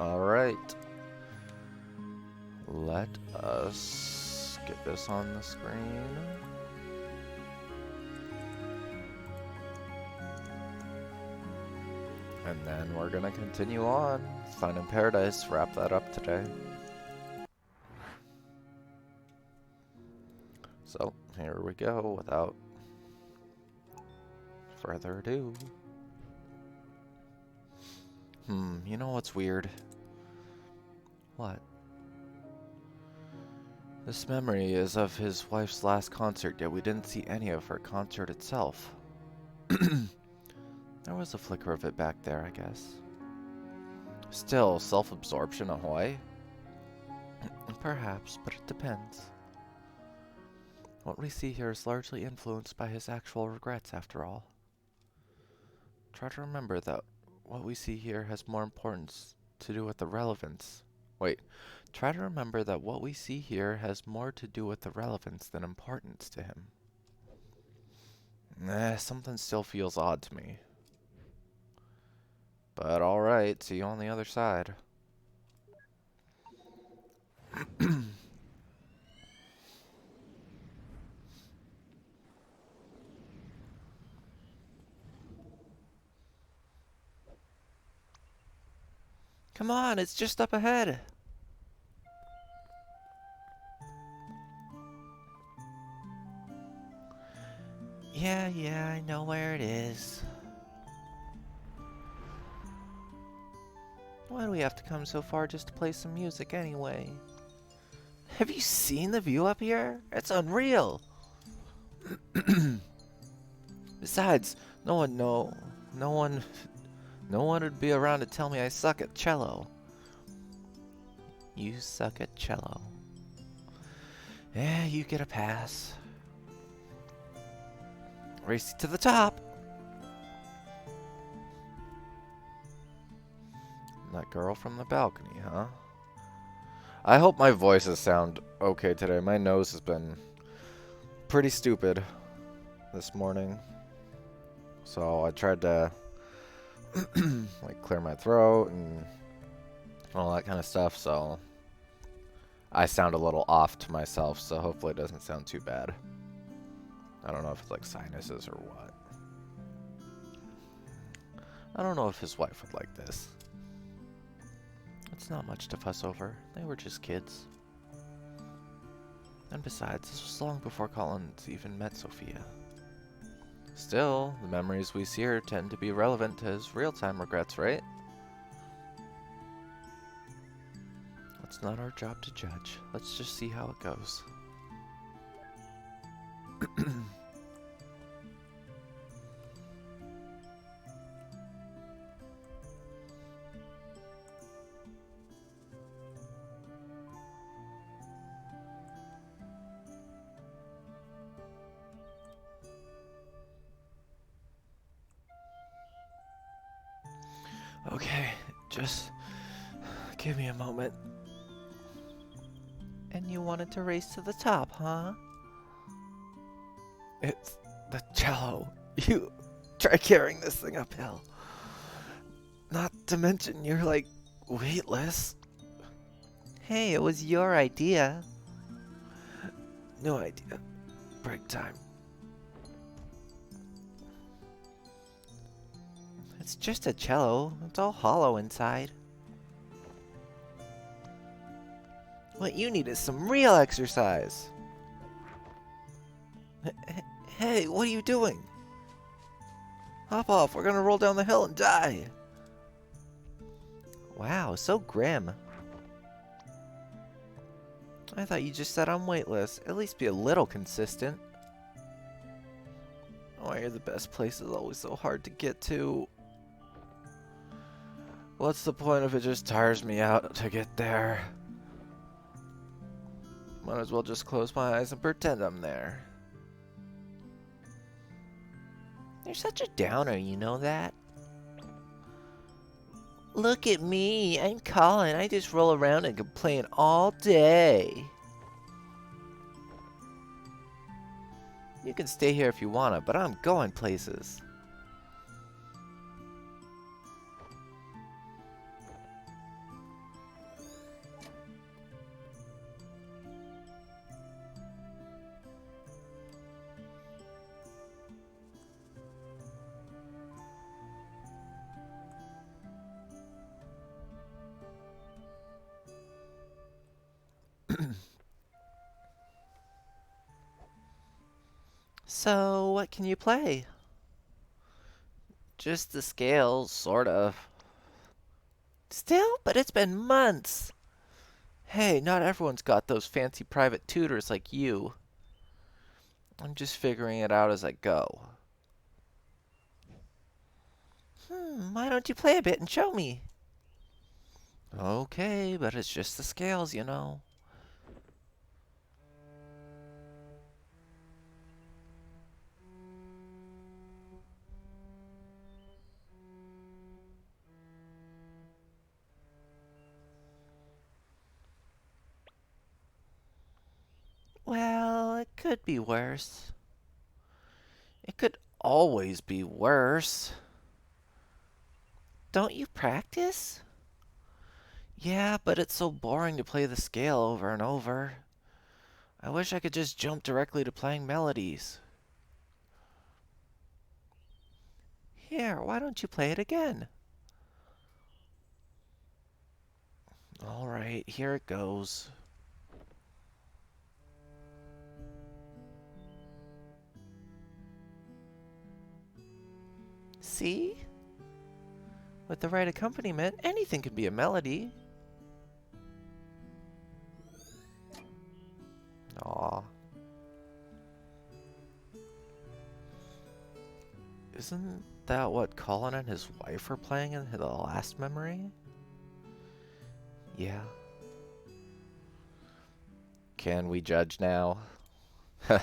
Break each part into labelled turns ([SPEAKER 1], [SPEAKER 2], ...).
[SPEAKER 1] Alright. Let us get this on the screen. And then we're gonna continue on. Finding Paradise, wrap that up today. So, here we go, without further ado. You know what's weird? What? This memory is of his wife's last concert, yet we didn't see any of her concert itself. There was a flicker of it back there, I guess. Still, self-absorption ahoy? Perhaps, but it depends. What we see here is largely influenced by his actual regrets, after all. Try to remember that what we see here has more importance to do with the relevance. Try to remember that what we see here has more to do with the relevance than importance to him. Something still feels odd to me. But alright, see you on the other side. Come on, it's just up ahead. Yeah, I know where it is. Why do we have to come so far just to play some music anyway? Have you seen the view up here? It's unreal. Besides, no one would be around to tell me I suck at cello. You suck at cello. Yeah, you get a pass. Race to the top. That girl from the balcony, huh? I hope my voices sound okay today. My nose has been pretty stupid this morning. So I tried to like clear my throat and all that kind of stuff, so I sound a little off to myself, so hopefully it doesn't sound too bad. I don't know if it's like sinuses or what. I don't know if his wife would like this. It's not much to fuss over. They were just kids. And besides, this was long before Colin's even met Sophia. Still, the memories we see here tend to be relevant to his real-time regrets, right? It's not our job to judge. Let's just see how it goes. Okay, just give me a moment. And you wanted to race to the top, huh? It's the cello. You try carrying this thing uphill. Not to mention you're like weightless. Hey, it was your idea. No idea. Break time. It's just a cello. It's all hollow inside. What you need is some real exercise. Hey, what are you doing? Hop off, we're gonna roll down the hill and die. Wow, so grim. I thought you just said I'm weightless. At least be a little consistent. Why are the best places always so hard to get to? What's the point if it just tires me out to get there? Might as well just close my eyes and pretend I'm there. You're such a downer, you know that? Look at me, I'm Colin. I just roll around and complain all day. You can stay here if you wanna, but I'm going places. So, what can you play? Just the scales, sort of. Still? But it's been months. Hey, not everyone's got those fancy private tutors like you. I'm just figuring it out as I go. Why don't you play a bit and show me? Okay, but it's just the scales, you know. Well, it could be worse. It could always be worse. Don't you practice? Yeah, but it's so boring to play the scale over and over. I wish I could just jump directly to playing melodies. Here, why don't you play it again? Alright, here it goes. See? With the right accompaniment, anything can be a melody. Aw. Isn't that what Colin and his wife were playing in the last memory? Yeah. Can we judge now? An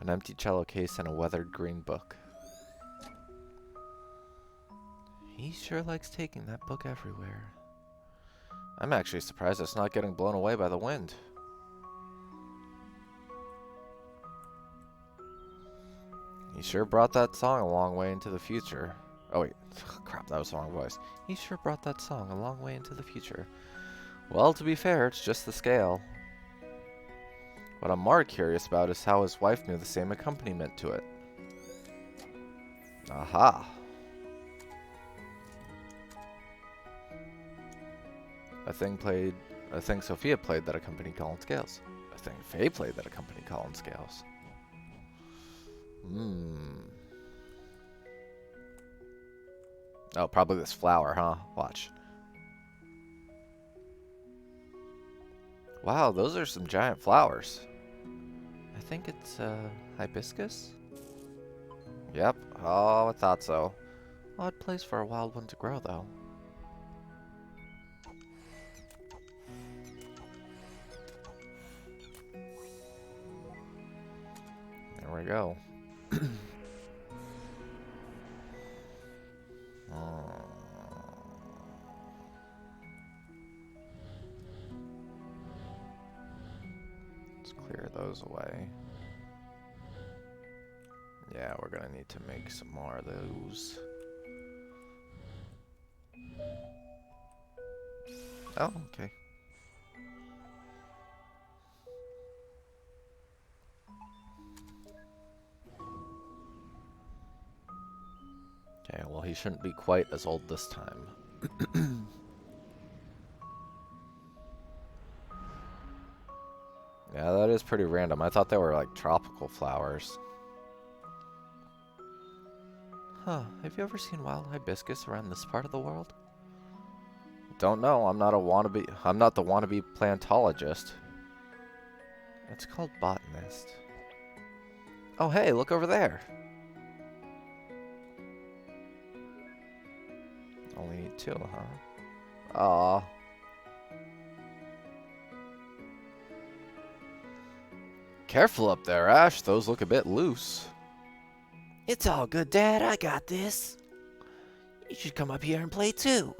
[SPEAKER 1] empty cello case and a weathered green book. He sure likes taking that book everywhere. I'm actually surprised it's not getting blown away by the wind. He sure brought that song a long way into the future. Oh wait, crap, that was the wrong voice. He sure brought that song a long way into the future. Well, to be fair, it's just the scale. What I'm more curious about is how his wife knew the same accompaniment to it. Aha! I think Sophia played that accompanied Colin scales. I think Faye played that accompanied Colin scales. Oh, probably this flower, huh? Watch. Wow, those are some giant flowers. I think it's, hibiscus? Yep. Oh, I thought so. Odd place for a wild one to grow, though. There we go. Let's clear those away. Yeah, we're gonna need to make some more of those. Oh, okay. Okay, well, he shouldn't be quite as old this time. Yeah, that is pretty random. I thought they were like tropical flowers. Huh, have you ever seen wild hibiscus around this part of the world? Don't know. I'm not the wannabe plantologist. It's called botanist. Oh, hey, look over there. Only need 2, huh? Aw. Careful up there, Ash. Those look a bit loose. It's all good, Dad. I got this. You should come up here and play too.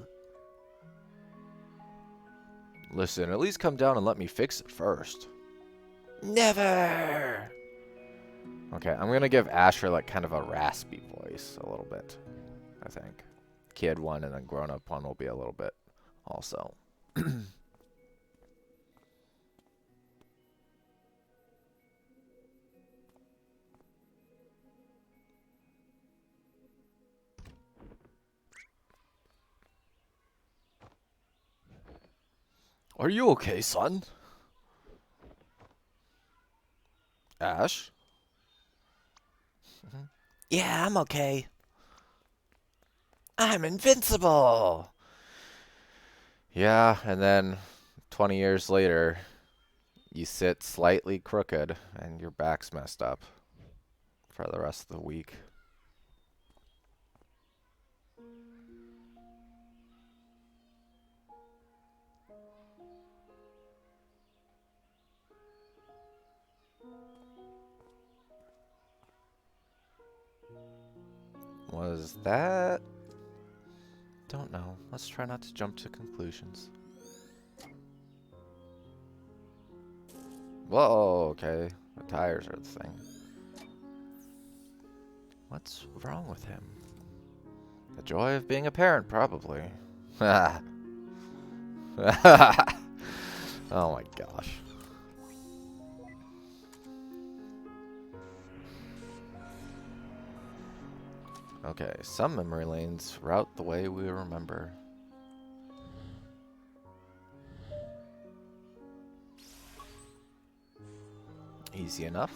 [SPEAKER 1] Listen, at least come down and let me fix it first. Never! Okay, I'm gonna give Asher like kind of a raspy voice a little bit, I think. Kid one and then grown up one will be a little bit also. Are you okay, son? Ash? Yeah, I'm okay. I'm invincible! Yeah, and then 20 years later, you sit slightly crooked and your back's messed up for the rest of the week. Was that? Don't know. Let's try not to jump to conclusions. Whoa, okay. The tires are the thing. What's wrong with him? The joy of being a parent, probably. Oh my gosh. Okay, some memory lanes route the way we remember. Easy enough.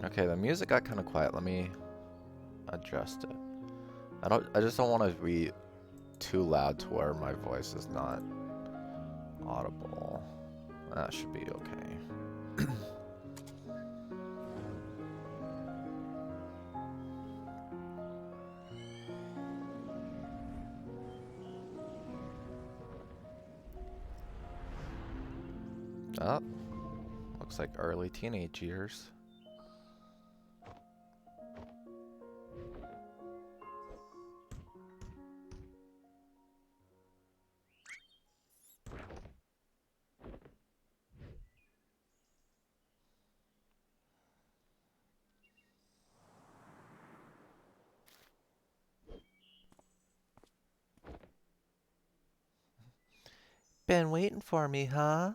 [SPEAKER 1] Okay, the music got kind of quiet. Let me adjust it. I just don't want to be too loud to where my voice is not audible. That should be okay. Oh, looks like early teenage years. Been waiting for me, huh?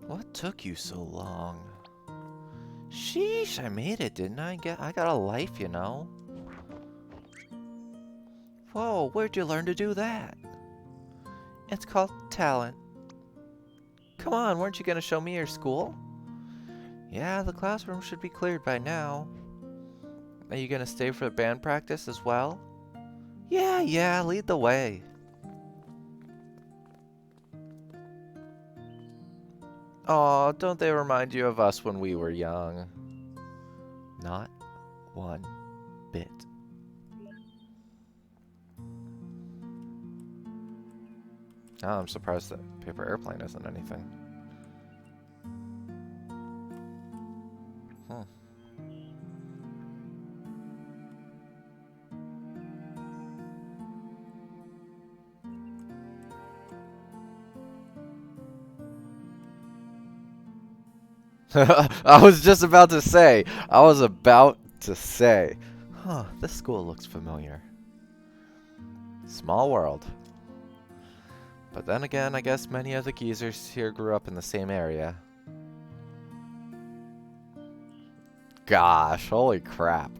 [SPEAKER 1] What took you so long? Sheesh, I made it, didn't I? I got a life, you know. Whoa, where'd you learn to do that? It's called talent. Come on, weren't you gonna show me your school? Yeah, the classroom should be cleared by now. Are you gonna stay for the band practice as well? Yeah, lead the way. Aw, don't they remind you of us when we were young? Not one bit. Oh, I'm surprised that paper airplane isn't anything. I was just about to say. Huh, this school looks familiar. Small world. But then again, I guess many of the geezers here grew up in the same area. Gosh, holy crap.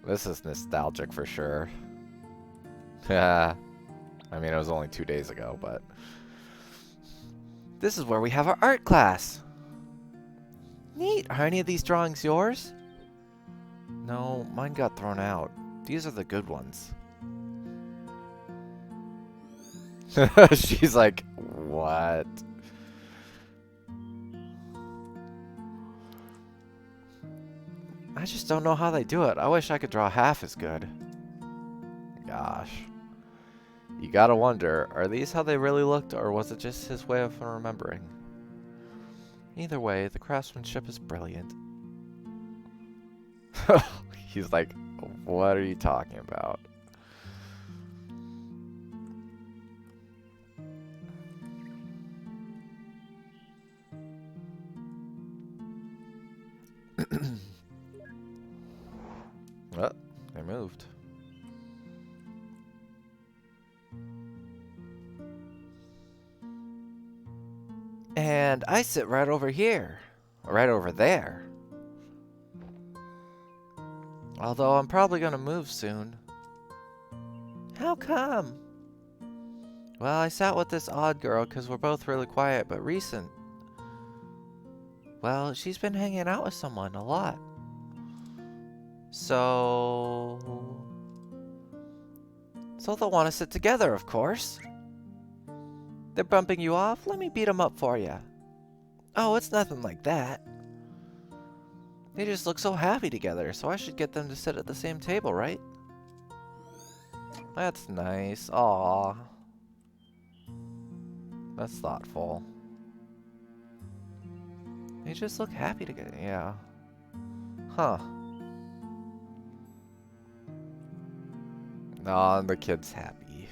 [SPEAKER 1] This is nostalgic for sure. Yeah. I mean, it was only 2 days ago, but... This is where we have our art class! Neat! Are any of these drawings yours? No, mine got thrown out. These are the good ones. She's like, what? I just don't know how they do it. I wish I could draw half as good. Gosh. You gotta wonder, are these how they really looked, or was it just his way of remembering? Either way, the craftsmanship is brilliant. He's like, what are you talking about? Oh, they moved. And I sit right over here. Right over there. Although I'm probably gonna move soon. How come? Well, I sat with this odd girl because we're both really quiet but recent. Well, she's been hanging out with someone a lot. So they'll want to sit together, of course. They're bumping you off? Let me beat them up for you. Oh, it's nothing like that. They just look so happy together, so I should get them to sit at the same table, right? That's nice. Aww. That's thoughtful. They just look happy together, yeah. Huh. Aw, the kid's happy.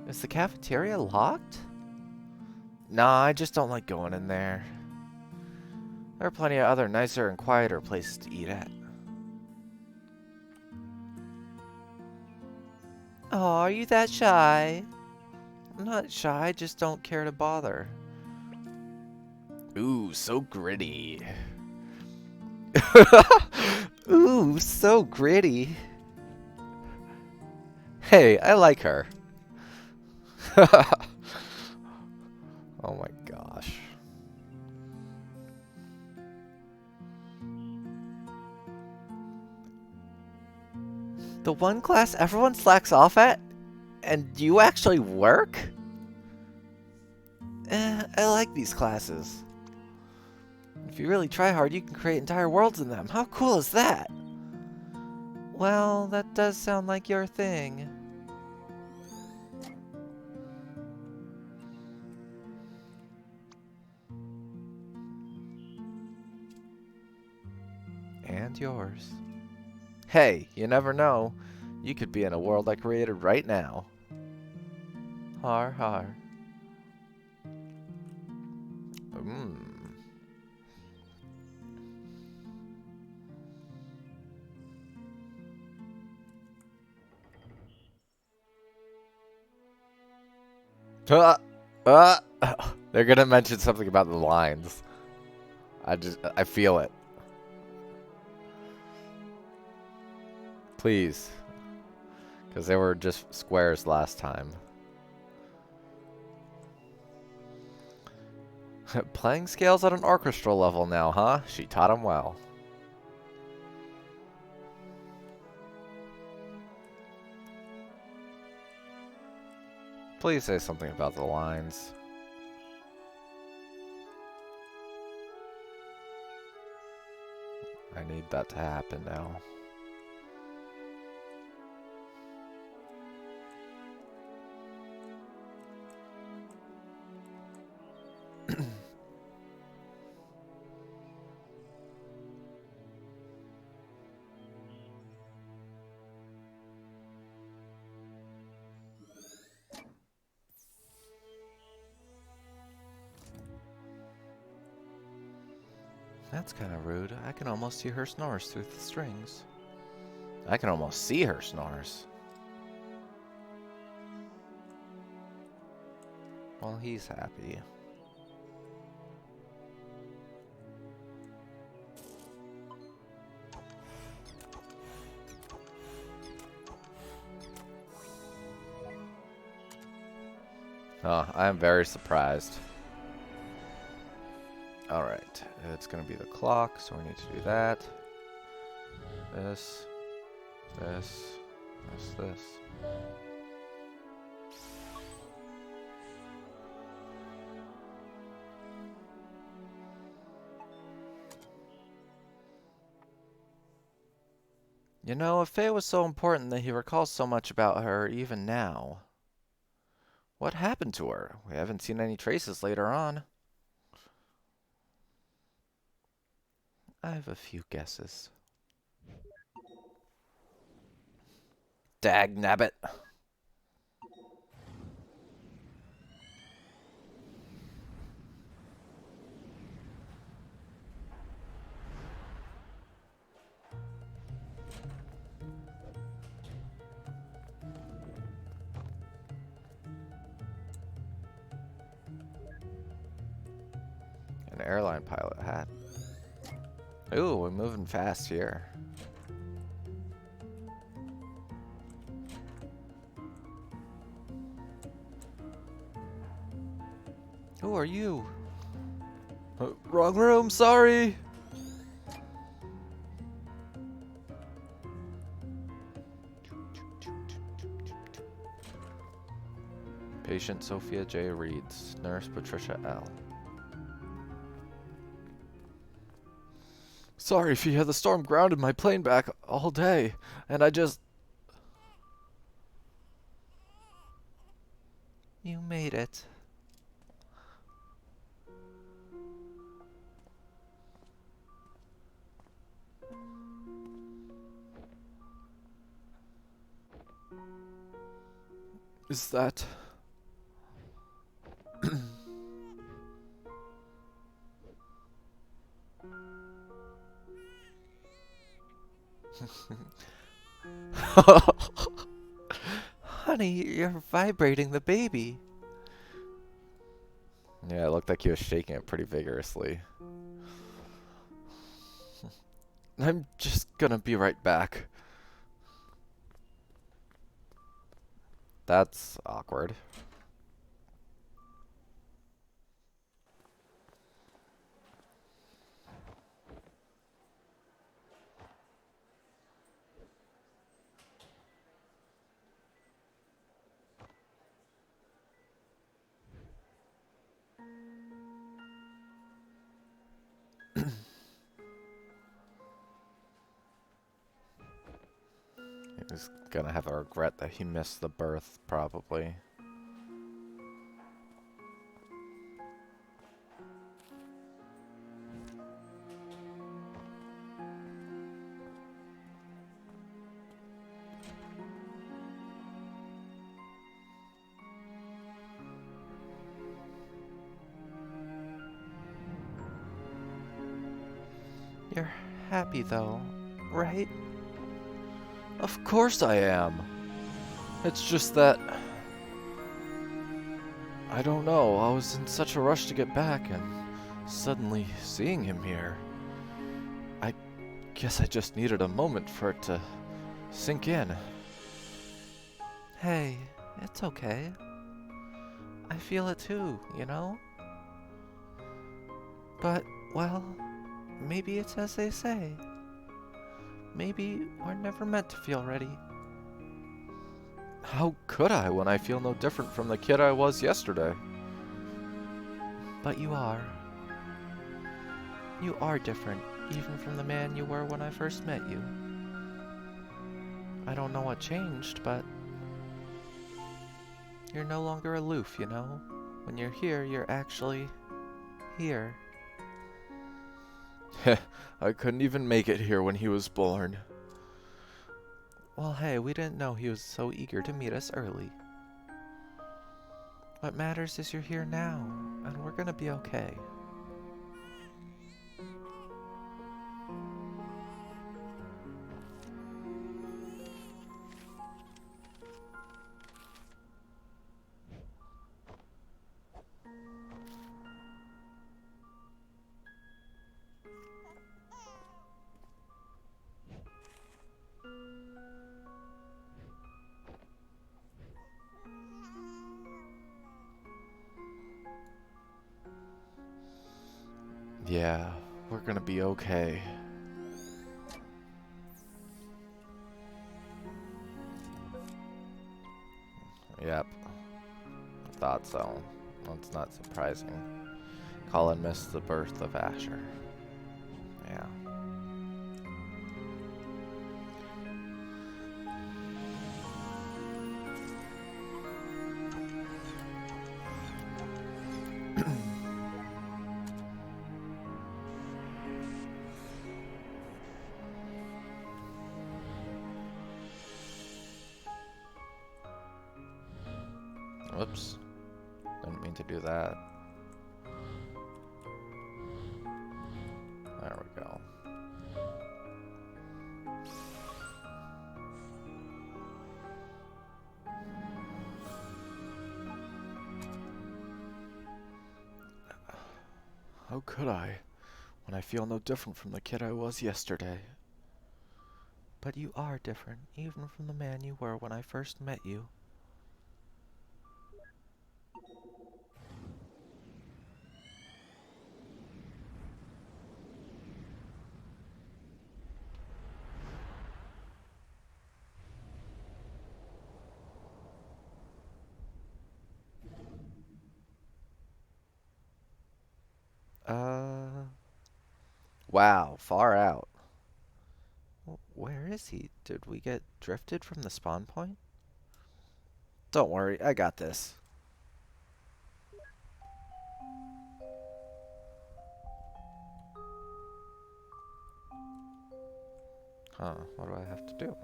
[SPEAKER 1] Is the cafeteria locked? Nah, I just don't like going in there. There are plenty of other nicer and quieter places to eat at. Oh, are you that shy? I'm not shy, I just don't care to bother. Ooh, so gritty. Ooh, so gritty. Hey, I like her. Oh my gosh. The one class everyone slacks off at? And you actually work? I like these classes. If you really try hard, you can create entire worlds in them. How cool is that? Well, that does sound like your thing. And yours. Hey, you never know. You could be in a world I created right now. Har har. Uh, uh, they're gonna mention something about the lines. I feel it. Please. Because they were just squares last time. Playing scales at an orchestral level now, huh? She taught him well. Please say something about the lines. I need that to happen now. That's kind of rude. I can almost hear her snores through the strings. I can almost see her snores. Well, he's happy. Oh, I am very surprised. Alright, it's going to be the clock, so we need to do that. This. You know, if Faye was so important that he recalls so much about her even now, what happened to her? We haven't seen any traces later on. I have a few guesses. Dagnabbit. An airline pilot hat. Ooh, we're moving fast here. Who are you? Wrong room, sorry! Patient Sophia J. Reeds. Nurse Patricia L. Sorry, Fia, the storm grounded my plane back all day, and I just... You made it. Is that... Honey, you're vibrating the baby. Yeah, it looked like he was shaking it pretty vigorously. I'm just gonna be right back. That's awkward. He's gonna have a regret that he missed the birth, probably. You're happy though, right? Of course I am. It's just that... I don't know, I was in such a rush to get back and suddenly seeing him here. I guess I just needed a moment for it to sink in. Hey, it's okay. I feel it too, you know? But, well, maybe it's as they say. Maybe we're never meant to feel ready. How could I when I feel no different from the kid I was yesterday? But you are. You are different, even from the man you were when I first met you. I don't know what changed, but you're no longer aloof, you know? When you're here, you're actually here. Heh, I couldn't even make it here when he was born. Well, hey, we didn't know he was so eager to meet us early. What matters is you're here now, and we're gonna be okay. Yeah, we're gonna be okay. Yep. Thought so. That's not surprising. Colin missed the birth of Asher. Yeah. Whoops. Didn't mean to do that. There we go. How could I? when I feel no different from the kid I was yesterday.
[SPEAKER 2] But you are different, even from the man you were when I first met you.
[SPEAKER 1] Wow, far out.
[SPEAKER 2] Where is he? Did we get drifted from the spawn point?
[SPEAKER 1] Don't worry, I got this.
[SPEAKER 2] Huh, what do I have to do?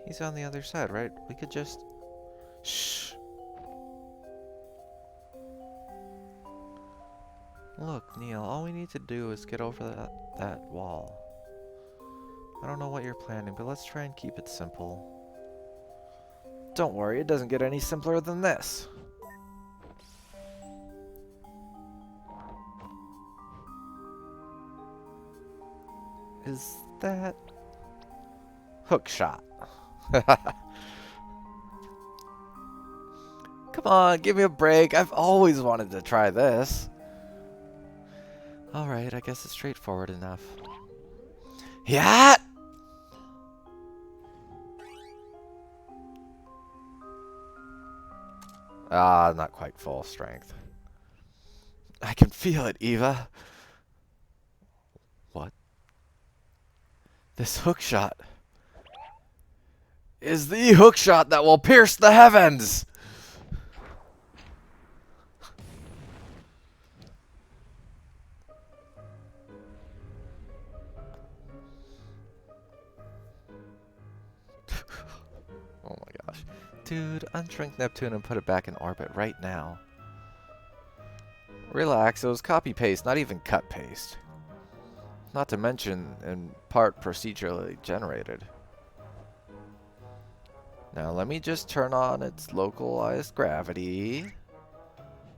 [SPEAKER 2] He's on the other side, right? We could just...
[SPEAKER 1] Shh.
[SPEAKER 2] Look, Neil, all we need to do is get over that wall. I don't know what you're planning, but let's try and keep it simple.
[SPEAKER 1] Don't worry, it doesn't get any simpler than this.
[SPEAKER 2] Is that...
[SPEAKER 1] Hook shot.
[SPEAKER 2] Come on, give me a break. I've always wanted to try this. Alright, I guess it's straightforward enough.
[SPEAKER 1] Yeah. Ah, not quite full strength.
[SPEAKER 2] I can feel it, Eva. What? This hook shot
[SPEAKER 1] is the hook shot that will pierce the heavens.
[SPEAKER 2] Oh my gosh. Dude, unshrink Neptune and put it back in orbit right now.
[SPEAKER 1] Relax, it was copy-paste, not even cut-paste. Not to mention, in part, procedurally generated. Now let me just turn on its localized gravity.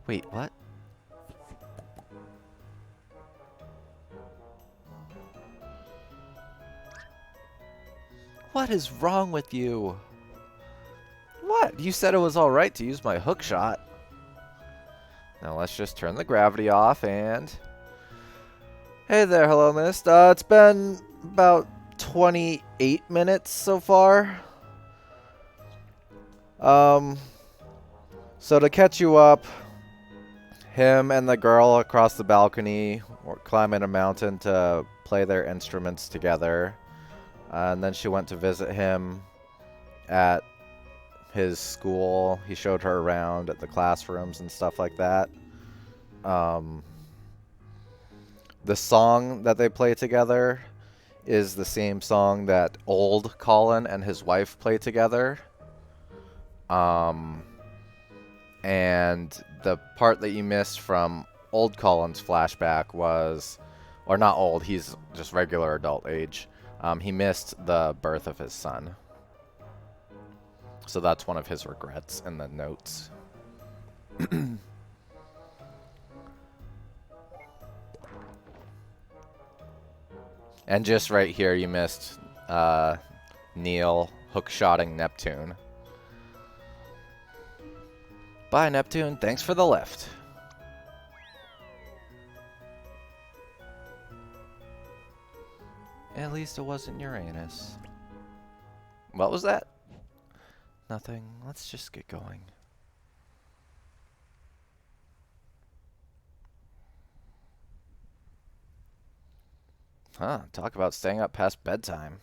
[SPEAKER 2] Wait, what? What is wrong with you?
[SPEAKER 1] What? You said it was alright to use my hook shot. Now let's just turn the gravity off and... Hey there, hello mist. It's been about 28 minutes so far. So to catch you up, him and the girl across the balcony were climbing a mountain to play their instruments together. And then she went to visit him at his school. He showed her around at the classrooms and stuff like that. The song that they play together is the same song that old Colin and his wife play together. And the part that you missed from old Colin's flashback was, or not old, he's just regular adult age. He missed the birth of his son. So that's one of his regrets in the notes. And just right here, you missed Neil hookshotting Neptune. Bye, Neptune. Thanks for the lift.
[SPEAKER 2] At least it wasn't Uranus.
[SPEAKER 1] What was that?
[SPEAKER 2] Nothing. Let's just get going.
[SPEAKER 1] Huh, talk about staying up past bedtime.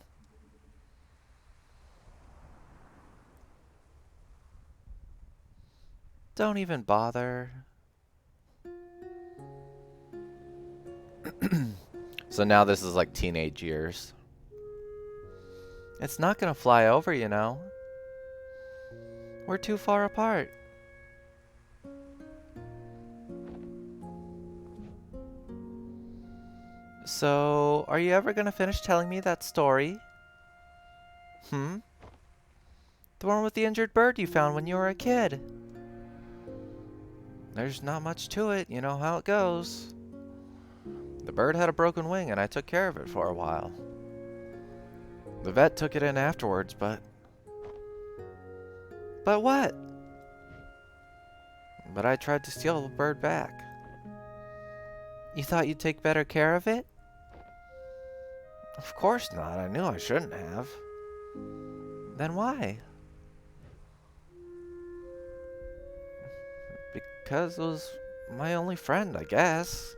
[SPEAKER 2] Don't even bother.
[SPEAKER 1] So now this is like teenage years.
[SPEAKER 2] It's not gonna fly over, you know. We're too far apart. So, are you ever gonna finish telling me that story? The one with the injured bird you found when you were a kid. There's not much to it, you know how it goes. The bird had a broken wing and I took care of it for a while. The vet took it in afterwards, but... But what? But I tried to steal the bird back. You thought you'd take better care of it? Of course not. I knew I shouldn't have. Then why? Because it was my only friend, I guess.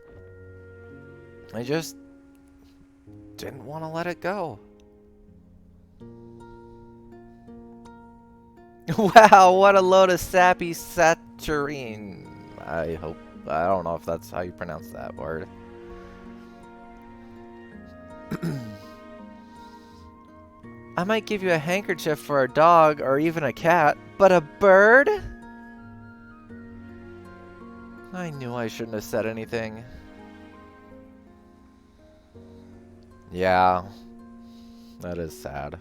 [SPEAKER 2] I just didn't want to let it go. Wow, what a load of sappy saturine. I don't know if that's how you pronounce that word. I might give you a handkerchief for a dog or even a cat, but a bird? I knew I shouldn't have said anything. Yeah, that is sad.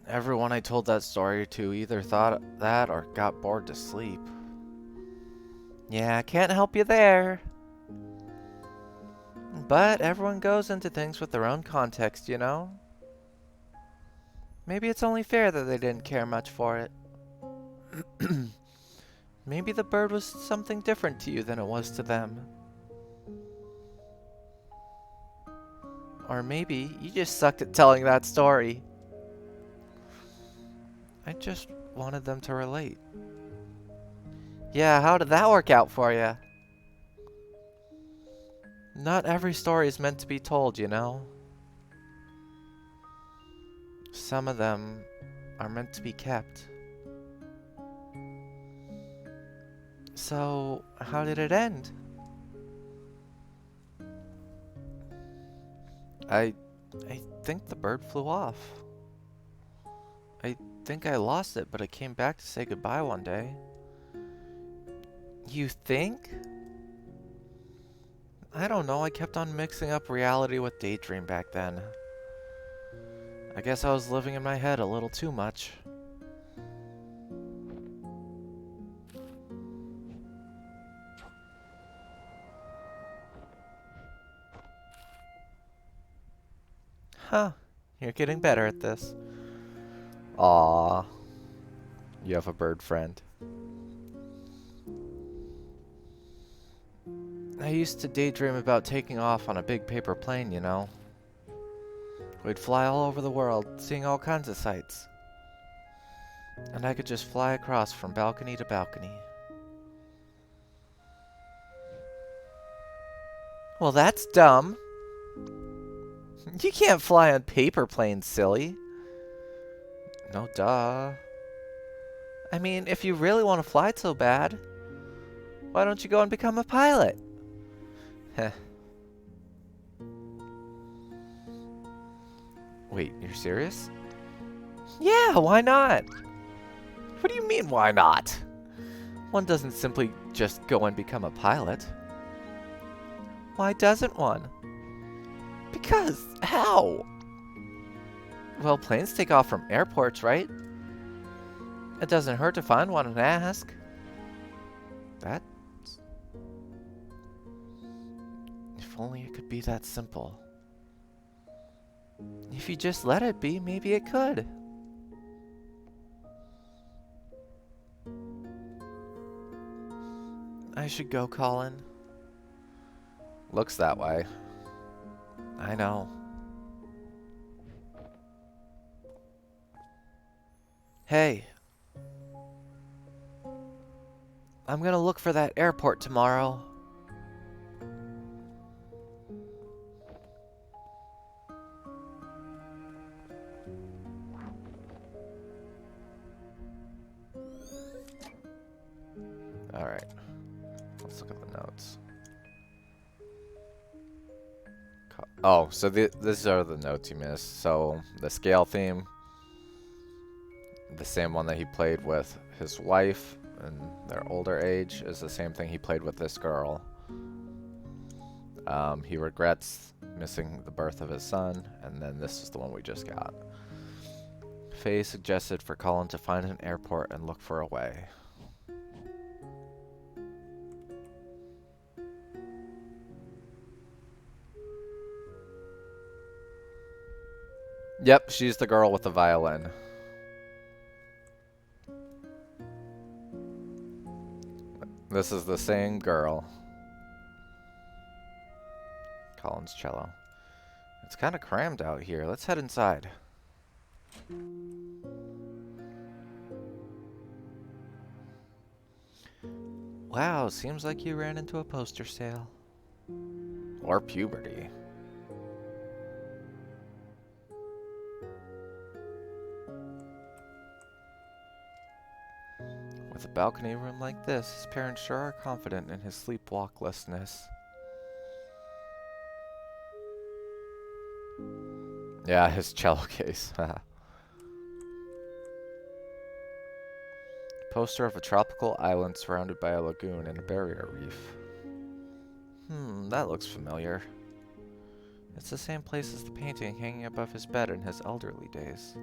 [SPEAKER 2] Everyone I told that story to either thought that or got bored to sleep. Yeah, I can't help you there. But everyone goes into things with their own context, you know? Maybe it's only fair that they didn't care much for it. Maybe the bird was something different to you than it was to them. Or maybe you just sucked at telling that story. I just wanted them to relate. Yeah, how did that work out for you? Not every story is meant to be told, you know? Some of them are meant to be kept. So, how did it end? I think the bird flew off. I think I lost it, but it came back to say goodbye one day. You think? I don't know, I kept on mixing up reality with daydream back then. I guess I was living in my head a little too much. Huh, you're getting better at this. Aww, you have a bird friend. I used to daydream about taking off on a big paper plane, you know. We'd fly all over the world, seeing all kinds of sights. And I could just fly across from balcony to balcony. Well, that's dumb. You can't fly on paper planes, silly. No duh. I mean, if you really want to fly so bad, why don't you go and become a pilot? Heh. Wait, you're serious? Yeah, why not? What do you mean, why not? One doesn't simply just go and become a pilot. Why doesn't one? Because, how? Well, planes take off from airports, right? It doesn't hurt to find one and ask. That... If only it could be that simple. If you just let it be, maybe it could. I should go, Colin. Looks that way. I know. Hey. I'm gonna look for that airport tomorrow. Alright. Let's look at the notes. Oh, so these are the notes you missed. So, the scale theme. The same one that he played with his wife in their older age is the same thing he played with this girl. He regrets missing the birth of his son, and then this is the one we just got.
[SPEAKER 1] Faye suggested for Colin to find an airport and look for a way. Yep, she's the girl with the violin. This is the same girl. Colin's cello. It's kind of crammed out here. Let's head inside. Wow, seems like you ran into a poster sale. Or puberty. With a balcony room like this, his parents sure are confident in his sleepwalklessness. Yeah, his cello case. Poster of a tropical island surrounded by a lagoon and a barrier reef. That looks familiar. It's the same place as the painting hanging above his bed in his elderly days.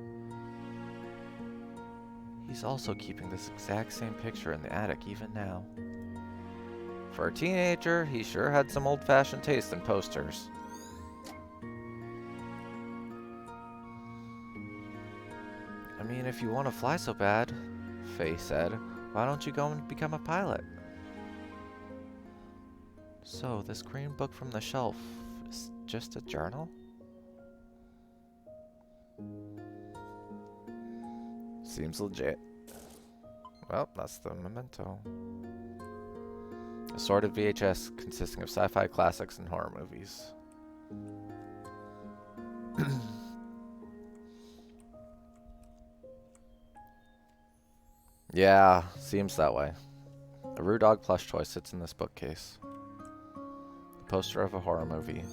[SPEAKER 1] He's also keeping this exact same picture in the attic even now. For a teenager, he sure had some old-fashioned taste in posters. I mean, if you want to fly so bad, Faye said, why don't you go and become a pilot? So, this green book from the shelf is just a journal? Seems legit. Well, that's the memento. Assorted VHS consisting of sci-fi classics and horror movies. Yeah, seems that way. A Rue Dog plush toy sits in this bookcase. The poster of a horror movie.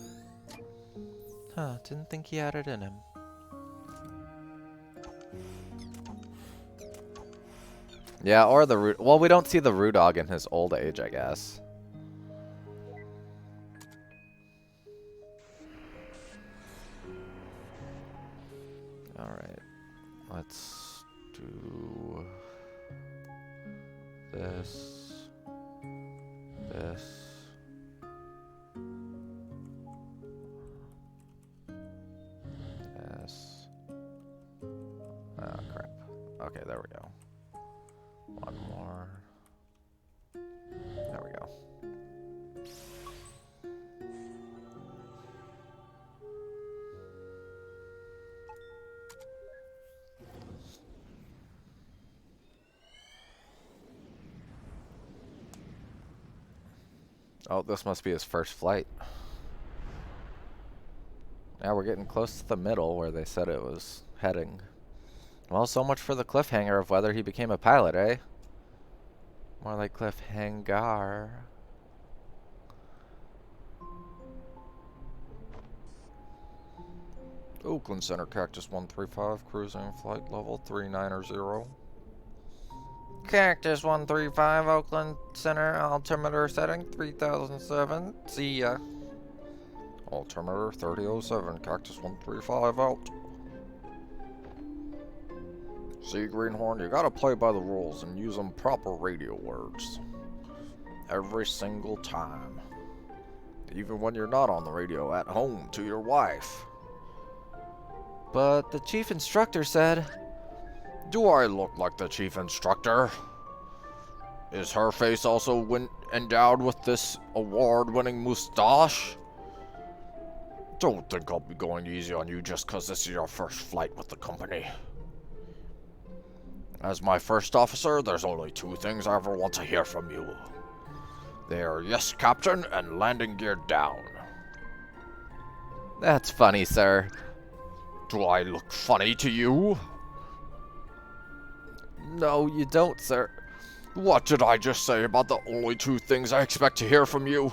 [SPEAKER 1] Huh, didn't think he had it in him. Yeah, or the Rue... Well, we don't see the Rue Dog in his old age, I guess. Alright. Let's do... this... this... this... Oh, crap. Okay, there we go. One more. There we go. Oh, this must be his first flight. Now we're getting close to the middle where they said it was heading. Well, so much for the cliffhanger of whether he became a pilot, eh? More like cliffhanger. Oakland Center, Cactus 135, cruising flight level 390. Cactus 135, Oakland Center, altimeter setting 3007. See ya. Altimeter 3007, Cactus 135 out. See, Greenhorn, you gotta play by the rules and use them proper radio words. Every single time. Even when you're not on the radio at home to your wife. But the chief instructor said... Do I look like the chief instructor? Is her face also endowed with this award-winning mustache? Don't think I'll be going easy on you just because this is your first flight with the company. As my first officer, there's only two things I ever want to hear from you. They are yes, Captain, and landing gear down. That's funny, sir. Do I look funny to you? No, you don't, sir. What did I just say about the only two things I expect to hear from you?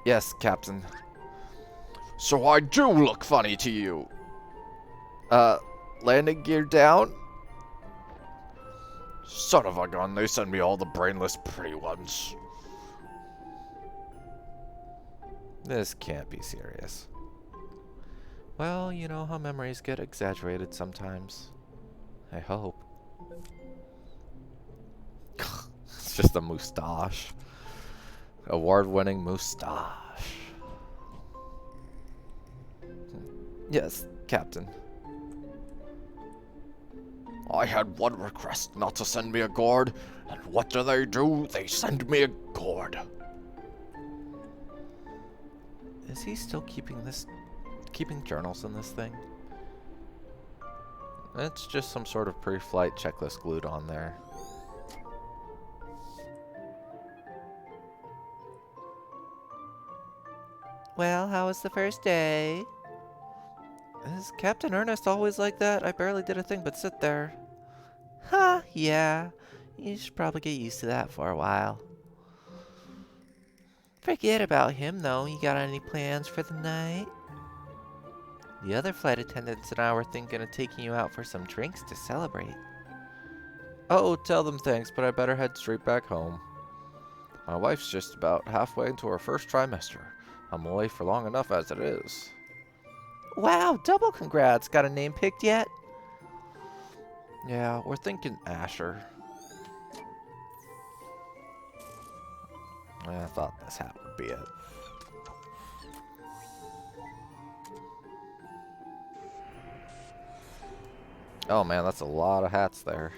[SPEAKER 1] Yes, Captain. So I do look funny to you. Landing gear down? Son of a gun, they send me all the brainless pretty ones. This can't be serious.
[SPEAKER 2] Well, you know how memories get exaggerated sometimes. I hope. It's just a moustache. Award-winning moustache. Yes, Captain.
[SPEAKER 1] I had one request, not to send me a gourd, and what do? They send me a gourd.
[SPEAKER 2] Is he still keeping journals in this thing? It's just some sort of pre-flight checklist glued on there. Well, how was the first day? Is Captain Ernest always like that? I barely did a thing but sit there. Huh, yeah. You should probably get used to that for a while. Forget about him, though. You got any plans for the night? The other flight attendants and I were thinking of taking you out for some drinks to celebrate. Oh, tell them thanks, but I better head straight back home. My wife's just about halfway into her first trimester. I'm away for long enough as it is. Wow, double congrats. Got a name picked yet? Yeah, we're thinking Asher. I thought this hat would be it. Oh man, that's a lot of hats there.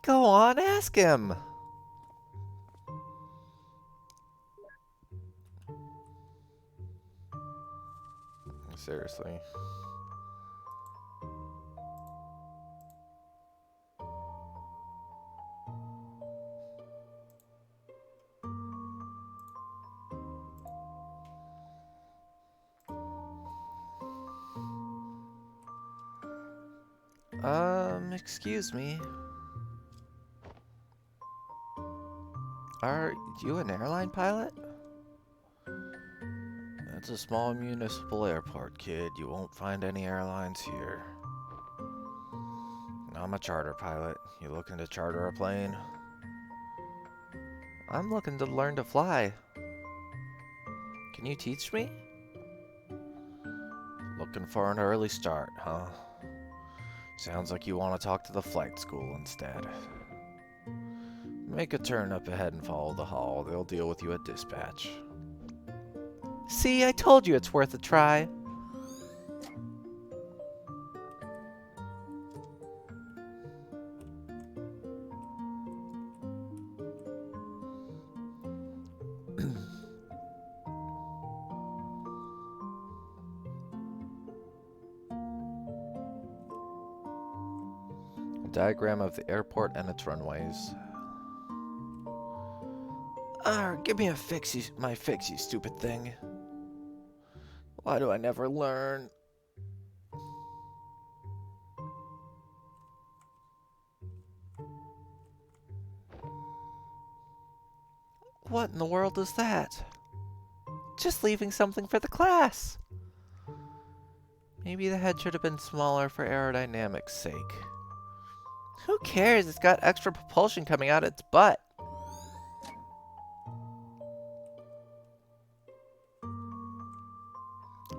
[SPEAKER 2] Go on, ask him. Seriously. Excuse me. Are you an airline pilot? It's a small municipal airport, kid. You won't find any airlines here. I'm a charter pilot. You looking to charter a plane? I'm looking to learn to fly. Can you teach me? Looking for an early start, huh? Sounds like you want to talk to the flight school instead. Make a turn up ahead and follow the hall. They'll deal with you at dispatch. See, I told you it's worth a try. Diagram of the airport and its runways. Give me my fix, you stupid thing. Why do I never learn? What in the world is that? Just leaving something for the class. Maybe the head should have been smaller for aerodynamics' sake. Who cares? It's got extra propulsion coming out its butt.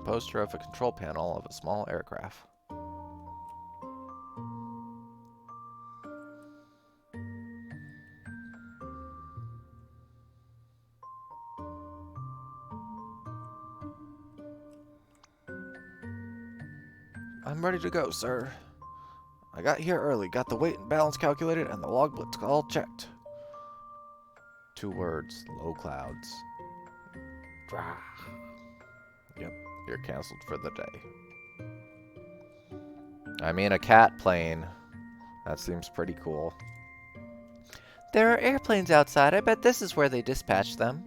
[SPEAKER 2] Poster of a control panel of a small aircraft. I'm ready to go, sir. I got here early, got the weight and balance calculated, and the logbooks all checked. 2 words, low clouds. Drah. Yep, you're canceled for the day. I mean, a cat plane. That seems pretty cool. There are airplanes outside. I bet this is where they dispatch them.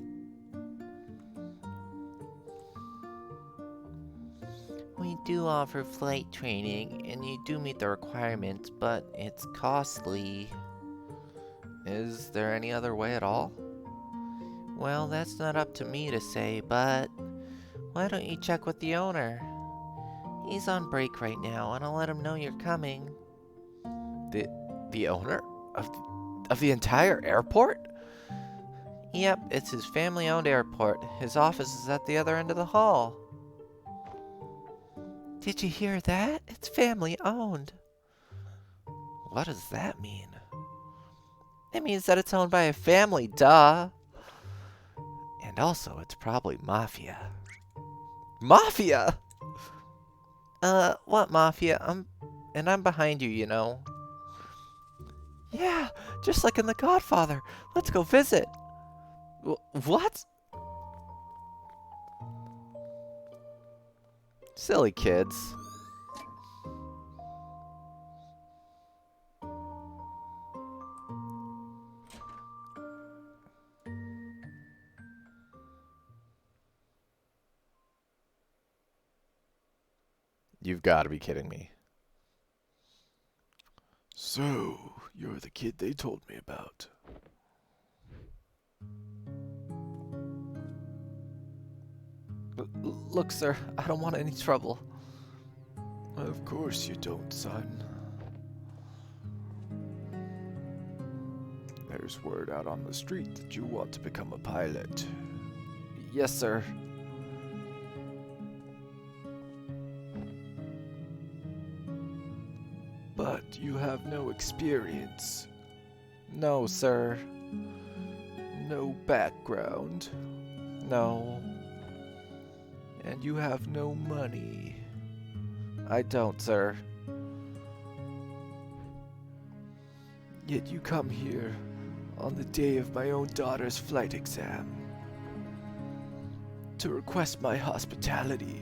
[SPEAKER 2] do offer flight training, and you do meet the requirements, but it's costly.
[SPEAKER 1] Is there any other way at all?
[SPEAKER 2] Well, that's not up to me to say, but why don't you check with the owner? He's on break right now, and I'll let him know you're coming.
[SPEAKER 1] The owner of the entire airport?
[SPEAKER 2] Yep, it's his family-owned airport. His office is at the other end of the hall. Did you hear that? It's family-owned.
[SPEAKER 1] What does that mean?
[SPEAKER 2] It means that it's owned by a family, duh.
[SPEAKER 1] And also, it's probably mafia. Mafia?
[SPEAKER 2] What mafia? I'm behind you, you know. Yeah, just like in The Godfather. Let's go visit.
[SPEAKER 1] What? Silly kids. You've got to be kidding me.
[SPEAKER 3] So, you're the kid they told me about.
[SPEAKER 1] Look, sir, I don't want any trouble.
[SPEAKER 3] Of course you don't, son. There's word out on the street that you want to become a pilot.
[SPEAKER 1] Yes, sir.
[SPEAKER 3] But you have no experience,
[SPEAKER 1] No, sir.
[SPEAKER 3] no background,
[SPEAKER 1] No,
[SPEAKER 3] and you have no money.
[SPEAKER 1] I don't, sir.
[SPEAKER 3] Yet you come here on the day of my own daughter's flight exam to request my hospitality,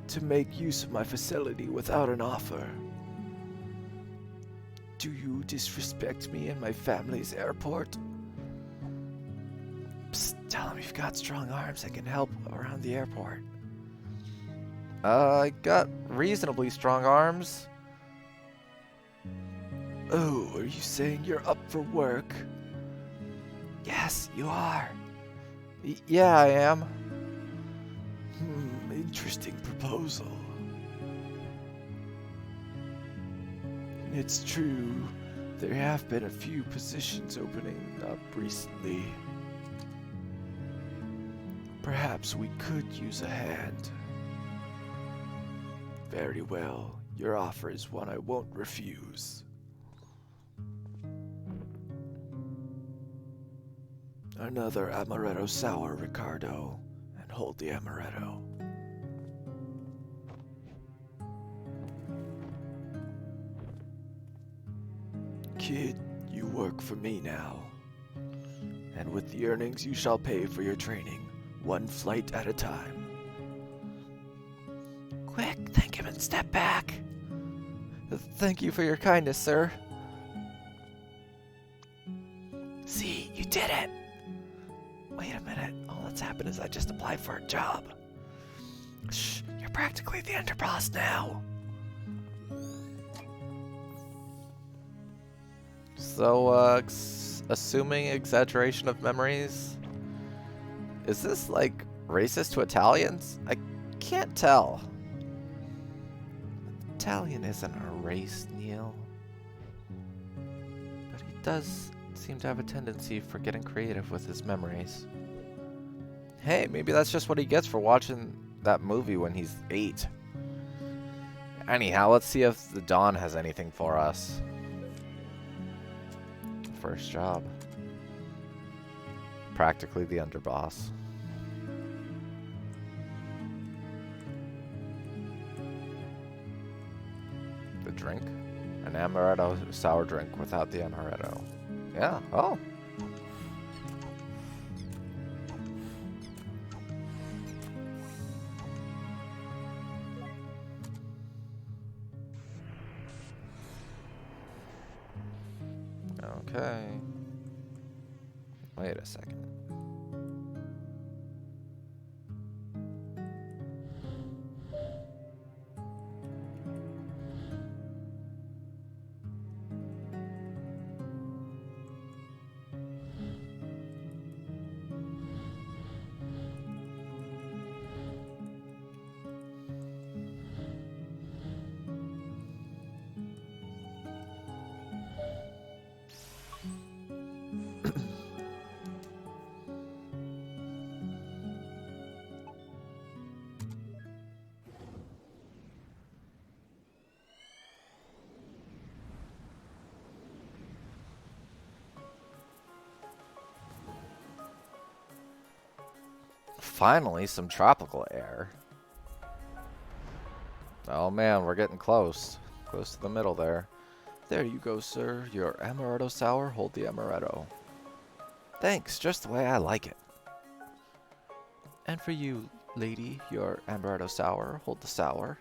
[SPEAKER 3] to make use of my facility without an offer. Do you disrespect me and my family's airport?
[SPEAKER 1] Psst, tell him you've got strong arms that can help around the airport. I got reasonably strong arms.
[SPEAKER 3] Oh, are you saying you're up for work?
[SPEAKER 1] Yes, you are. Yeah, I am.
[SPEAKER 3] Interesting proposal. It's true, there have been a few positions opening up recently. Perhaps we could use a hand. Very well, your offer is one I won't refuse. Another amaretto sour, Ricardo, and hold the amaretto. Kid, you work for me now. And with the earnings you shall pay for your training, one flight at a time.
[SPEAKER 2] Quick, thank him and step back.
[SPEAKER 1] Thank you for your kindness, sir.
[SPEAKER 2] See, you did it. Wait a minute. All that's happened is I just applied for a job. Shh, you're practically the underboss now.
[SPEAKER 1] So, assuming exaggeration of memories, is this like racist to Italians? I can't tell. Italian isn't a race, Neil. But he does seem to have a tendency for getting creative with his memories. Hey, maybe that's just what he gets for watching that movie when he's 8. Anyhow, let's see if the Dawn has anything for us. First job. Practically the underboss. The drink? An amaretto sour drink without the amaretto. Yeah, oh. Okay. Wait a second. finally some tropical air. Oh man, we're getting close. Close to the middle there. There you go, sir. Your amaretto sour, hold the amaretto. Thanks, just the way I like it. And for you, lady, your amaretto sour, hold the sour.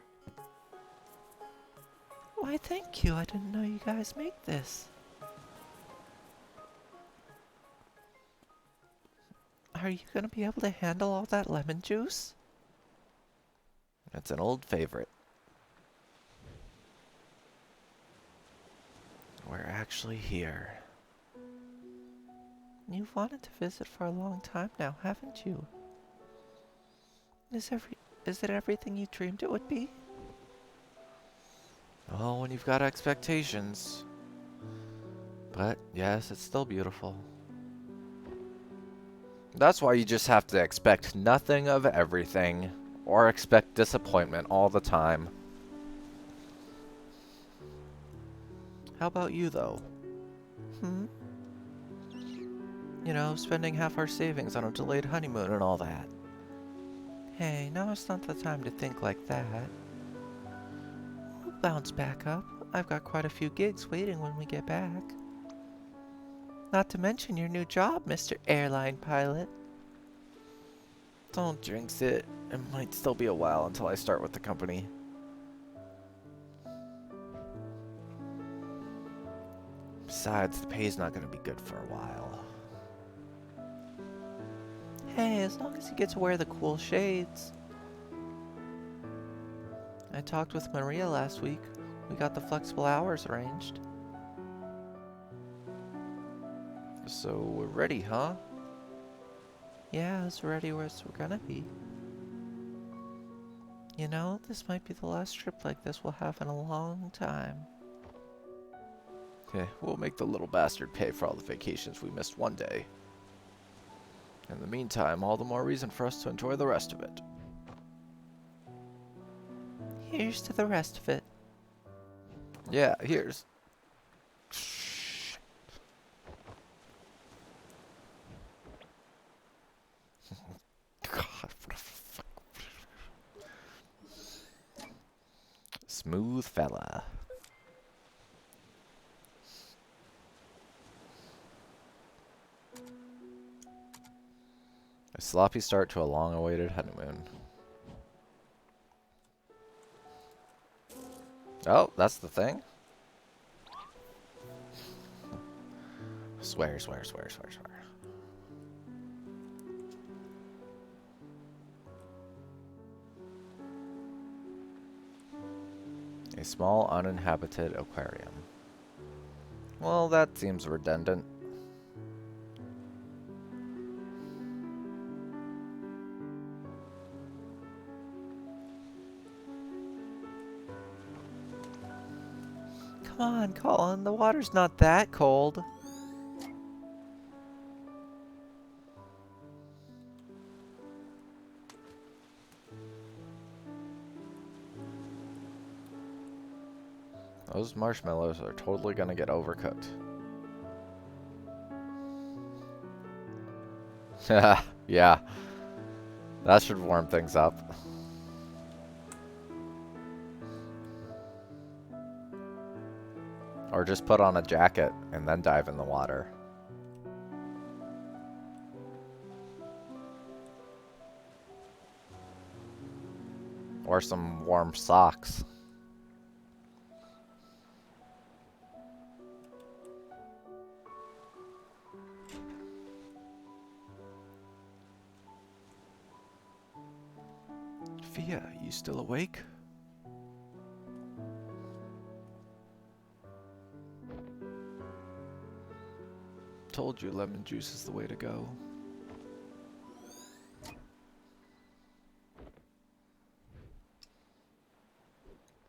[SPEAKER 2] Why, thank you. I didn't know you guys make this. Are you gonna be able to handle all that lemon juice?
[SPEAKER 1] It's an old favorite. We're actually here.
[SPEAKER 2] You've wanted to visit for a long time now, haven't you? Is it everything you dreamed it would be?
[SPEAKER 1] Oh, when you've got expectations. But yes, it's still beautiful. That's why you just have to expect nothing of everything, or expect disappointment all the time. How about you, though?
[SPEAKER 2] You know, spending half our savings on a delayed honeymoon and all that. Hey, now it's not the time to think like that. We'll bounce back up. I've got quite a few gigs waiting when we get back. Not to mention your new job, Mr. Airline Pilot.
[SPEAKER 1] Don't jinx it. It might still be a while until I start with the company. Besides, the pay's not going to be good for a while.
[SPEAKER 2] Hey, as long as you get to wear the cool shades. I talked with Maria last week. We got the flexible hours arranged.
[SPEAKER 1] So we're ready, huh?
[SPEAKER 2] Yeah, as ready as we're gonna be. You know, this might be the last trip like this we'll have in a long time.
[SPEAKER 1] Yeah, we'll make the little bastard pay for all the vacations we missed one day. In the meantime, all the more reason for us to enjoy the rest of it.
[SPEAKER 2] Here's to the rest of it.
[SPEAKER 1] Yeah, here's... God, what a fuck. Smooth fella. A sloppy start to a long-awaited honeymoon. Oh, that's the thing? Swear, swear, swear, swear, swear. A small uninhabited aquarium. Well, that seems redundant.
[SPEAKER 2] Come on, Colin, the water's not that cold.
[SPEAKER 1] Those marshmallows are totally gonna get overcooked. Yeah. That should warm things up. Or just put on a jacket and then dive in the water. Or some warm socks. Fia, you still awake? Told you lemon juice is the way to go.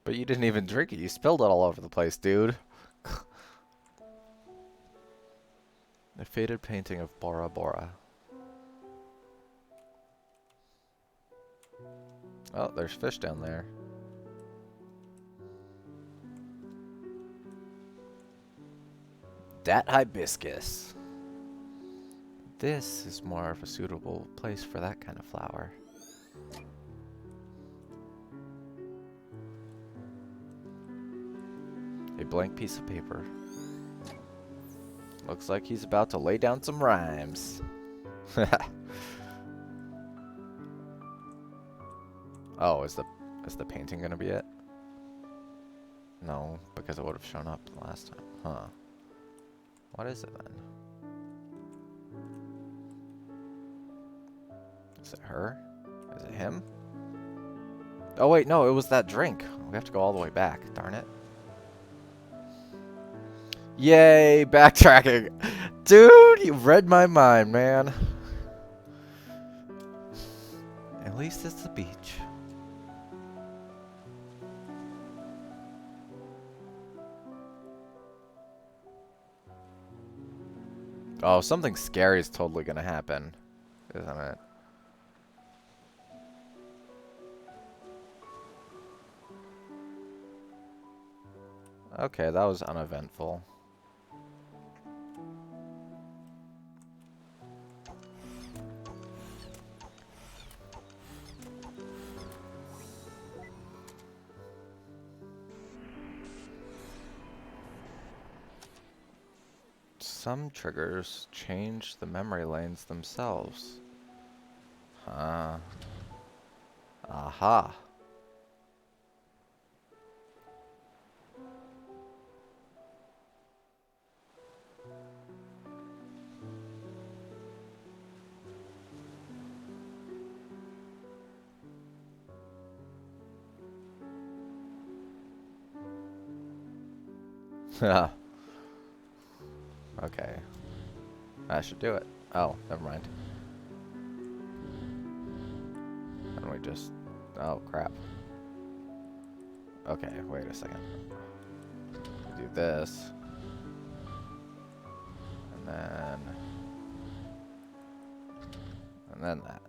[SPEAKER 1] But you didn't even drink it. You spilled it all over the place, dude. A faded painting of Bora Bora. Oh, there's fish down there. That hibiscus.
[SPEAKER 2] This is more of a suitable place for that kind of flower. A blank piece of paper. Looks like he's about to lay down some rhymes. Oh, is the painting gonna be it? No, because it would have shown up last time. Huh. What is it then? Is it her? Is it him? Oh wait, no, it was that drink. We have to go all the way back. Darn it. Yay, backtracking. Dude, you read my mind, man. At least it's the beach. Oh, something scary is totally gonna happen, isn't it? Okay, that was uneventful. Some triggers change the memory lanes themselves. Huh. Aha. Okay. I should do it. Oh, never mind. And we just... Oh, crap. Okay, wait a second. Do this. And then... And then that.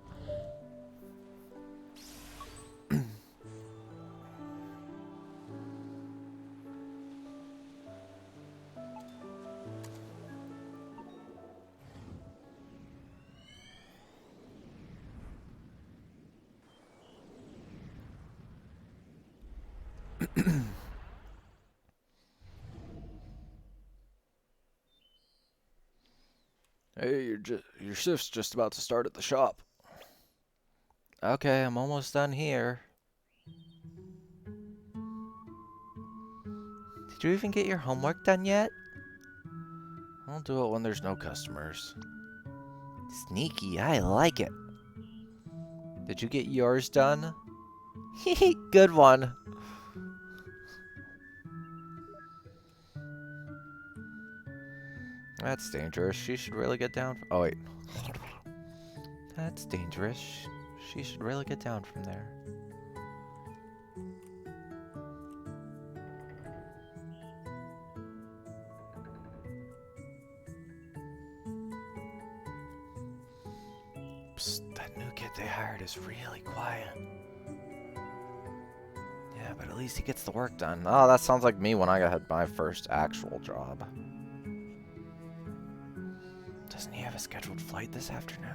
[SPEAKER 3] Hey, your shift's just about to start at the shop.
[SPEAKER 2] Okay, I'm almost done here. Did you even get your homework done yet?
[SPEAKER 1] I'll do it when there's no customers.
[SPEAKER 2] Sneaky, I like it. Did you get yours done? Hehe, good one.
[SPEAKER 1] That's dangerous. She should really get down. Oh, wait.
[SPEAKER 2] That's dangerous. She should really get down from there.
[SPEAKER 1] Psst, that new kid they hired is really quiet.
[SPEAKER 2] Yeah, but at least he gets the work done. Oh, that sounds like me when I had my first actual job.
[SPEAKER 1] Doesn't he have a scheduled flight this afternoon?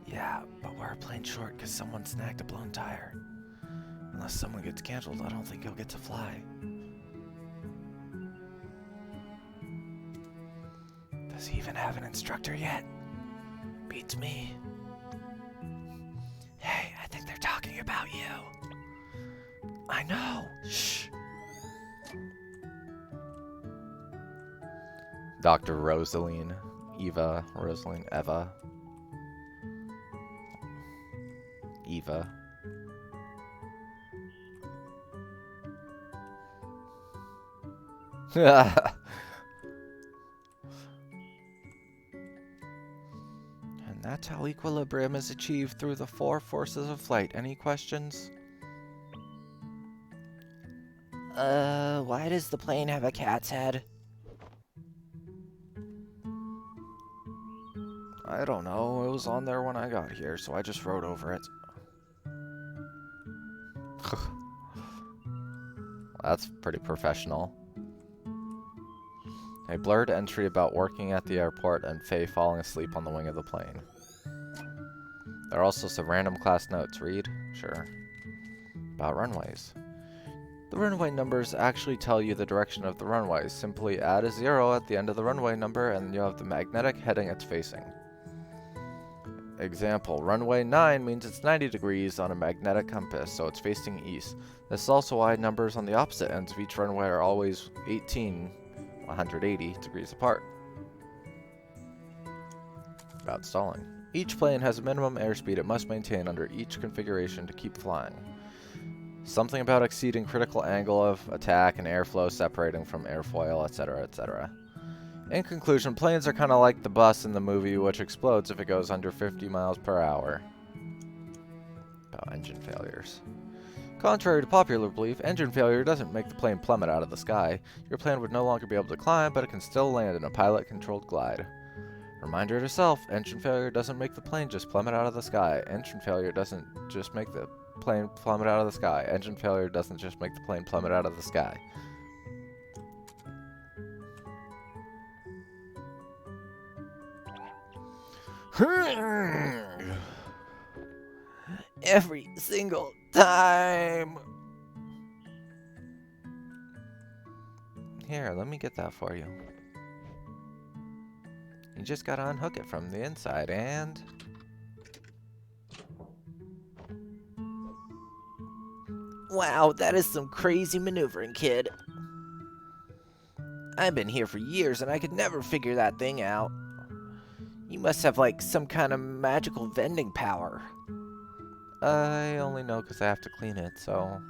[SPEAKER 1] Yeah, but we're playing short because someone snagged a blown tire. Unless someone gets canceled, I don't think he'll get to fly. Does he even have an instructor yet? Beats me. Hey, I think they're talking about you. I know. Shh.
[SPEAKER 2] Dr. Rosaline. Eva. Rosaline. Eva. Eva. And that's how equilibrium is achieved through the four forces of flight. Any questions? Why does the plane have a cat's head?
[SPEAKER 1] I don't know. It was on there when I got here, so I just wrote over it.
[SPEAKER 2] That's pretty professional.
[SPEAKER 1] A blurred entry about working at the airport and Faye falling asleep on the wing of the plane. There are also some random class notes. Read? Sure. About runways. The runway numbers actually tell you the direction of the runway. Simply add a 0 at the end of the runway number and you have the magnetic heading it's facing. Example, runway 9 means it's 90 degrees on a magnetic compass, so it's facing east. This is also why numbers on the opposite ends of each runway are always 180 degrees apart. About stalling. Each plane has a minimum airspeed it must maintain under each configuration to keep flying. Something about exceeding critical angle of attack and airflow separating from airfoil, etc., etc. In conclusion, planes are kind of like the bus in the movie, which explodes if it goes under 50 miles per hour. About engine failures. Contrary to popular belief, engine failure doesn't make the plane plummet out of the sky. Your plane would no longer be able to climb, but it can still land in a pilot-controlled glide. Reminder to self, engine failure doesn't make the plane just plummet out of the sky. Engine failure doesn't just make the plane plummet out of the sky. Engine failure doesn't just make the plane plummet out of the sky.
[SPEAKER 2] Every single time.
[SPEAKER 1] Here, let me get that for you. You just gotta unhook it from the inside and...
[SPEAKER 2] Wow, that is some crazy maneuvering, kid. I've been here for years and I could never figure that thing out. You must have like some kind of magical vending power.
[SPEAKER 1] I only know because I have to clean it, so...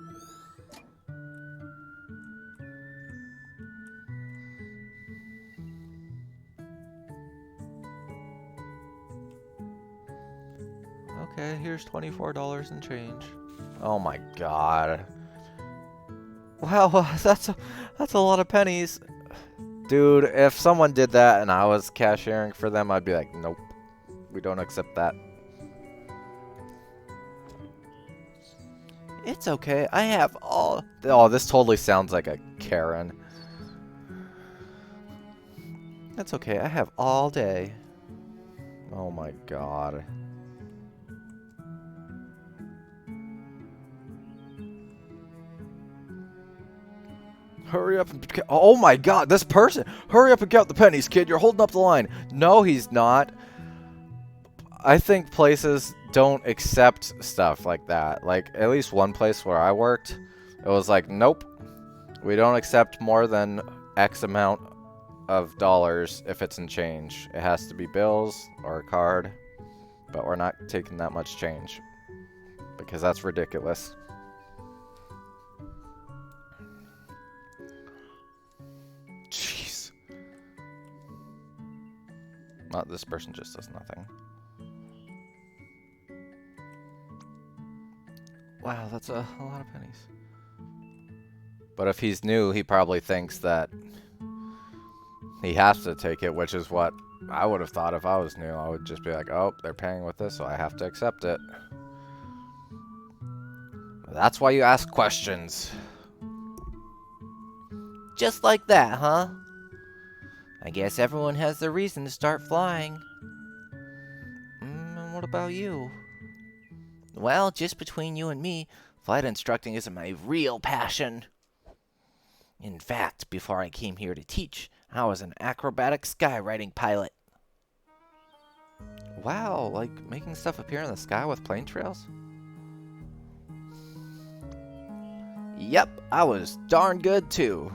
[SPEAKER 1] Okay, here's $24 and change. Oh my god. Wow, that's a lot of pennies. Dude, if someone did that and I was cashiering for them, I'd be like, nope. We don't accept that.
[SPEAKER 2] It's okay, I have all...
[SPEAKER 1] Oh, this totally sounds like a Karen.
[SPEAKER 2] That's okay, I have all day.
[SPEAKER 1] Oh my god. Hurry up and... Oh my god, this person! Hurry up and count the pennies, kid! You're holding up the line! No, he's not. I think places don't accept stuff like that. Like, at least one place where I worked, it was like, nope. We don't accept more than X amount of dollars if it's in change. It has to be bills or a card. But we're not taking that much change. Because that's ridiculous. Jeez. Not this person just does nothing. Wow, that's a lot of pennies. But if he's new, he probably thinks that he has to take it, which is what I would have thought if I was new. I would just be like, oh, they're paying with this, so I have to accept it. That's why you ask questions.
[SPEAKER 2] Just like that, huh? I guess everyone has their reason to start flying.
[SPEAKER 1] And what about you?
[SPEAKER 2] Well, just between you and me, flight instructing isn't my real passion. In fact, before I came here to teach, I was an acrobatic skywriting pilot.
[SPEAKER 1] Wow, like making stuff appear in the sky with plane trails?
[SPEAKER 2] Yep, I was darn good too.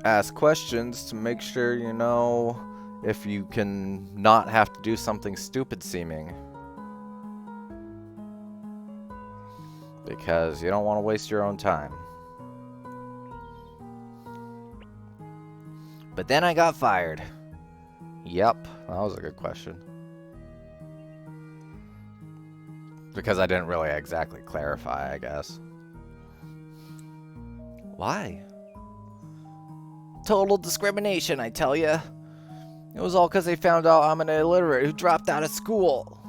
[SPEAKER 1] Ask questions to make sure you know if you can not have to do something stupid seeming. Because you don't want to waste your own time.
[SPEAKER 2] But then I got fired.
[SPEAKER 1] Yep, that was a good question. Because I didn't really exactly clarify, I guess.
[SPEAKER 2] Why? Total discrimination, I tell ya. It was all because they found out I'm an illiterate who dropped out of school.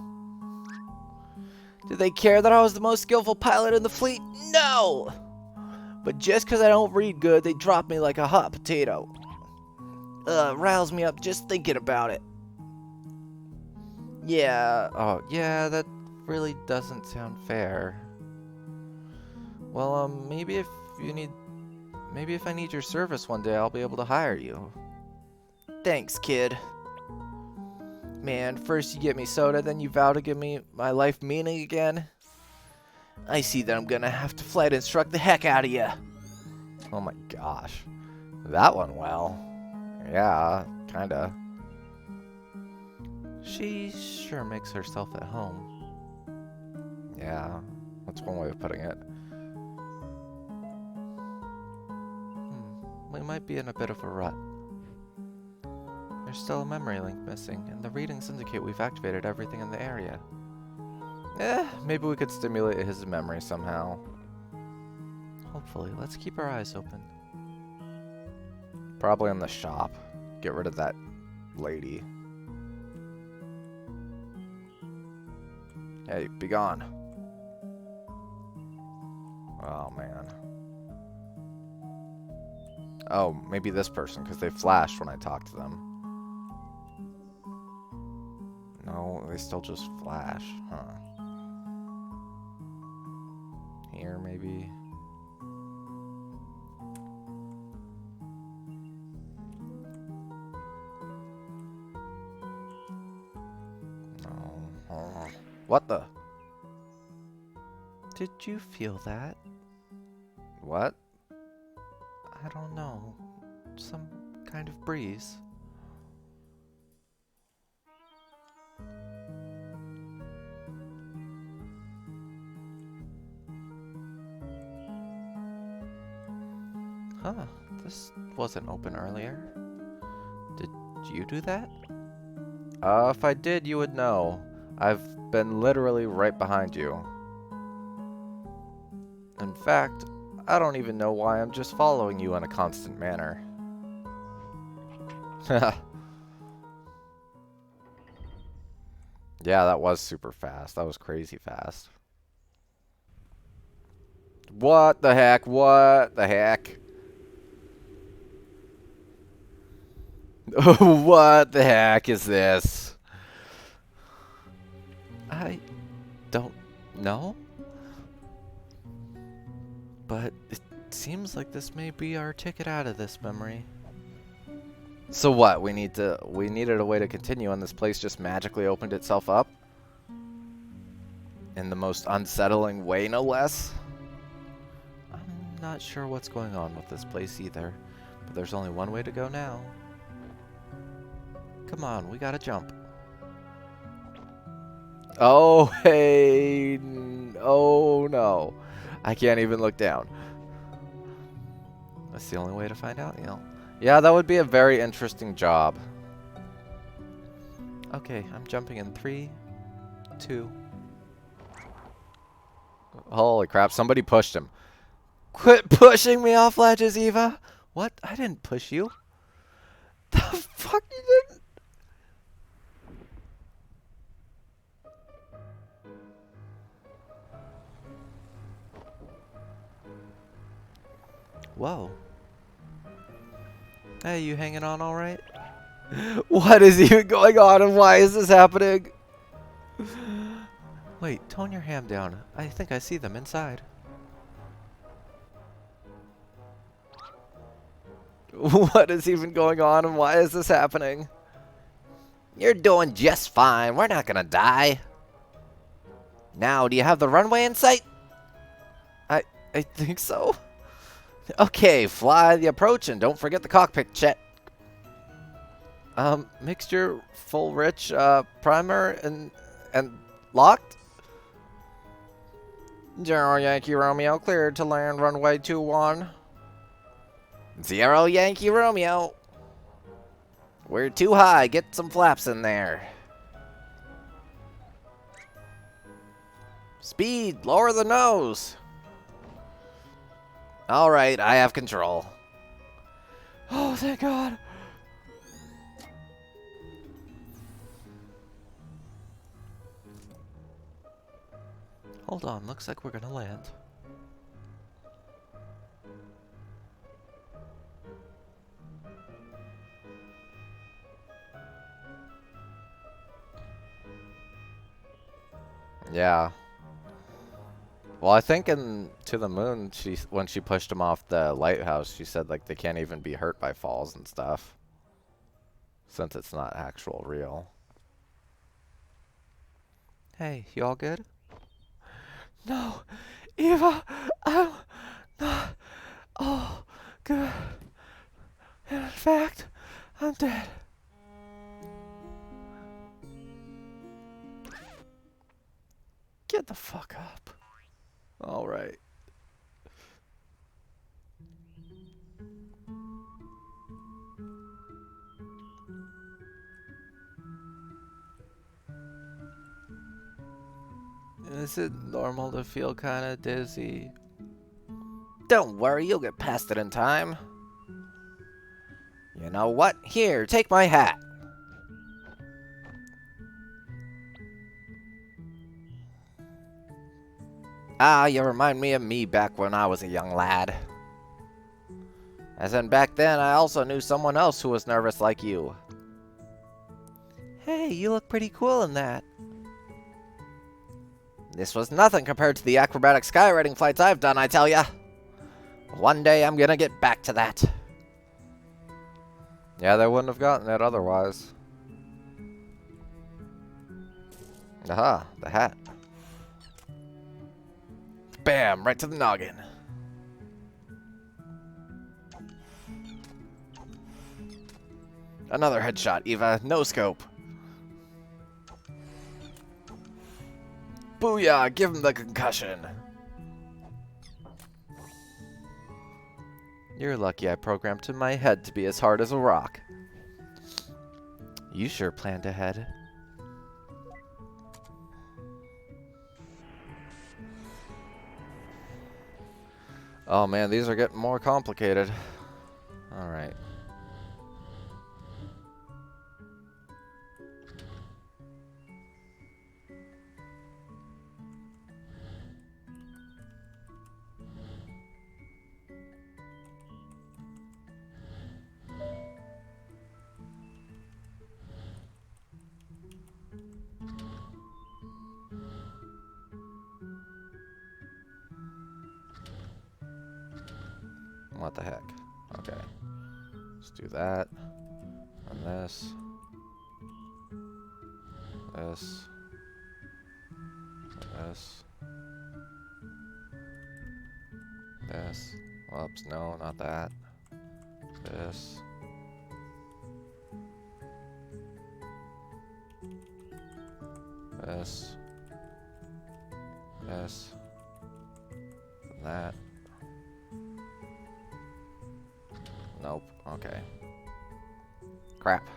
[SPEAKER 2] Did they care that I was the most skillful pilot in the fleet? No! But just because I don't read good, they drop me like a hot potato. Riles me up just thinking about it.
[SPEAKER 1] Yeah, oh, yeah, that really doesn't sound fair. Well, maybe if I need your service one day, I'll be able to hire you.
[SPEAKER 2] Thanks, kid. Man, first you get me soda, then you vow to give me my life meaning again. I see that I'm gonna have to flight instruct the heck out of you.
[SPEAKER 1] Oh my gosh. That went well. Yeah, kinda.
[SPEAKER 2] She sure makes herself at home.
[SPEAKER 1] Yeah, that's one way of putting it.
[SPEAKER 2] We might be in a bit of a rut. There's still a memory link missing, and the readings indicate we've activated everything in the area.
[SPEAKER 1] Maybe we could stimulate his memory somehow.
[SPEAKER 2] Hopefully, let's keep our eyes open.
[SPEAKER 1] Probably in the shop. Get rid of that lady. Hey, be gone. Oh, man. Oh, maybe this person, because they flashed when I talked to them. No, they still just flash. Huh. Here, maybe. No. What the?
[SPEAKER 2] Did you feel that?
[SPEAKER 1] What?
[SPEAKER 2] I don't know. Some kind of breeze. Huh, this wasn't open earlier. Did you do that?
[SPEAKER 1] If I did, you would know. I've been literally right behind you. In fact, I don't even know why I'm just following you in a constant manner. Yeah, that was super fast. That was crazy fast. What the heck? What the heck? What the heck is this?
[SPEAKER 2] I don't know. But it seems like this may be our ticket out of this memory.
[SPEAKER 1] So what? We needed a way to continue, and this place just magically opened itself up? In the most unsettling way, no less?
[SPEAKER 2] I'm not sure what's going on with this place either, but there's only one way to go now. Come on, we gotta jump.
[SPEAKER 1] Oh, hey. Oh, no. I can't even look down.
[SPEAKER 2] That's the only way to find out, Neil.
[SPEAKER 1] Yeah, that would be a very interesting job.
[SPEAKER 2] Okay, I'm jumping in 3, 2.
[SPEAKER 1] Holy crap, somebody pushed him.
[SPEAKER 2] Quit pushing me off ledges, Eva! What? I didn't push you. The fuck you didn't? Whoa. Hey, you hanging on all right?
[SPEAKER 1] What is even going on, and why is this happening?
[SPEAKER 2] Wait, tone your ham down. I think I see them inside.
[SPEAKER 1] What is even going on, and why is this happening?
[SPEAKER 2] You're doing just fine. We're not gonna die. Now, do you have the runway in sight?
[SPEAKER 1] I think so.
[SPEAKER 2] Okay, fly the approach and don't forget the cockpit check.
[SPEAKER 1] Mixture full rich, primer and locked? Zero Yankee Romeo cleared to land runway 21.
[SPEAKER 2] 0 Yankee Romeo. We're too high. Get some flaps in there. Speed, lower the nose. All right, I have control.
[SPEAKER 1] Oh, thank God.
[SPEAKER 2] Hold on, looks like we're gonna land.
[SPEAKER 1] Yeah. Well, I think in To the Moon, when she pushed him off the lighthouse, she said like they can't even be hurt by falls and stuff, since it's not actual real.
[SPEAKER 2] Hey, you all good? No, Eva, I'm not all good. In fact, I'm dead. Get the fuck up.
[SPEAKER 1] All right.
[SPEAKER 2] Is it normal to feel kind of dizzy?
[SPEAKER 1] Don't worry, you'll get past it in time. You know what? Here, take my hat. Ah, you remind me of me back when I was a young lad. As in back then, I also knew someone else who was nervous like you.
[SPEAKER 2] Hey, you look pretty cool in that.
[SPEAKER 1] This was nothing compared to the acrobatic skywriting flights I've done, I tell ya. One day I'm gonna get back to that. Yeah, they wouldn't have gotten it otherwise. Aha, the hat. Bam, right to the noggin. Another headshot, Eva. No scope. Booyah, give him the concussion.
[SPEAKER 2] You're lucky I programmed in my head to be as hard as a rock. You sure planned ahead.
[SPEAKER 1] Oh man, these are getting more complicated. Alright. What the heck? Okay. Let's do that. And this. This. This. This. Whoops, no, not that. This. This. This. And that. Nope. Okay. Crap.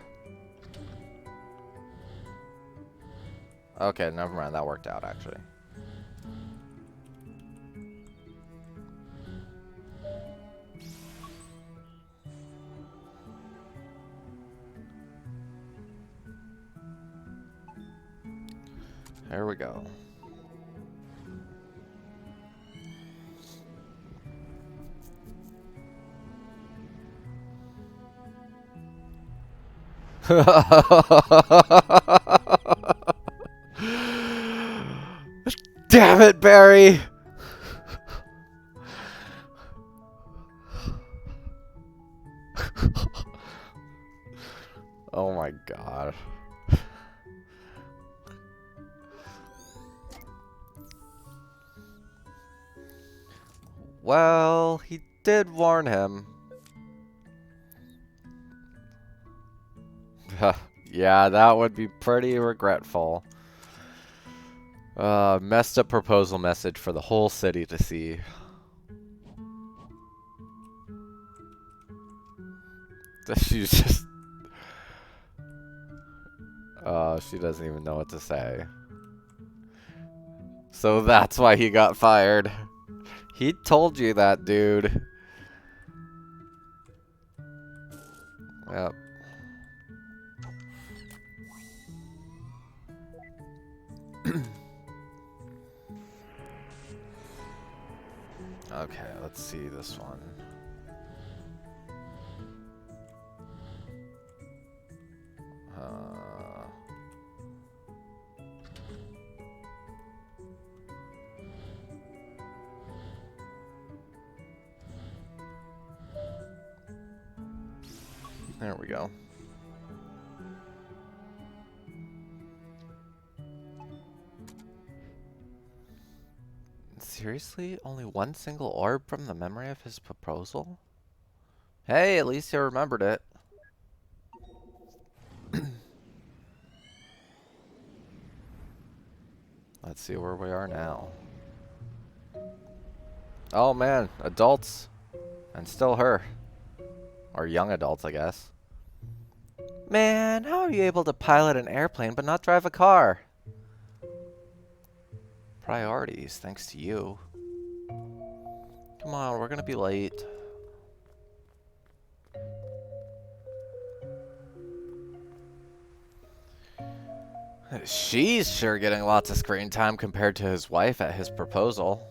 [SPEAKER 1] Okay, never mind. That worked out, actually. There we go. Damn it, Barry! Oh my god.
[SPEAKER 2] Well, he did warn him.
[SPEAKER 1] Yeah, that would be pretty regretful. Messed up proposal message for the whole city to see. She's just... she doesn't even know what to say. So that's why he got fired. He told you that, dude. Yep. Okay, let's see this one. There we go. Seriously? Only one single orb from the memory of his proposal? Hey, at least he remembered it. Let's see where we are now. Oh man, adults. And still her. Or young adults, I guess. Man, how are you able to pilot an airplane but not drive a car? Priorities, thanks to you. Come on, we're gonna be late. She's sure getting lots of screen time compared to his wife at his proposal.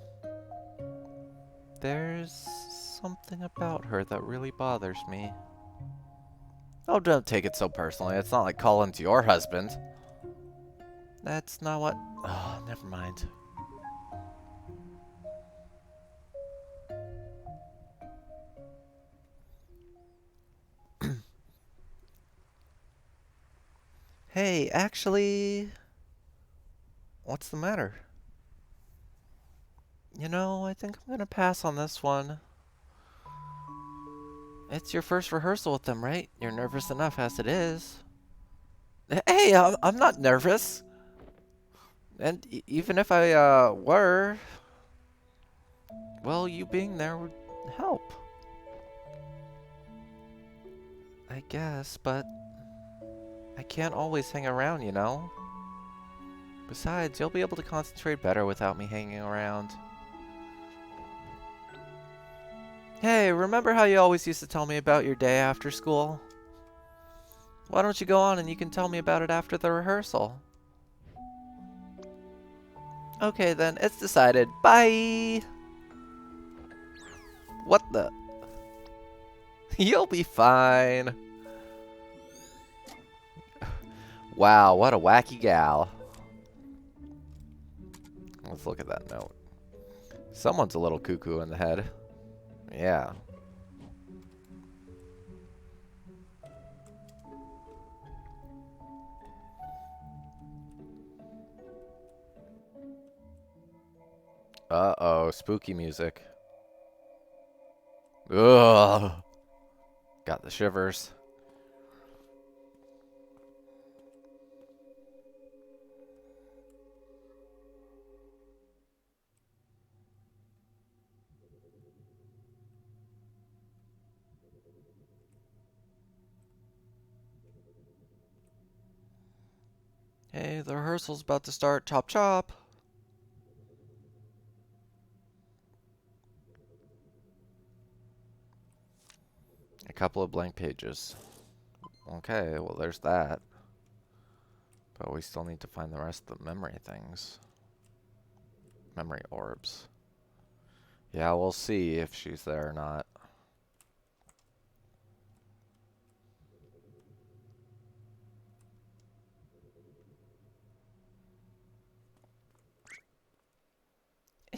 [SPEAKER 1] There's something about her that really bothers me. Oh, don't take it so personally. It's not like Colin's your husband. That's not what... Oh, never mind. Hey, actually... What's the matter? You know, I think I'm gonna pass on this one. It's your first rehearsal with them, right? You're nervous enough as it is. Hey, I'm not nervous. And even if I were, well, you being there would help. I guess, but I can't always hang around, you know? Besides, you'll be able to concentrate better without me hanging around. Hey, remember how you always used to tell me about your day after school? Why don't you go on and you can tell me about it after the rehearsal? Okay then, it's decided. Bye! What the? You'll be fine. Wow, what a wacky gal. Let's look at that note. Someone's a little cuckoo in the head. Yeah. Uh-oh, spooky music. Ugh. Got the shivers. Hey, the rehearsal's about to start. Chop chop. A couple of blank pages. Okay, well there's that. But we still need to find the rest of the memory things. Memory orbs. Yeah, we'll see if she's there or not.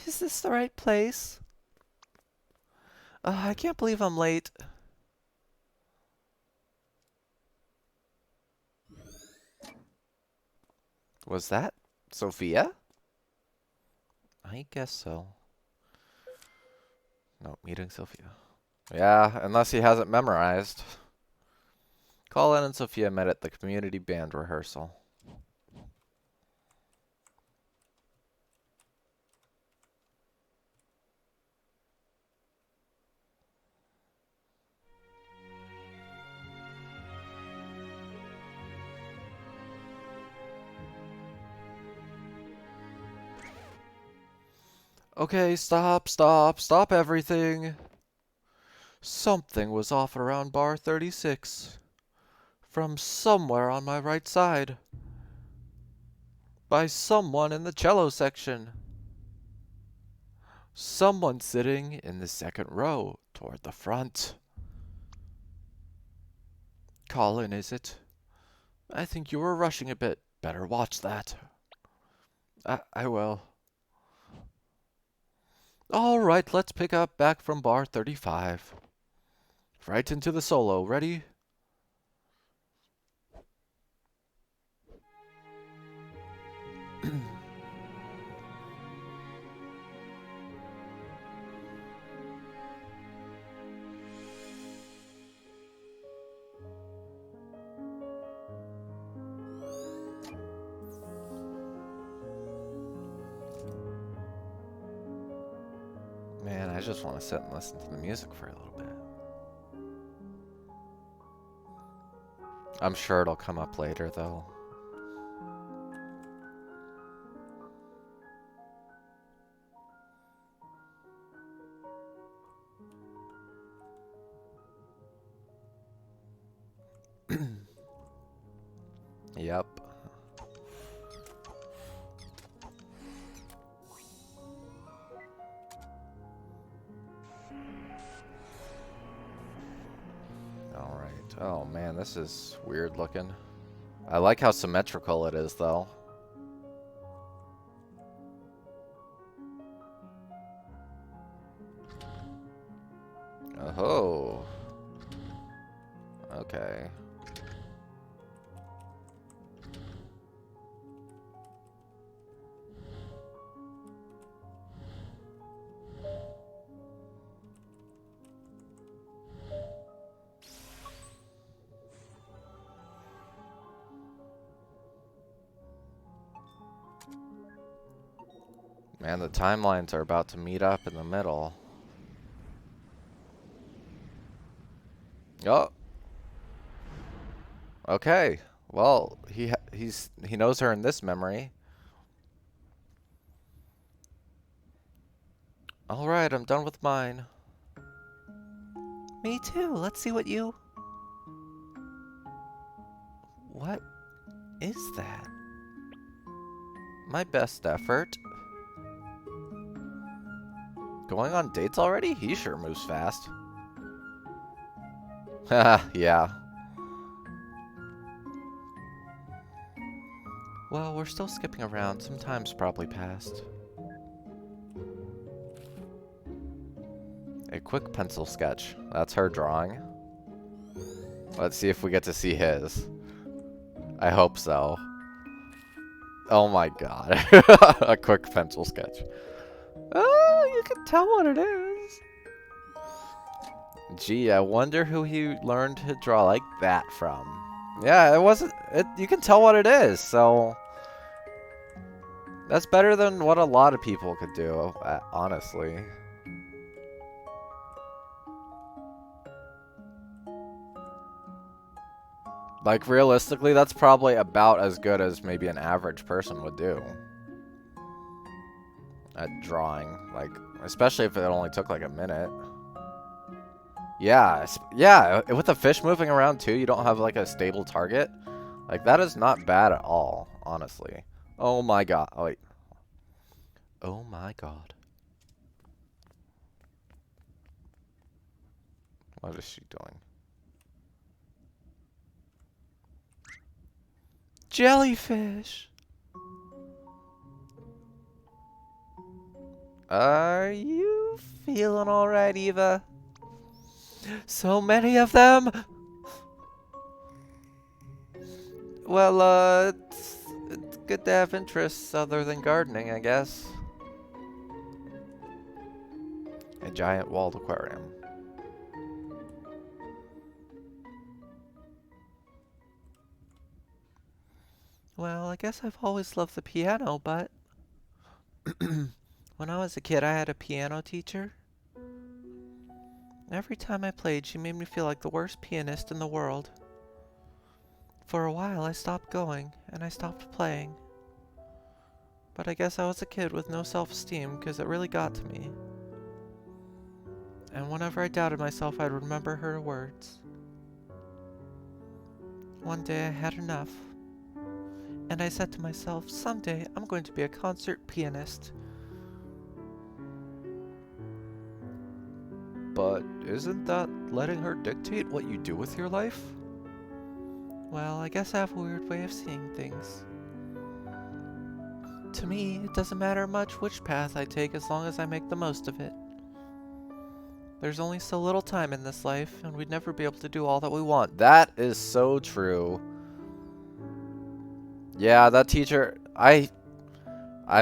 [SPEAKER 1] Is this the right place? I can't believe I'm late. Was that Sophia? I guess so. No, meeting Sophia. Yeah, unless he hasn't memorized. Colin and Sophia met at the community band rehearsal. Okay, stop everything. Something was off around bar 36. From somewhere on my right side. By someone in the cello section.
[SPEAKER 2] Someone sitting in the second row toward the front. Colin, is it? I think you were rushing a bit. Better watch that. I will. All right, let's pick up back from bar 35. Right into the solo. Ready? Man, I just want to sit and listen to the music for a little bit. I'm sure it'll come up later, though. Yep. Alright. Oh man, this is weird looking. I like how symmetrical it is, though. Oh. Okay. Man, the timelines are about to meet up in the middle. Oh. Okay. Well, he knows her in this memory. All right, I'm done with mine. Me too. Let's see what you... What is that? My best effort. Going on dates already? He sure moves fast. Haha, yeah. Well, we're still skipping around. Some time's probably passed. A quick pencil sketch. That's her drawing. Let's see if we get to see his. I hope so. Oh my god. A quick pencil sketch. Oh, you can tell what it is. Gee, I wonder who he learned to draw like that from. Yeah, it wasn't... you can tell what it is, so... That's better than what a lot of people could do, honestly. Like, realistically, that's probably about as good as maybe an average person would do. At drawing. Like, especially if it only took like a minute. Yeah, yeah, with the fish moving around too, you don't have like a stable target. Like, that is not bad at all, honestly. Oh my god. Oh, wait. Oh my god. What is she doing? Jellyfish! Are you feeling alright, Eva? So many of them! Well, it's good to have interests other than gardening, I guess. A giant walled aquarium. Well, I guess I've always loved the piano, but... When I was a kid, I had a piano teacher. Every time I played, she made me feel like the worst pianist in the world. For a while, I stopped going, and I stopped playing. But I guess I was a kid with no self-esteem, because it really got to me. And whenever I doubted myself, I'd remember her words. One day I had enough. And I said to myself, someday I'm going to be a concert pianist.
[SPEAKER 1] But isn't that letting her dictate what you do with your life?
[SPEAKER 2] Well, I guess I have a weird way of seeing things. To me, it doesn't matter much which path I take as long as I make the most of it. There's only so little time in this life, and we'd never be able to do all that we want.
[SPEAKER 1] That is so true. Yeah, that teacher, I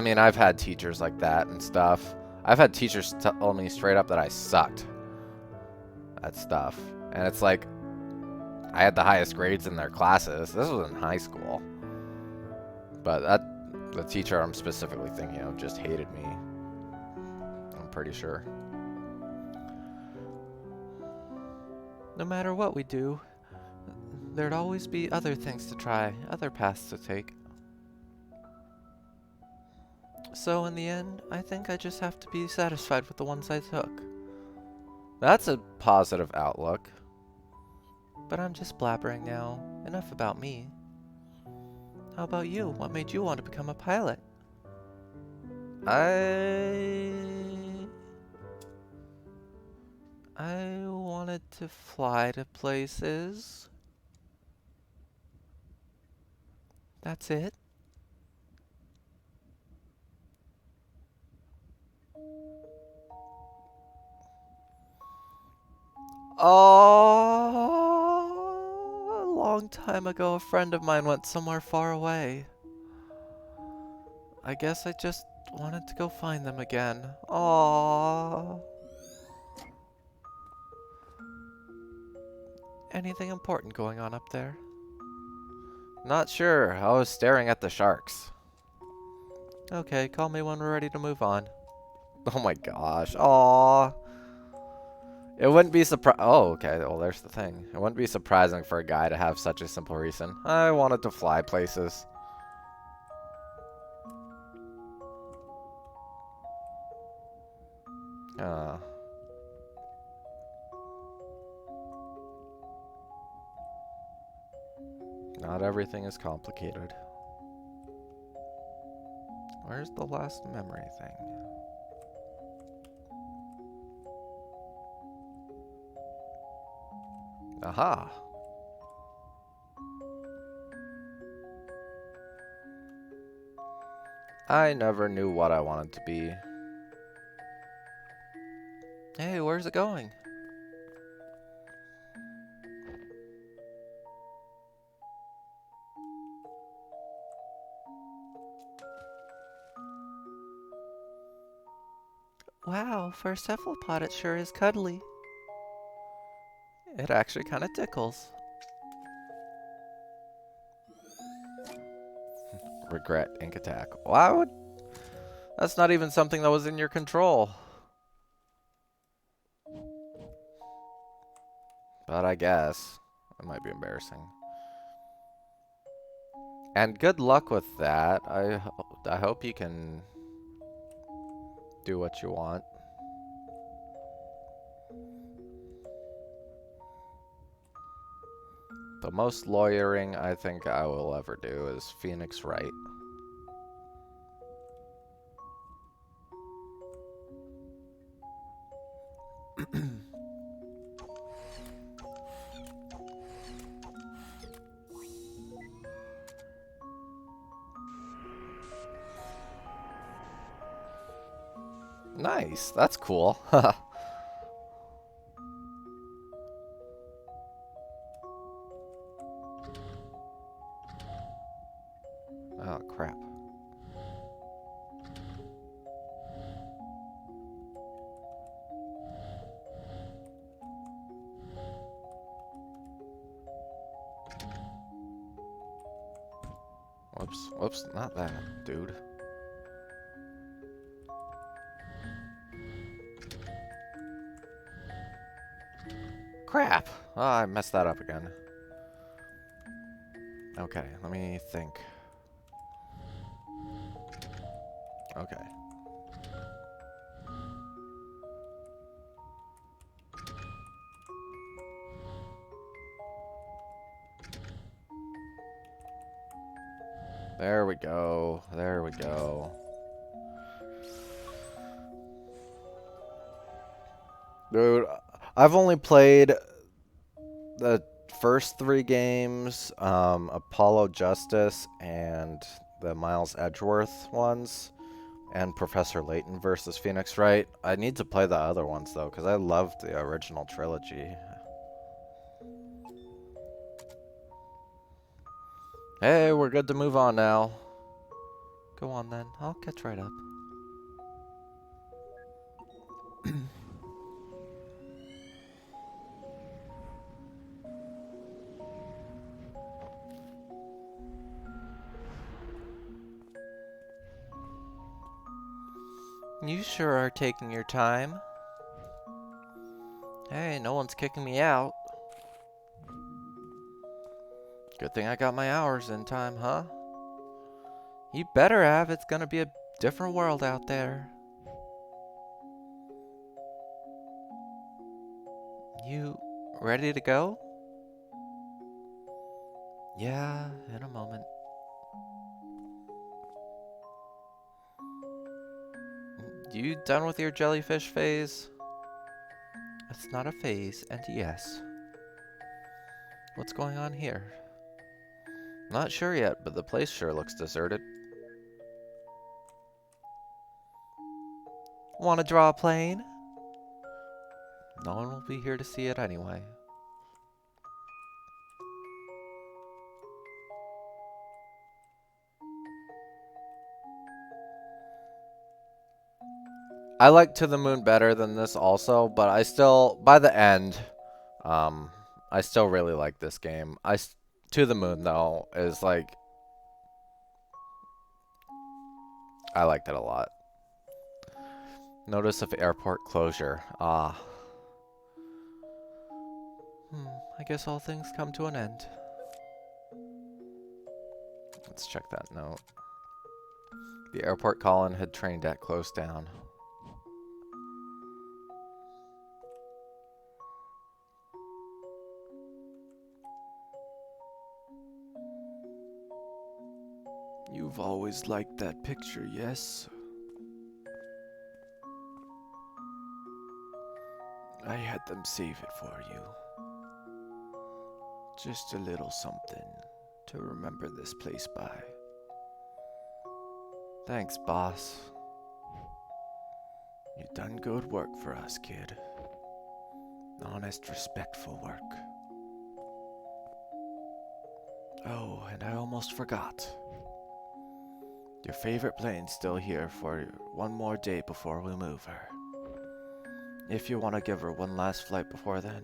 [SPEAKER 1] mean, I've had teachers like that and stuff. I've had teachers tell me straight up that I sucked at stuff. And it's like, I had the highest grades in their classes. This was in high school. But the teacher I'm specifically thinking of just hated me. I'm pretty sure.
[SPEAKER 2] No matter what we do, there'd always be other things to try, other paths to take. So in the end, I think I just have to be satisfied with the ones I took.
[SPEAKER 1] That's a positive outlook.
[SPEAKER 2] But I'm just blabbering now. Enough about me. How about you? What made you want to become a pilot?
[SPEAKER 1] I
[SPEAKER 2] wanted to fly to places. That's it. Oh, a long time ago, a friend of mine went somewhere far away. I guess I just wanted to go find them again. Aww. Anything important going on up there?
[SPEAKER 1] not sure. I was staring at the sharks.
[SPEAKER 2] Okay, call me when we're ready to move on.
[SPEAKER 1] Oh my gosh. Aw. It wouldn't be Oh, okay. Well, there's the thing. It wouldn't be surprising for a guy to have such a simple reason. I wanted to fly places. Uh. Not everything is complicated.
[SPEAKER 2] Where's the last memory thing?
[SPEAKER 1] Aha. I never knew what I wanted to be.
[SPEAKER 2] Hey, where's it going? Wow, for a cephalopod it sure is cuddly. It actually kind of tickles.
[SPEAKER 1] Regret ink attack. Why would... That's not even something that was in your control. But I guess. It might be embarrassing. And good luck with that. I hope you can do what you want. The most lawyering I think I will ever do is Phoenix Wright. Nice. That's cool. Oh, crap. Whoops. Whoops. Not that, dude. Crap. Oh, I messed that up again. Okay, let me think. Okay. There we go. There we go. Dude, I've only played the first 3 games, Apollo Justice and the Miles Edgeworth ones, and Professor Layton versus Phoenix Wright. I need to play the other ones though, because I loved the original trilogy. Hey, we're good to move on now.
[SPEAKER 2] Go on then, I'll catch right up. You sure are taking your time. Hey, no one's kicking me out. Good thing I got my hours in time, huh? You better have. It's gonna be a different world out there. You ready to go? Yeah, in a moment. You done with your jellyfish phase? It's not a phase, and yes. What's going on here?
[SPEAKER 1] Not sure yet, but the place sure looks deserted.
[SPEAKER 2] Want to draw a plane? No one will be here to see it anyway.
[SPEAKER 1] I like To the Moon better than this also, but I still, by the end, I still really like this game. To the Moon though is like, I liked it a lot. Notice of airport closure. Ah.
[SPEAKER 2] I guess all things come to an end.
[SPEAKER 1] Let's check that note. The airport Colin had trained at closed down.
[SPEAKER 3] You've always liked that picture, yes? I had them save it for you. Just a little something to remember this place by.
[SPEAKER 1] Thanks, boss.
[SPEAKER 3] You done good work for us, kid. Honest, respectful work. Oh, and I almost forgot. Your favorite plane's still here for one more day before we move her. If you want to give her one last flight before then,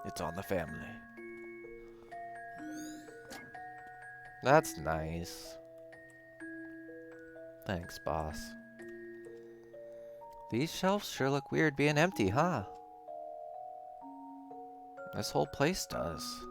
[SPEAKER 3] it's on the family.
[SPEAKER 1] That's nice. Thanks, boss.
[SPEAKER 2] These shelves sure look weird being empty, huh?
[SPEAKER 1] This whole place does.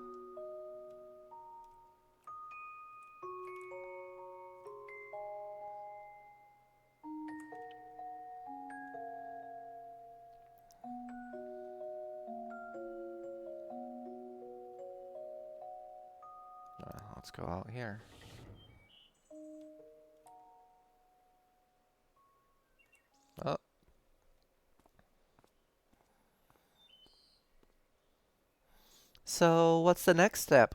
[SPEAKER 1] Let's go out here. Oh.
[SPEAKER 2] So, what's the next step?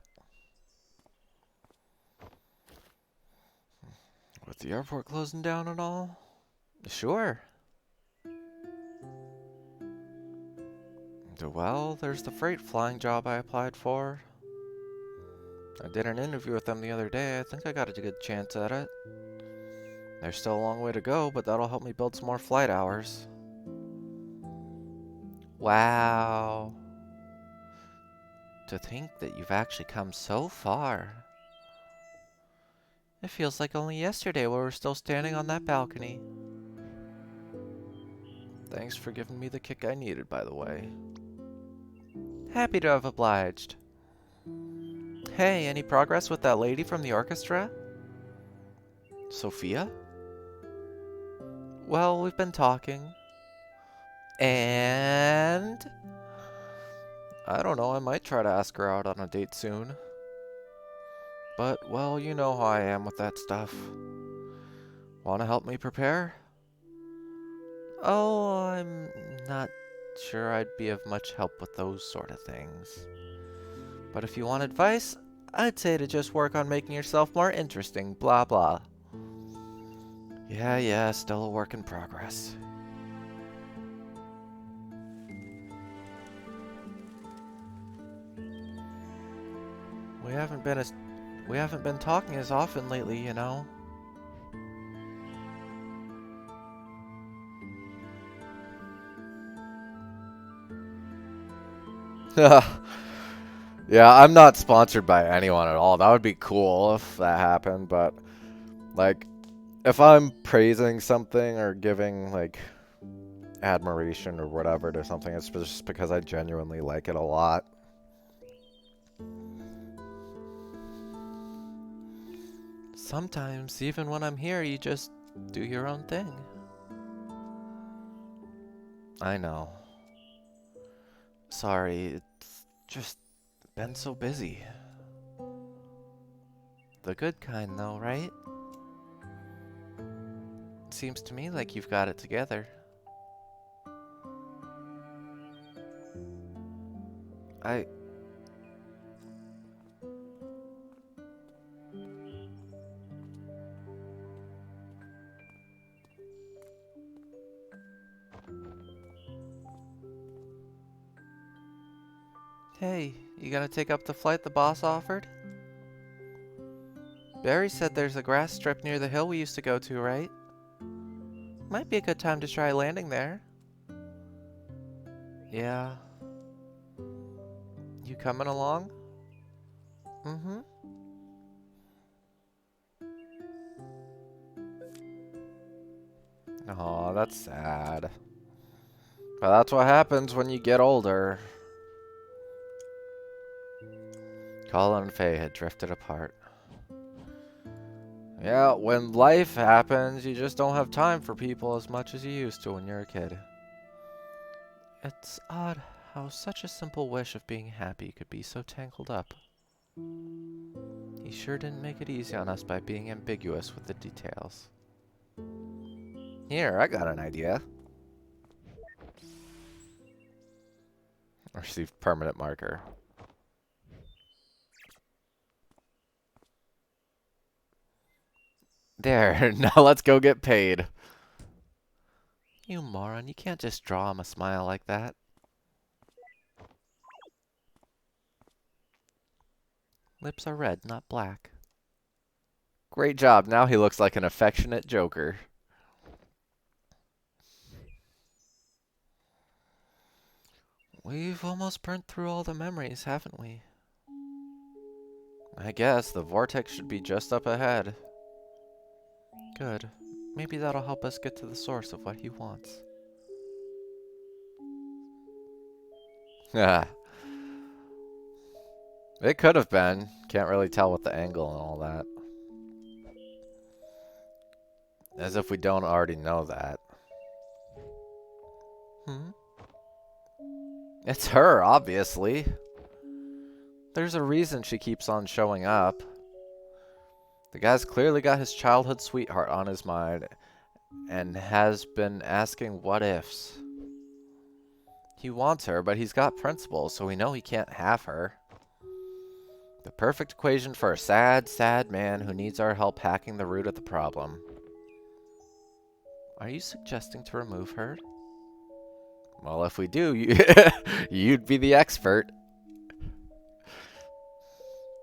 [SPEAKER 1] With the airport closing down and all?
[SPEAKER 2] Sure.
[SPEAKER 1] Well, there's the freight flying job I applied for. I did an interview with them the other day. I think I got a good chance at it. There's still a long way to go, but that'll help me build some more flight hours.
[SPEAKER 2] Wow. To think that you've actually come so far. It feels like only yesterday we were still standing on that balcony.
[SPEAKER 1] Thanks for giving me the kick I needed, by the way.
[SPEAKER 2] Happy to have obliged. Hey, any progress with that lady from the orchestra?
[SPEAKER 1] Sophia?
[SPEAKER 2] Well, we've been talking. And...
[SPEAKER 1] I don't know, I might try to ask her out on a date soon. But, well, you know how I am with that stuff. Want to help me prepare?
[SPEAKER 2] Oh, I'm not sure I'd be of much help with those sort of things. But if you want advice, I'd say to just work on making yourself more interesting, blah blah.
[SPEAKER 3] Yeah, still a work in progress.
[SPEAKER 2] We haven't been talking as often lately, you know.
[SPEAKER 1] Yeah, I'm not sponsored by anyone at all. That would be cool if that happened, but like if I'm praising something or giving like admiration or whatever to something, it's just because I genuinely like it a lot.
[SPEAKER 2] Sometimes, even when I'm here, you just do your own thing.
[SPEAKER 1] I know.
[SPEAKER 2] Sorry, it's just been so busy. The good kind, though, right? Seems to me like you've got it together.
[SPEAKER 1] I
[SPEAKER 2] Hey, you gonna take up the flight the boss offered? Barry said there's a grass strip near the hill we used to go to, right? Might be a good time to try landing there. Yeah. You coming along? Mm-hmm.
[SPEAKER 1] Oh, that's sad. But that's what happens when you get older. Colin and Faye had drifted apart. Yeah, when life happens, you just don't have time for people as much as you used to when you're a kid.
[SPEAKER 2] It's odd how such a simple wish of being happy could be so tangled up. He sure didn't make it easy on us by being ambiguous with the details.
[SPEAKER 1] Here, I got an idea. Receive permanent marker. There, now let's go get paid.
[SPEAKER 2] You moron, you can't just draw him a smile like that. Lips are red, not black.
[SPEAKER 1] Great job, now he looks like an affectionate joker.
[SPEAKER 2] We've almost burnt through all the memories, haven't we?
[SPEAKER 1] I guess the vortex should be just up ahead.
[SPEAKER 2] Good. Maybe that'll help us get to the source of what he wants.
[SPEAKER 1] Yeah. It could have been. Can't really tell with the angle and all that. As if we don't already know that.
[SPEAKER 2] Hmm?
[SPEAKER 1] It's her, obviously. There's a reason she keeps on showing up. The guy's clearly got his childhood sweetheart on his mind and has been asking what ifs. He wants her, but he's got principles, so we know he can't have her. The perfect equation for a sad, sad man who needs our help hacking the root of the problem.
[SPEAKER 2] Are you suggesting to remove her?
[SPEAKER 1] Well, if we do, you'd be the expert.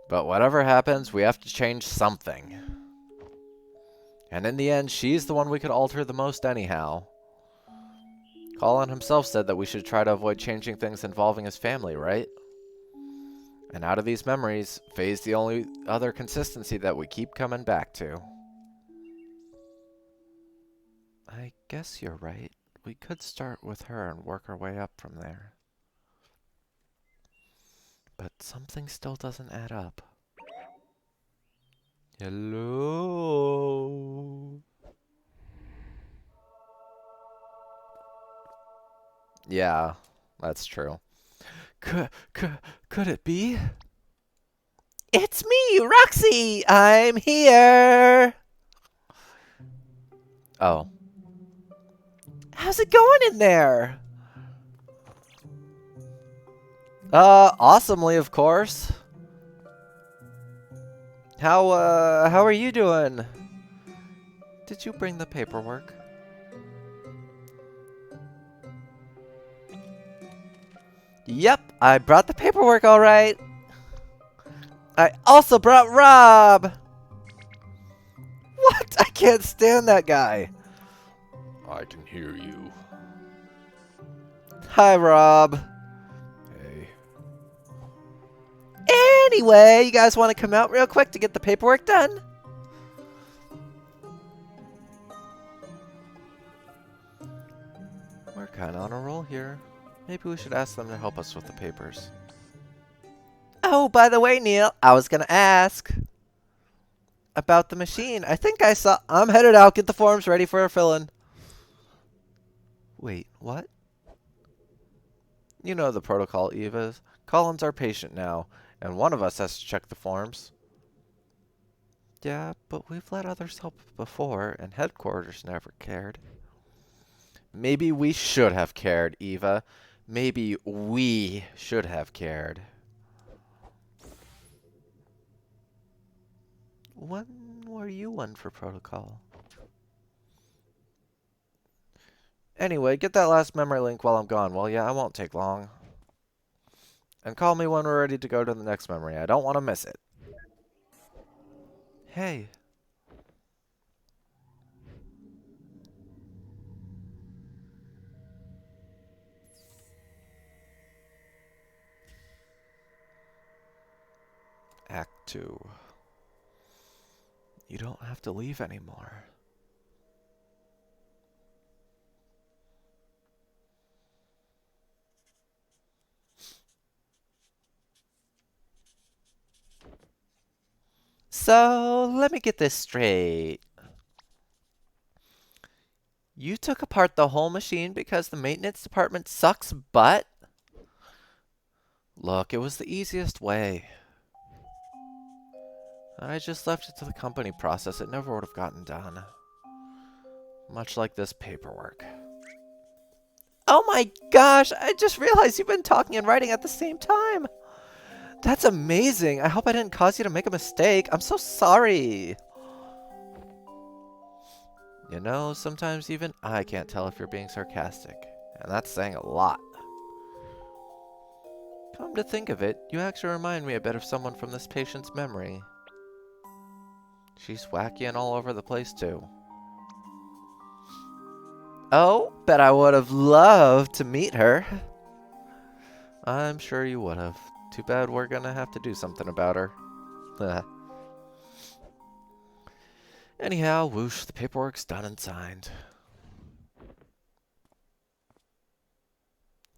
[SPEAKER 1] But whatever happens, we have to change something. And in the end, she's the one we could alter the most anyhow. Colin himself said that we should try to avoid changing things involving his family, right? And out of these memories, Faye's the only other consistency that we keep coming back to.
[SPEAKER 2] I guess you're right. We could start with her and work our way up from there. But something still doesn't add up. Hello?
[SPEAKER 1] Yeah, that's true.
[SPEAKER 2] Could it be? It's me, Roxy! I'm here!
[SPEAKER 1] Oh.
[SPEAKER 2] How's it going in there? Awesomely, of course. How are you doing? Did you bring the paperwork? Yep, I brought the paperwork all right. I also brought Rob. What? I can't stand that guy.
[SPEAKER 1] I can hear you.
[SPEAKER 2] Hi, Rob.
[SPEAKER 1] Hey.
[SPEAKER 2] Anyway, you guys want to come out real quick to get the paperwork done? We're kind of on a roll here. Maybe we should ask them to help us with the papers. Oh, by the way, Neil, I was going to ask about the machine. I think I saw... I'm headed out. Get the forms ready for a fill-in. Wait, what? You know the protocol, Eva. Colin's our patient now, and one of us has to check the forms. Yeah, but we've let others help before, and headquarters never cared. Maybe we should have cared, Eva. Maybe we should have cared. When were you one for protocol? Anyway, get that last memory link while I'm gone. Well, yeah, I won't take long. And call me when we're ready to go to the next memory. I don't want to miss it. Hey. Act 2. You don't have to leave anymore. So, let me get this straight. You took apart the whole machine because the maintenance department sucks butt? Look, it was the easiest way. I just left it to the company process. It never would have gotten done. Much like this paperwork. Oh my gosh, I just realized you've been talking and writing at the same time. That's amazing. I hope I didn't cause you to make a mistake. I'm so sorry. You know, sometimes even I can't tell if you're being sarcastic. And that's saying a lot. Come to think of it, you actually remind me a bit of someone from this patient's memory. She's wacky and all over the place too. Oh, bet I would have loved to meet her. I'm sure you would have. Too bad we're gonna have to do something about her. Anyhow, whoosh, the paperwork's done and signed.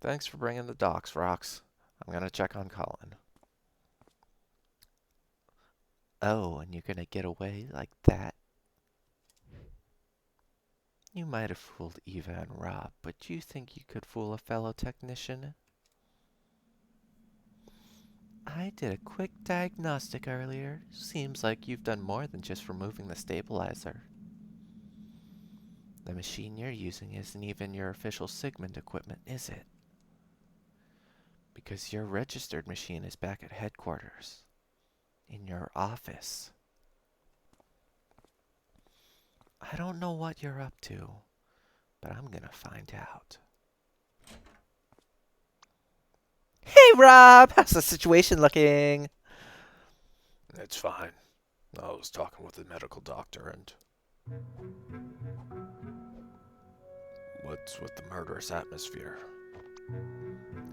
[SPEAKER 2] Thanks for bringing the docs, Rox. I'm gonna check on Colin. Oh, and you're gonna get away like that? You might have fooled Eva and Rob, but do you think you could fool a fellow technician? I did a quick diagnostic earlier. Seems like you've done more than just removing the stabilizer. The machine you're using isn't even your official Sigmund equipment, is it? Because your registered machine is back at headquarters. In your office. I don't know what you're up to, but I'm gonna find out. Hey, Rob! How's the situation looking?
[SPEAKER 1] It's fine. I was talking with the medical doctor and... What's with the murderous atmosphere?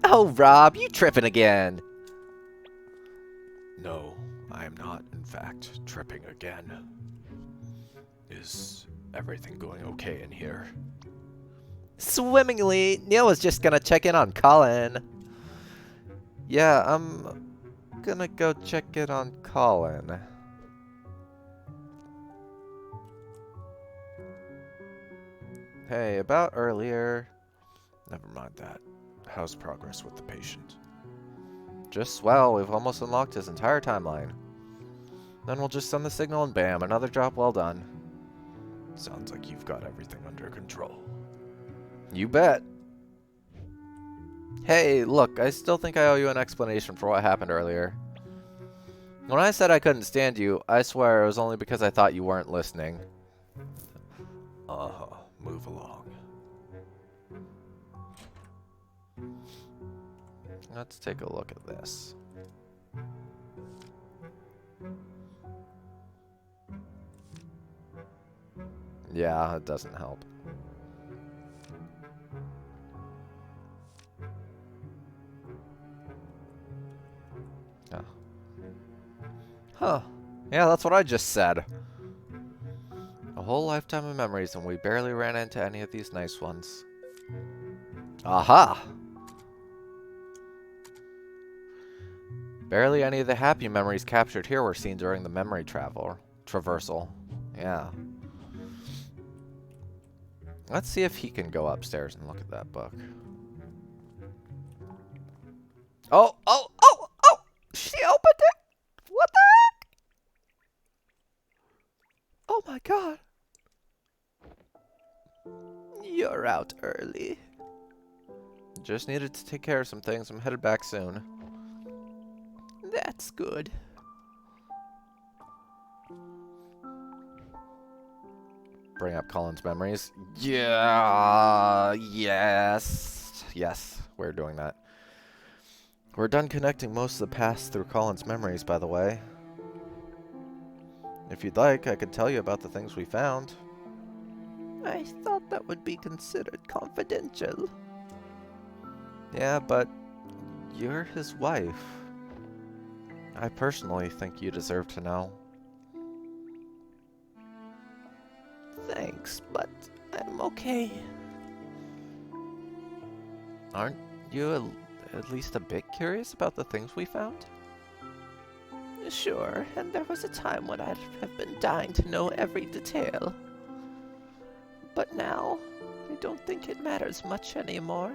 [SPEAKER 2] Oh, Rob, you tripping again.
[SPEAKER 1] No, I am not, in fact, tripping again. Is everything going okay in here?
[SPEAKER 2] Swimmingly. Neil was just gonna check in on Colin. Yeah, I'm gonna go check in on Colin. Hey, about earlier.
[SPEAKER 1] Never mind that. How's progress with the patient?
[SPEAKER 2] Just swell, we've almost unlocked his entire timeline. Then we'll just send the signal and bam, another job well done.
[SPEAKER 1] Sounds like you've got everything under control.
[SPEAKER 2] You bet. Hey, look, I still think I owe you an explanation for what happened earlier. When I said I couldn't stand you, I swear it was only because I thought you weren't listening.
[SPEAKER 3] Move along.
[SPEAKER 2] Let's take a look at this. Yeah, it doesn't help. Oh. Huh. Yeah, that's what I just said. A whole lifetime of memories, and we barely ran into any of these nice ones. Aha! Barely any of the happy memories captured here were seen during the memory traversal. Yeah. Let's see if he can go upstairs and look at that book. Oh, oh, oh, oh! She opened it! What the heck? Oh my god. You're out early. Just needed to take care of some things. I'm headed back soon. That's good. Bring up Colin's memories. Yeah, yes. Yes, we're doing that. We're done connecting most of the past through Colin's memories, by the way. If you'd like, I could tell you about the things we found. I thought that would be considered confidential. Yeah, but you're his wife. I personally think you deserve to know. Thanks, but I'm okay. Aren't you at least a bit curious about the things we found? Sure, and there was a time when I'd have been dying to know every detail. But now, I don't think it matters much anymore.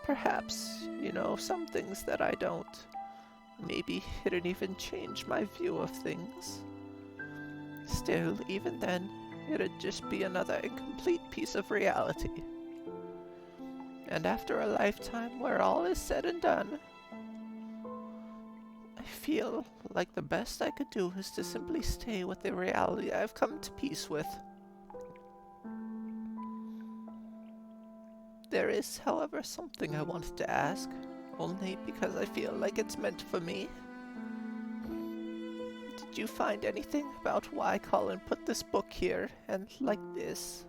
[SPEAKER 2] Perhaps, you know, some things that I don't. Maybe it'd even change my view of things. Still, even then, it'd just be another incomplete piece of reality. And after a lifetime where all is said and done, I feel like the best I could do is to simply stay with the reality I've come to peace with. There is, however, something I wanted to ask, only because I feel like it's meant for me. Did you find anything about why Colin put this book here, and like this?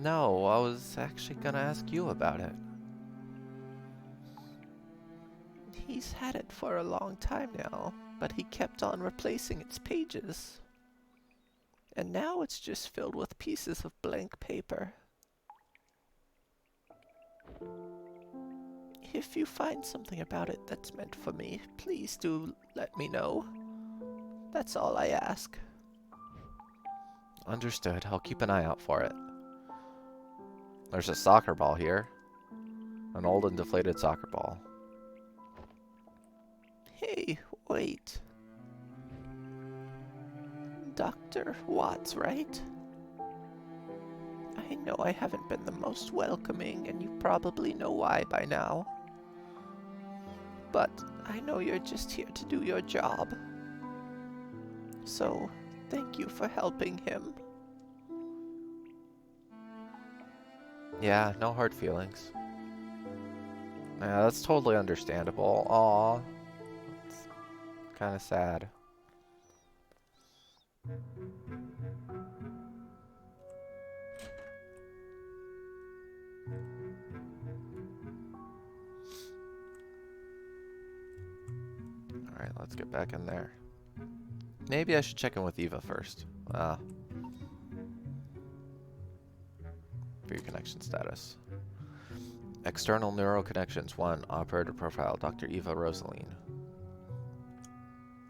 [SPEAKER 2] No, I was actually gonna ask you about it. He's had it for a long time now, but he kept on replacing its pages. And now it's just filled with pieces of blank paper. If you find something about it that's meant for me, please do let me know. That's all I ask. Understood. I'll keep an eye out for it. There's a soccer ball here. An old and deflated soccer ball. Hey, wait. Dr. Watts, right? I know I haven't been the most welcoming, and you probably know why by now. But I know you're just here to do your job. So, thank you for helping him. Yeah, no hard feelings. Yeah, that's totally understandable. Aw. It's kind of sad. Alright, let's get back in there. Maybe I should check in with Eva first. View connection status. External neural connections 1. Operator profile. Dr. Eva Rosaline.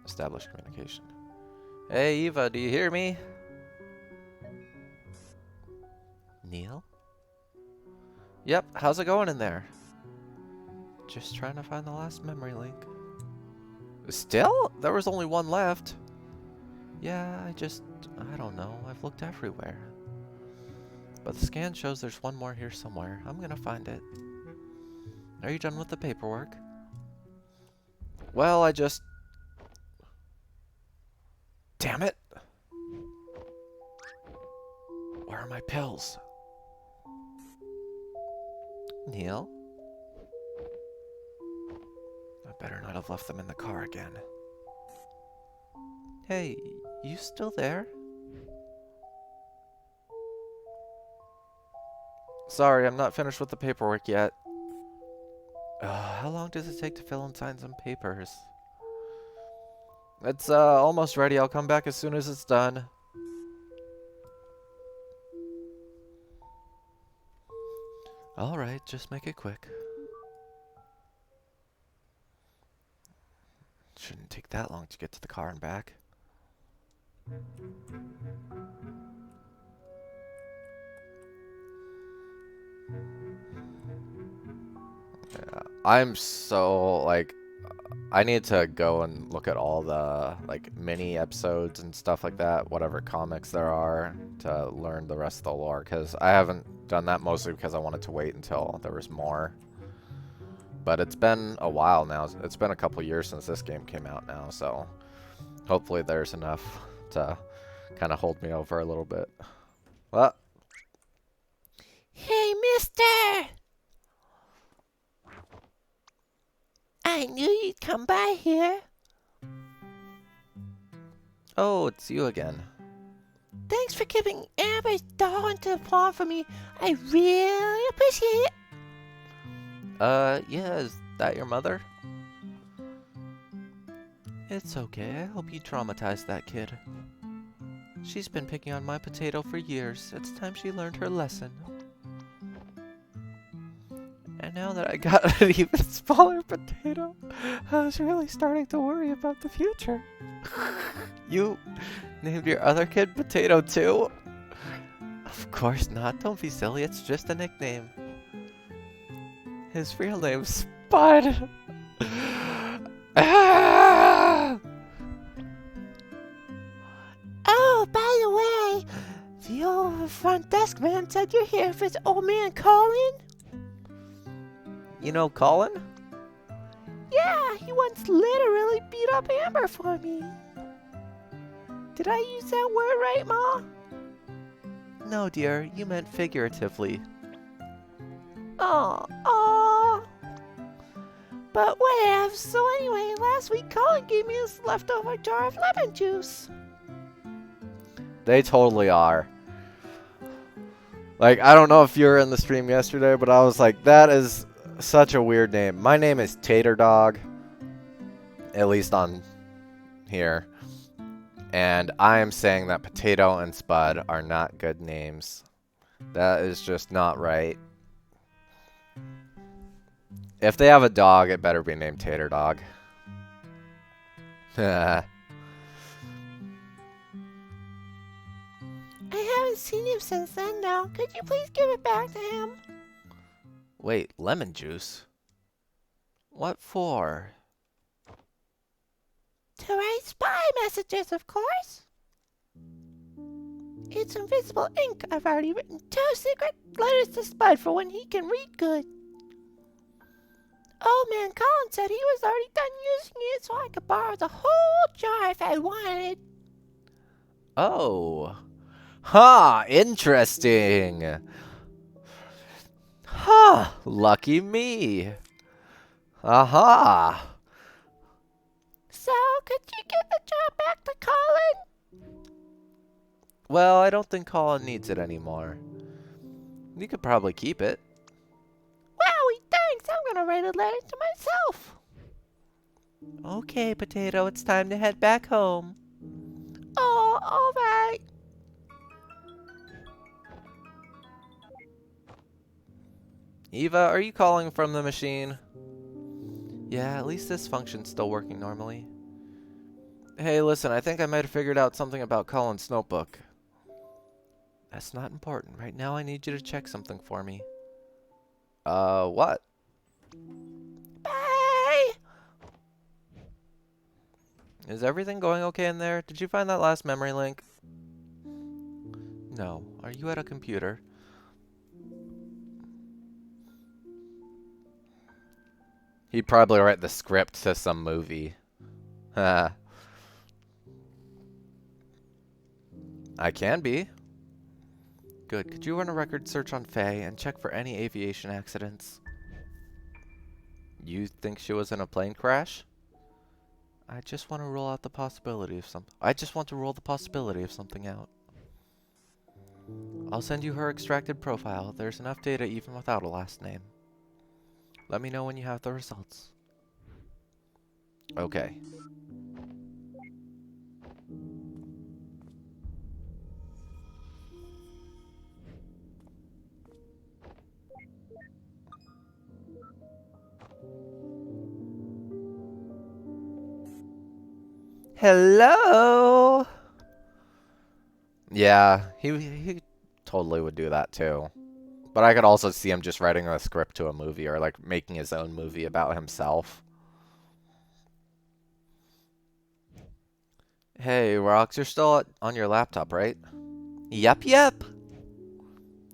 [SPEAKER 2] Establish communication. Hey Eva, do you hear me? Neil? Yep, how's it going in there? Just trying to find the last memory link. Still? There was only one left. Yeah, I don't know. I've looked everywhere. but the scan shows there's one more here somewhere. I'm gonna find it. Are you done with the paperwork?
[SPEAKER 1] Well, I just... Damn it! Where are my pills?
[SPEAKER 2] Neil?
[SPEAKER 1] I better not have left them in the car again.
[SPEAKER 2] Hey, you still there?
[SPEAKER 1] Sorry, I'm not finished with the paperwork yet.
[SPEAKER 2] How long does it take to fill and sign some papers?
[SPEAKER 1] It's almost ready. I'll come back as soon as it's done.
[SPEAKER 2] Alright, just make it quick.
[SPEAKER 1] Shouldn't take that long to get to the car and back. Yeah, I'm so, like, I need to go and look at all the, like, mini episodes and stuff like that, whatever comics there are, to learn the rest of the lore, because I haven't done that mostly because I wanted to wait until there was more. But it's been a while now. It's been a couple years since this game came out now, so hopefully there's enough to kind of hold me over a little bit. Well,
[SPEAKER 4] Hey, mister! I knew you'd come by here.
[SPEAKER 2] Oh, it's you again.
[SPEAKER 4] Thanks for giving Amber's doll into the farm for me. I really appreciate it.
[SPEAKER 2] Yeah, is that your mother? It's okay, I hope you traumatized that kid. She's been picking on my potato for years. It's time she learned her lesson. And now that I got an even smaller potato, I was really starting to worry about the future. You named your other kid Potato too? Of course not, don't be silly, it's just a nickname. His real name's Spud. Ah!
[SPEAKER 4] Oh, by the way, the old front desk man said you're here for his old man Colin?
[SPEAKER 2] You know Colin?
[SPEAKER 4] Yeah, he once literally beat up Amber for me. Did I use that word right, Ma?
[SPEAKER 2] No, dear, you meant figuratively.
[SPEAKER 4] Oh. But whatever. So anyway, last week Colin gave me this leftover jar of lemon juice.
[SPEAKER 1] they totally are. Like, I don't know if you were in the stream yesterday, but I was like, that is such a weird name. My name is Tater Dog, at least on here. And I am saying that Potato and Spud are not good names. That is just not right. If they have a dog, it better be named Tater Dog.
[SPEAKER 4] I haven't seen him since then now. Could you please give it back to him?
[SPEAKER 2] Wait, lemon juice? What for?
[SPEAKER 4] To write spy messages, of course. It's invisible ink. I've already written 2 secret letters to Spud for when he can read good. Old man Colin said he was already done using it so I could borrow the whole jar if I wanted.
[SPEAKER 1] Oh. Ha! Interesting. Ha! Lucky me. Aha!
[SPEAKER 4] So, could you give the jar back to Colin?
[SPEAKER 2] Well, I don't think Colin needs it anymore. You could probably keep it.
[SPEAKER 4] Wowie, thanks. I'm gonna write a letter to myself.
[SPEAKER 2] Okay, Potato, it's time to head back home.
[SPEAKER 4] Oh, alright.
[SPEAKER 2] Eva, are you calling from the machine? Yeah, at least this function's still working normally. Hey, listen, I think I might have figured out something about Colin's notebook. That's not important. Right now I need you to check something for me.
[SPEAKER 1] What?
[SPEAKER 4] Bye.
[SPEAKER 2] Is everything going okay in there? Did you find that last memory link? No. Are you at a computer?
[SPEAKER 1] He'd probably write the script to some movie. I can be. Good. Could you run a record search on Faye and check for any aviation accidents? You think she was in a plane crash? I just want to rule out the possibility of something. I just want to rule the possibility of something out. I'll send you her extracted profile. There's enough data even without a last name. Let me know when you have the results. Okay.
[SPEAKER 2] Hello?
[SPEAKER 1] Yeah, he totally would do that too. But I could also see him just writing a script to a movie or like making his own movie about himself. Hey, Rox, you're still on your laptop, right?
[SPEAKER 2] Yep, yep.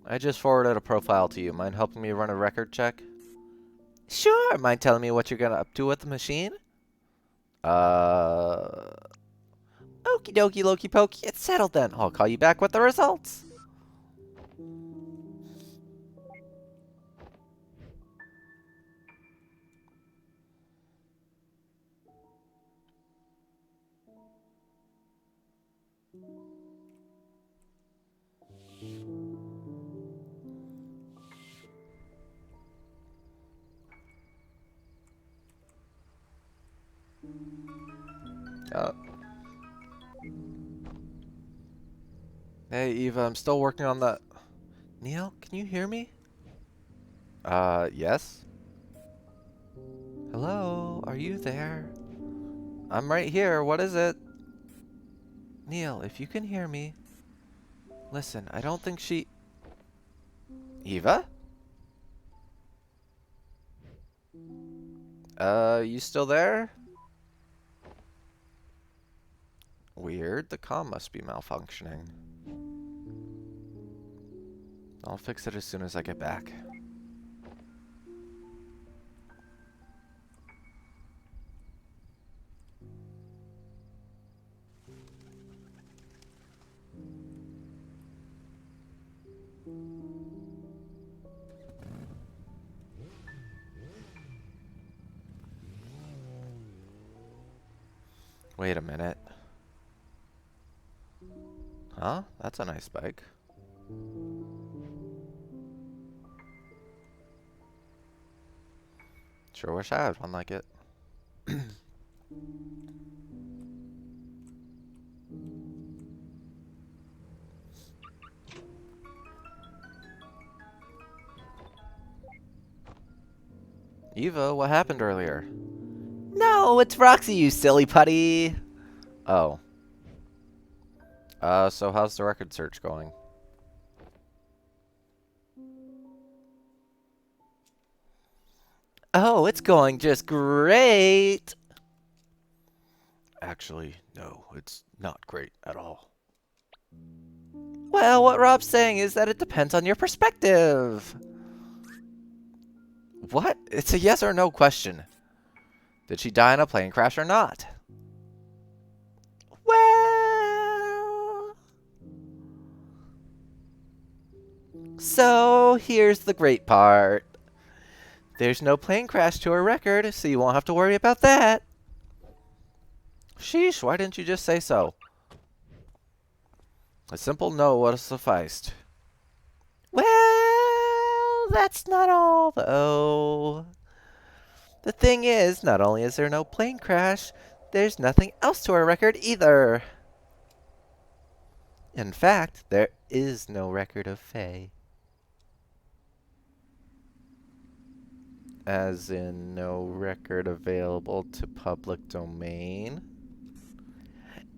[SPEAKER 1] I just forwarded a profile to you. Mind helping me run a record check?
[SPEAKER 2] Sure. Mind telling me what you're gonna up to with the machine?
[SPEAKER 1] Uh...
[SPEAKER 2] Okie dokie, Loki pokey. It's settled then. I'll call you back with the results.
[SPEAKER 1] Uh... Hey, Eva, I'm still working on the...
[SPEAKER 2] Neil, can you hear me?
[SPEAKER 1] Yes?
[SPEAKER 2] Hello? Are you there?
[SPEAKER 1] I'm right here. What is it?
[SPEAKER 2] Neil, if you can hear me. Listen, I don't think she...
[SPEAKER 1] Eva? You still there? Weird. The comm must be malfunctioning. I'll fix it as soon as I get back. Wait a minute. Huh? That's a nice bike. Sure wish I had one like it. Eva, what happened earlier?
[SPEAKER 2] No, it's Roxy, you silly putty.
[SPEAKER 1] Oh. So how's the record search going?
[SPEAKER 2] Oh, it's going just great.
[SPEAKER 1] Actually, no, it's not great at all.
[SPEAKER 2] Well, what Rob's saying is that it depends on your perspective.
[SPEAKER 1] What? It's a yes or no question. Did she die in a plane crash or not?
[SPEAKER 2] Well... So, here's the great part. There's no plane crash to her record, so you won't have to worry about that.
[SPEAKER 1] Sheesh, why didn't you just say so? A simple no would have sufficed.
[SPEAKER 2] Well, that's not all, though. The thing is, not only is there no plane crash, there's nothing else to her record either. In fact, there is no record of Faye.
[SPEAKER 1] As in, no record available to public domain?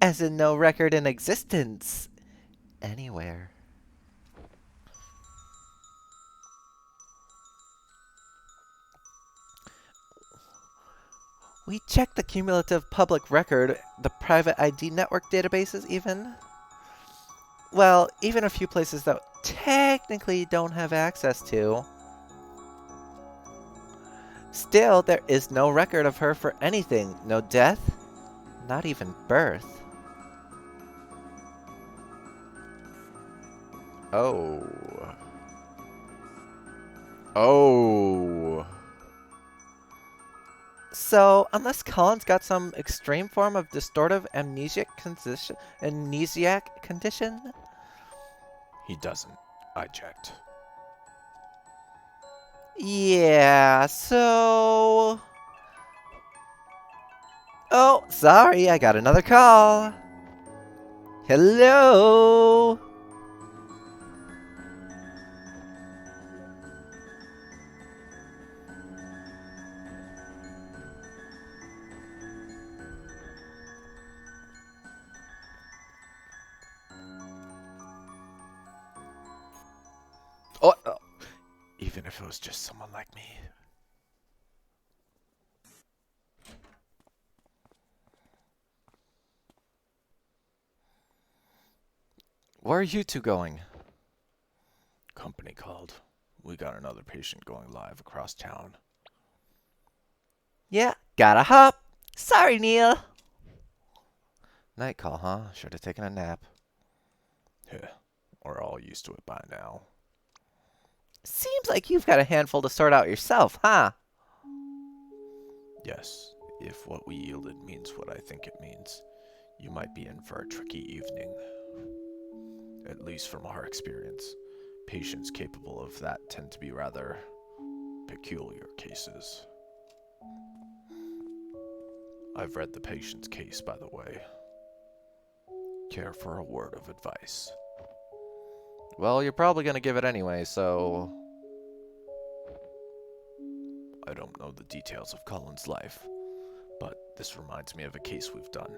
[SPEAKER 2] As in no record in existence. Anywhere. We checked the cumulative public record, the private ID network databases even. Well, even a few places that technically don't have access to. Still, there is no record of her for anything. No death, not even birth.
[SPEAKER 1] Oh. Oh.
[SPEAKER 2] So, unless Colin's got some extreme form of distortive amnesiac condition?
[SPEAKER 3] He doesn't. I checked.
[SPEAKER 2] Yeah, so... Oh, sorry, I got another call. Hello?
[SPEAKER 1] Oh.
[SPEAKER 3] Even if it was just someone like me.
[SPEAKER 1] Where are you two going?
[SPEAKER 3] Company called. We got another patient going live across town.
[SPEAKER 2] Yeah, gotta hop. Sorry, Neil.
[SPEAKER 1] Night call, huh? Should have taken a nap.
[SPEAKER 3] Yeah, we're all used to it by now.
[SPEAKER 2] Seems like you've got a handful to sort out yourself, huh?
[SPEAKER 3] Yes, if what we yielded means what I think it means, you might be in for a tricky evening. At least from our experience, patients capable of that tend to be rather peculiar cases. I've read the patient's case, by the way. Care for a word of advice?
[SPEAKER 1] Well, you're probably gonna give it anyway, so...
[SPEAKER 3] I don't know the details of Colin's life, but this reminds me of a case we've done.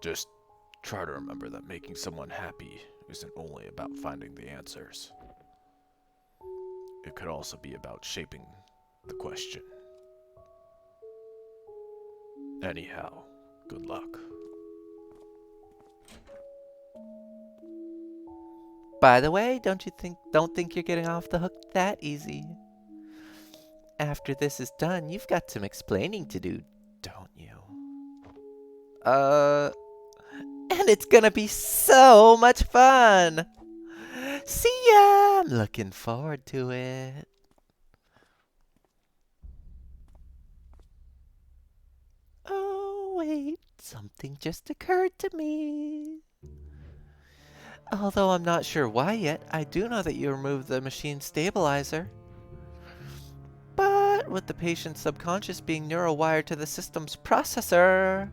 [SPEAKER 3] Just try to remember that making someone happy isn't only about finding the answers. It could also be about shaping the question. Anyhow, good luck.
[SPEAKER 2] By the way, don't think you're getting off the hook that easy. After this is done, you've got some explaining to do, don't you? And it's gonna be so much fun! See ya! I'm looking forward to it. Oh, wait. Something just occurred to me. Although I'm not sure why yet, I do know that you removed the machine stabilizer. But with the patient's subconscious being neurowired to the system's processor...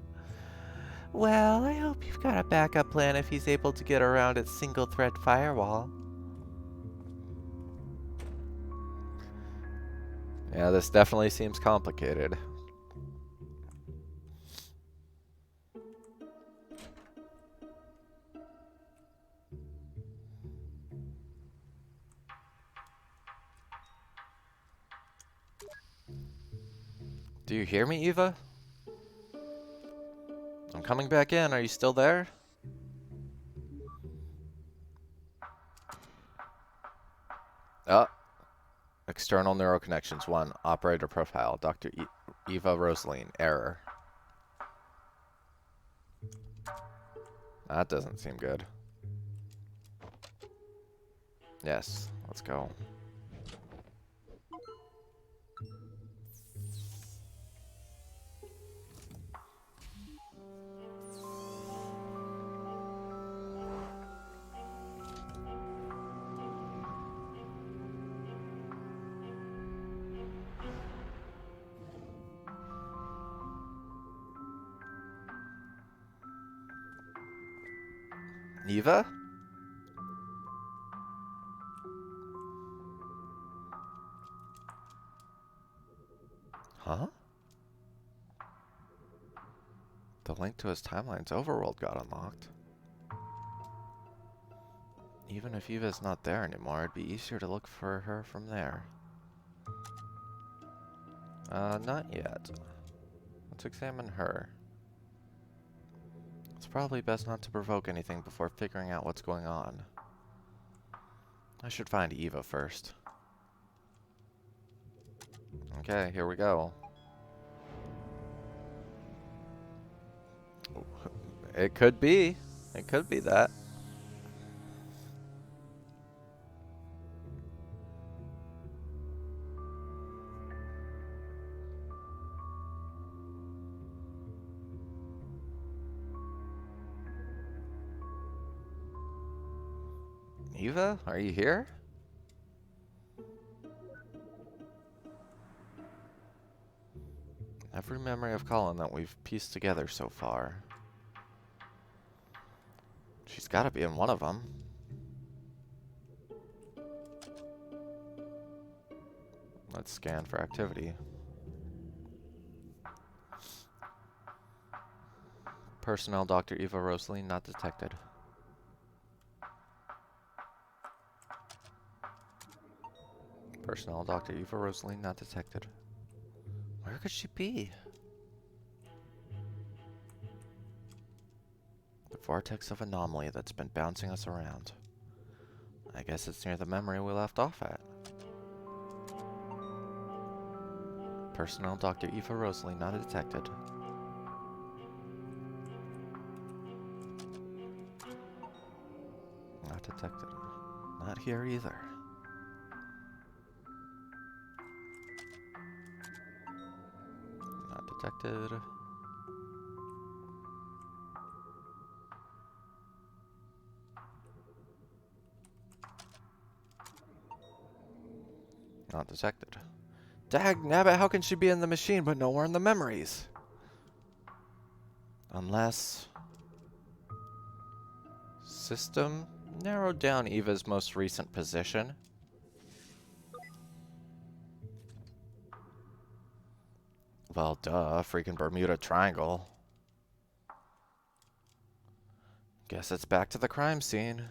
[SPEAKER 2] Well, I hope you've got a backup plan if he's able to get around its single-thread firewall.
[SPEAKER 1] Yeah, this definitely seems complicated. Do you hear me, Eva? I'm coming back in. Are you still there? Oh. External neural connections. 1. Operator profile. Dr. Eva Rosaline. Error. That doesn't seem good. Yes. Let's go. Eva? Huh? The link to his timeline's overworld got unlocked. Even if Eva's not there anymore, it'd be easier to look for her from there. Not yet. Let's examine her. It's probably best not to provoke anything before figuring out what's going on. I should find Eva first. Okay, here we go. It could be. It could be that. Eva, are you here? Every memory of Colin that we've pieced together so far. She's got to be in one of them. Let's scan for activity. Personnel Dr. Eva Rosalie not detected. Personnel Dr. Eva Rosalie not detected. Where could she be? The vortex of anomaly that's been bouncing us around. I guess it's near the memory we left off at. Personnel Dr. Eva Rosalie not detected. Not detected. Not here either. Not detected. Not detected. Dag nabbit, how can she be in the machine but nowhere in the memories? Unless... System narrowed down Eva's most recent position. Well, duh, freaking Bermuda Triangle. Guess it's back to the crime scene.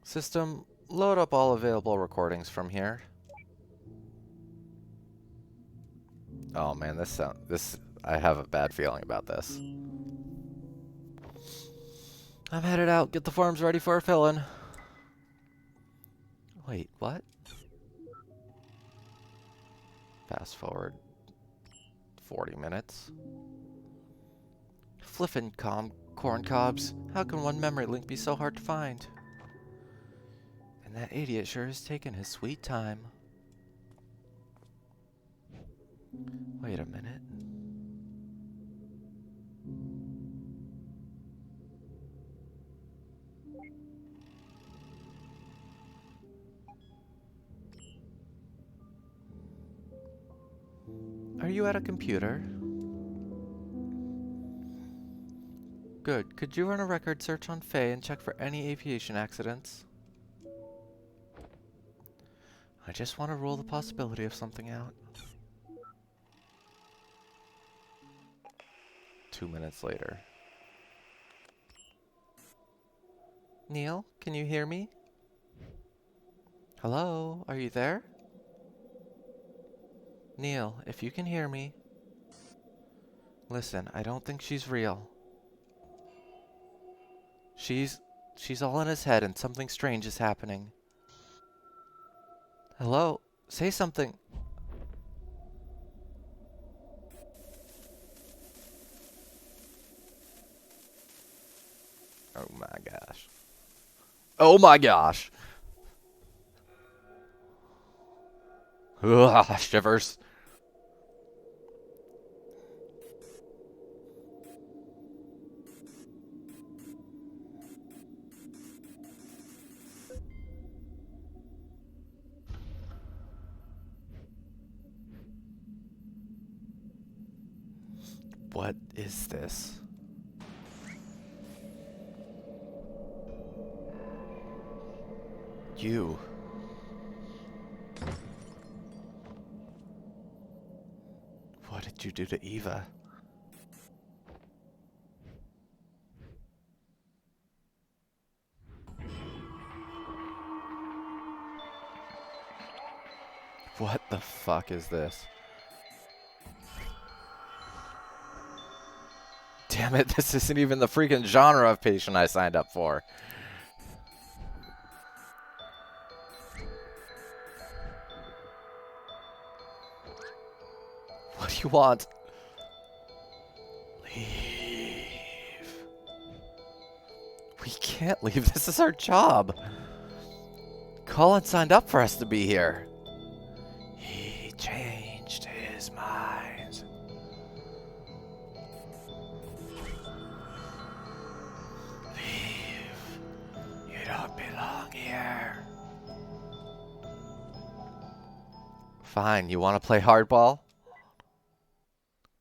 [SPEAKER 1] System, load up all available recordings from here. Oh man, I have a bad feeling about this. I'm headed out. Get the forms ready for a fill-in. Wait, what? Fast forward 40 minutes. Fliffin' corn cobs. How can one memory link be so hard to find? And that idiot sure has taken his sweet time. Wait a minute. Are you at a computer? Good. Could you run a record search on Faye and check for any aviation accidents? I just want to rule the possibility of something out. 2 minutes later. Neil, can you hear me? Hello, are you there? Neil, if you can hear me. Listen, I don't think she's real. She's all in his head and something strange is happening. Hello? Say something. Oh my gosh. Oh my gosh. Ugh, shivers. What is this? You. What did you do to Eva? What the fuck is this? Damn it, this isn't even the freaking genre of patient I signed up for. What do you want? Leave. We can't leave. This is our job. Colin signed up for us to be here. He changed his mind. Leave. You don't belong here. Fine, you want to play hardball?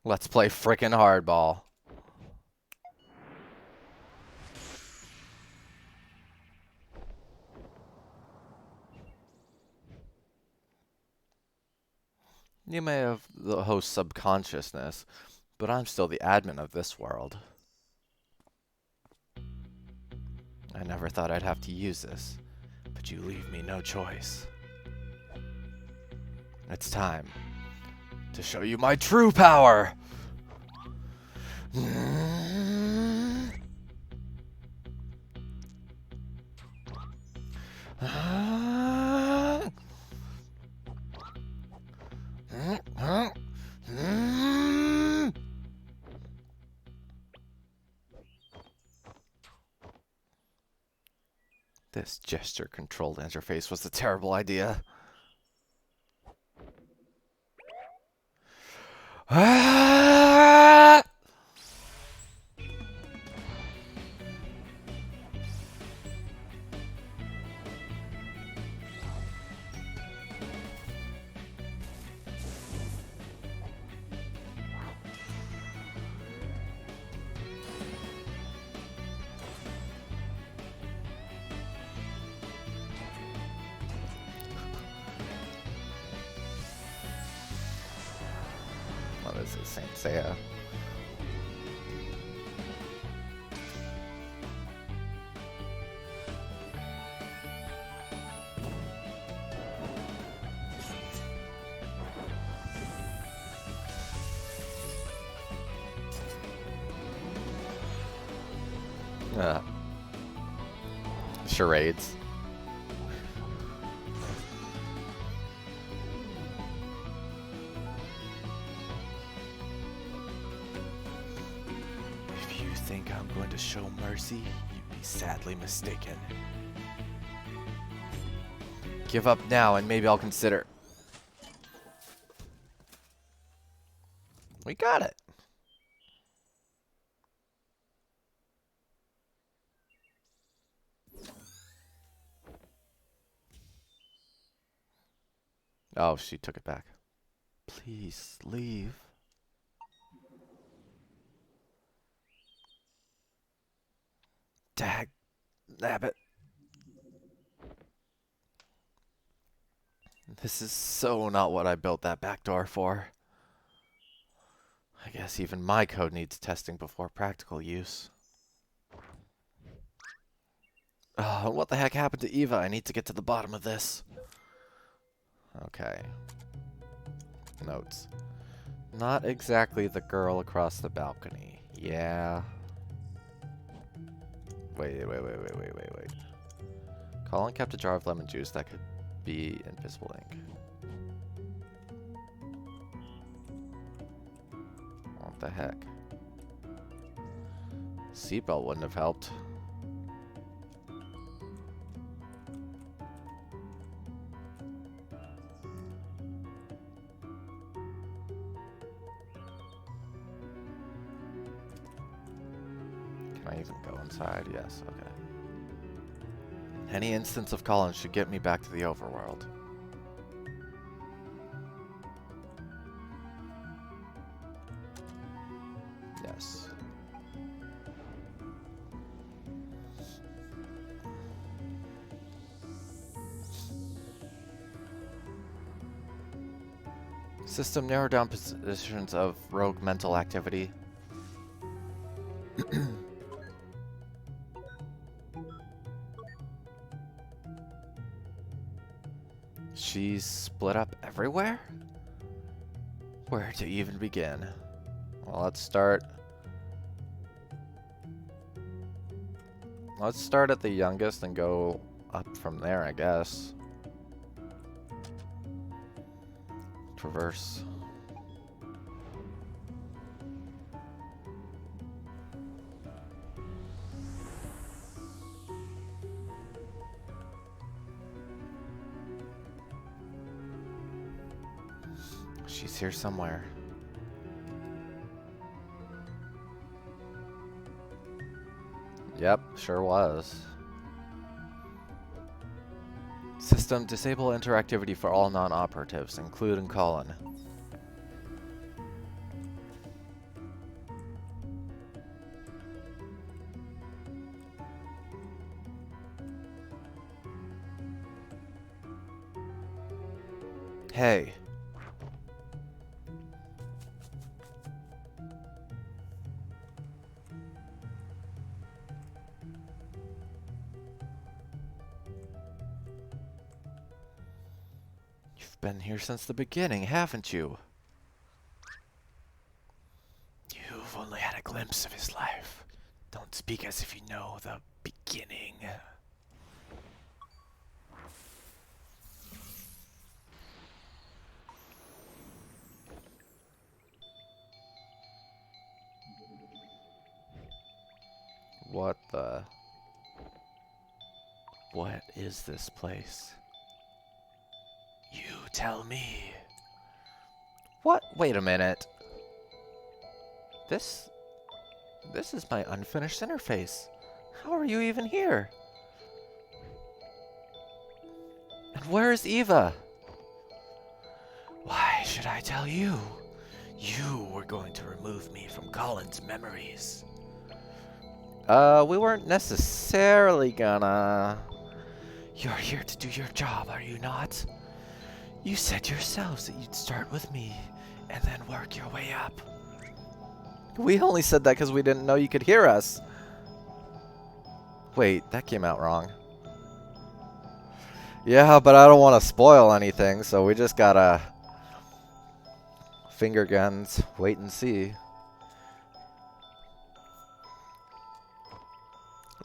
[SPEAKER 1] Let's play frickin' hardball. You may have the host's subconsciousness, but I'm still the admin of this world. I never thought I'd have to use this, but you leave me no choice. It's time to show you my true power! This gesture-controlled interface was a terrible idea. Ah! What is this, Saint Seiya? Charades. If you think I'm going to show mercy, you'd be sadly mistaken. Give up now and maybe I'll consider. We got it. Oh, she took it back. Please leave. Dag nabbit. This is so not what I built that back door for. I guess even my code needs testing before practical use. Oh, what the heck happened to Eva? I need to get to the bottom of this. Okay. Notes. Not exactly the girl across the balcony. Yeah. Wait. Colin kept a jar of lemon juice that could be invisible ink. What the heck? Seatbelt wouldn't have helped. Can I even go inside? Yes, okay. Any instance of Colin should get me back to the overworld. Yes. System narrow down positions of rogue mental activity. She's split up everywhere? Where to even begin? Well, let's start at the youngest and go up from there, I guess. Traverse. She's here somewhere. Yep, sure was. System, disable interactivity for all non-operatives, including Colin. Hey. You've been here since the beginning, haven't you?
[SPEAKER 3] You've only had a glimpse of his life. Don't speak as if you know the beginning.
[SPEAKER 1] What the... What is this place?
[SPEAKER 3] You tell me.
[SPEAKER 1] What? Wait a minute. This is my unfinished interface. How are you even here? And where is Eva?
[SPEAKER 3] Why should I tell you? You were going to remove me from Colin's memories.
[SPEAKER 1] We weren't necessarily gonna...
[SPEAKER 3] You're here to do your job, are you not? You said yourselves that you'd start with me and then work your way up.
[SPEAKER 1] We only said that because we didn't know you could hear us. Wait, that came out wrong. Yeah, but I don't want to spoil anything, so we just gotta... finger guns, wait and see.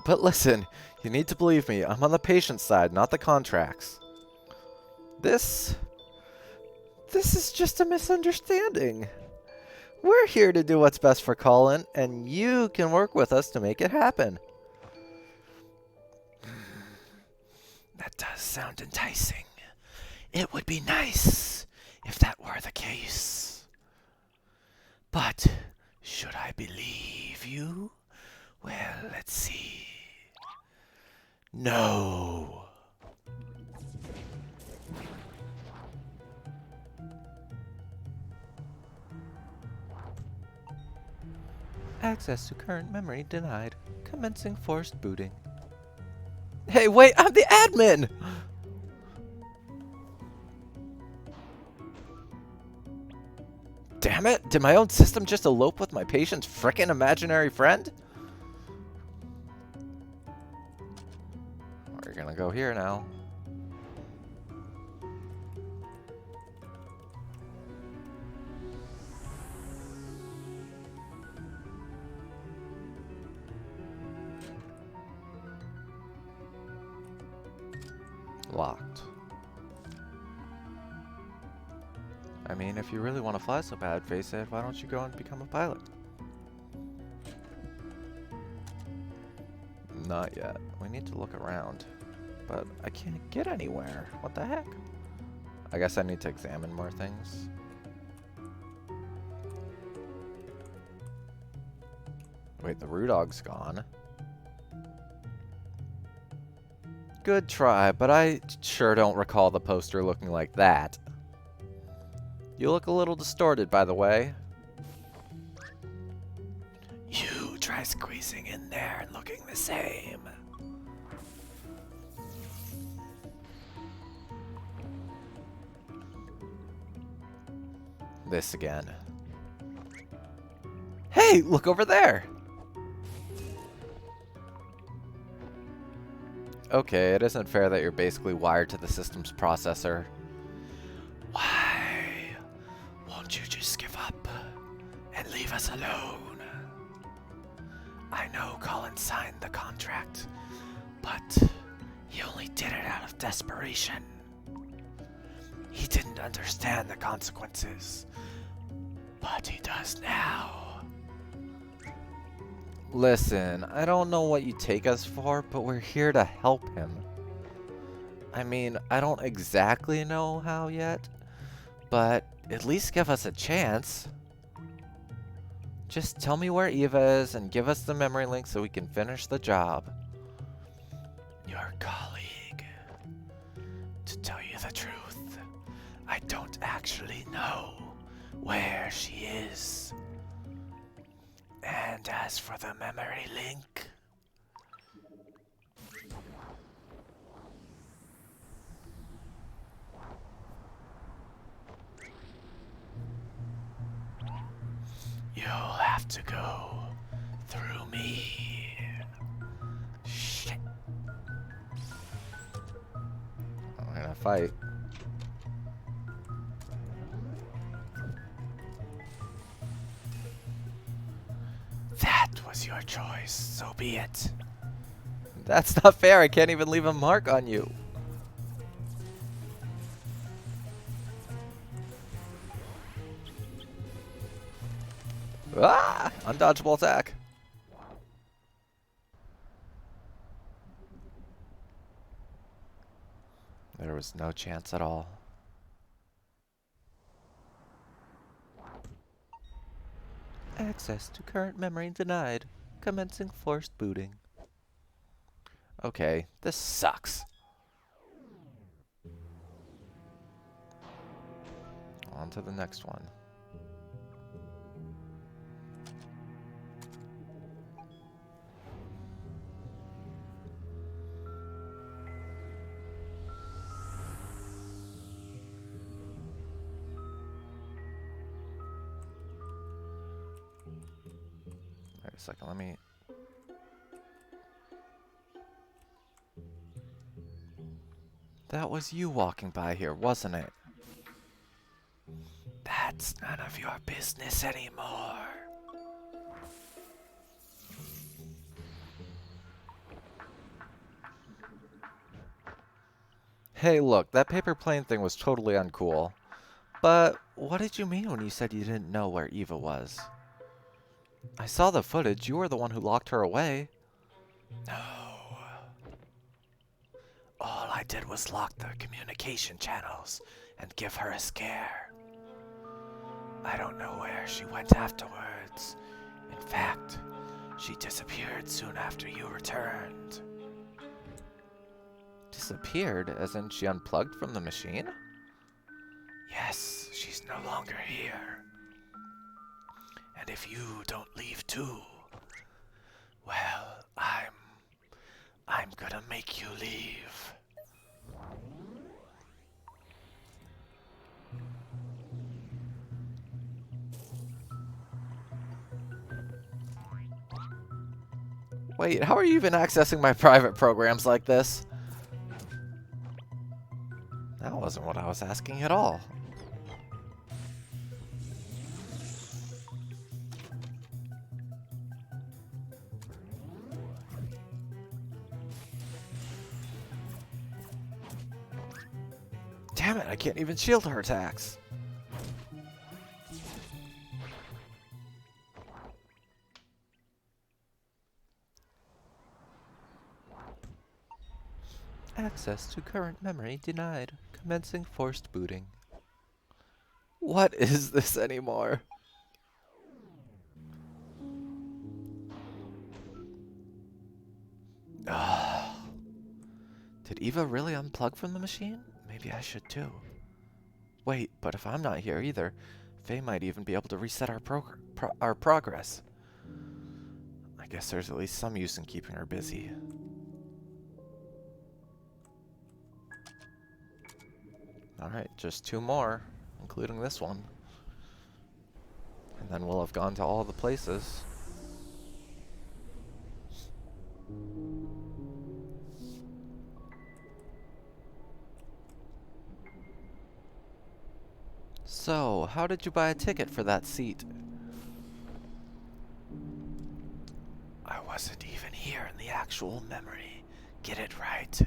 [SPEAKER 1] But listen, you need to believe me. I'm on the patient's side, not the contracts. This is just a misunderstanding. We're here to do what's best for Colin, and you can work with us to make it happen.
[SPEAKER 3] That does sound enticing. It would be nice if that were the case. But should I believe you? Well, let's see. No.
[SPEAKER 1] Access to current memory denied. Commencing forced booting. Hey, wait, I'm the admin! Damn it! Did my own system just elope with my patient's frickin' imaginary friend? We're gonna go here now. Locked. I mean, if you really want to fly so bad, face it, why don't you go and become a pilot? Not yet. We need to look around. But I can't get anywhere. What the heck? I guess I need to examine more things. Wait, the Rudog's gone. Good try, but I sure don't recall the poster looking like that. You look a little distorted, by the way.
[SPEAKER 3] You try squeezing in there and looking the same.
[SPEAKER 1] This again. Hey, look over there! Okay, it isn't fair that you're basically wired to the system's processor.
[SPEAKER 3] leave us alone. I know Colin signed the contract, but he only did it out of desperation. He didn't understand the consequences, but he does now.
[SPEAKER 1] Listen, I don't know what you take us for, but we're here to help him. I mean, I don't exactly know how yet, but at least give us a chance. Just tell me where Eva is and give us the memory link so we can finish the job.
[SPEAKER 3] Your colleague. To tell you the truth, I don't actually know where she is. And as for the memory link, you'll have to go through me. Shit.
[SPEAKER 1] I'm gonna fight.
[SPEAKER 3] That was your choice, so be it.
[SPEAKER 1] That's not fair, I can't even leave a mark on you. Ah! Undodgeable attack. There was no chance at all. Access to current memory denied. Commencing forced booting. Okay, this sucks. On to the next one. Wait a second, let me... That was you walking by here, wasn't it?
[SPEAKER 3] That's none of your business anymore.
[SPEAKER 1] Hey, look, that paper plane thing was totally uncool. But what did you mean when you said you didn't know where Eva was? I saw the footage. You were the one who locked her away.
[SPEAKER 3] No. All I did was lock the communication channels and give her a scare. I don't know where she went afterwards. In fact, she disappeared soon after you returned.
[SPEAKER 1] Disappeared, as in she unplugged from the machine?
[SPEAKER 3] Yes, she's no longer here. And if you don't leave too, well, I'm gonna make you leave.
[SPEAKER 1] Wait, how are you even accessing my private programs like this? That wasn't what I was asking at all. Damn it, I can't even shield her attacks. Access to current memory denied. Commencing forced booting. What is this anymore? Did Eva really unplug from the machine? Maybe I should too. Wait, but if I'm not here either, Faye might even be able to reset our progress. I guess there's at least some use in keeping her busy. Alright, just 2 more, including this one. And then we'll have gone to all the places. So, how did you buy a ticket for that seat?
[SPEAKER 3] actual memory. Get it right.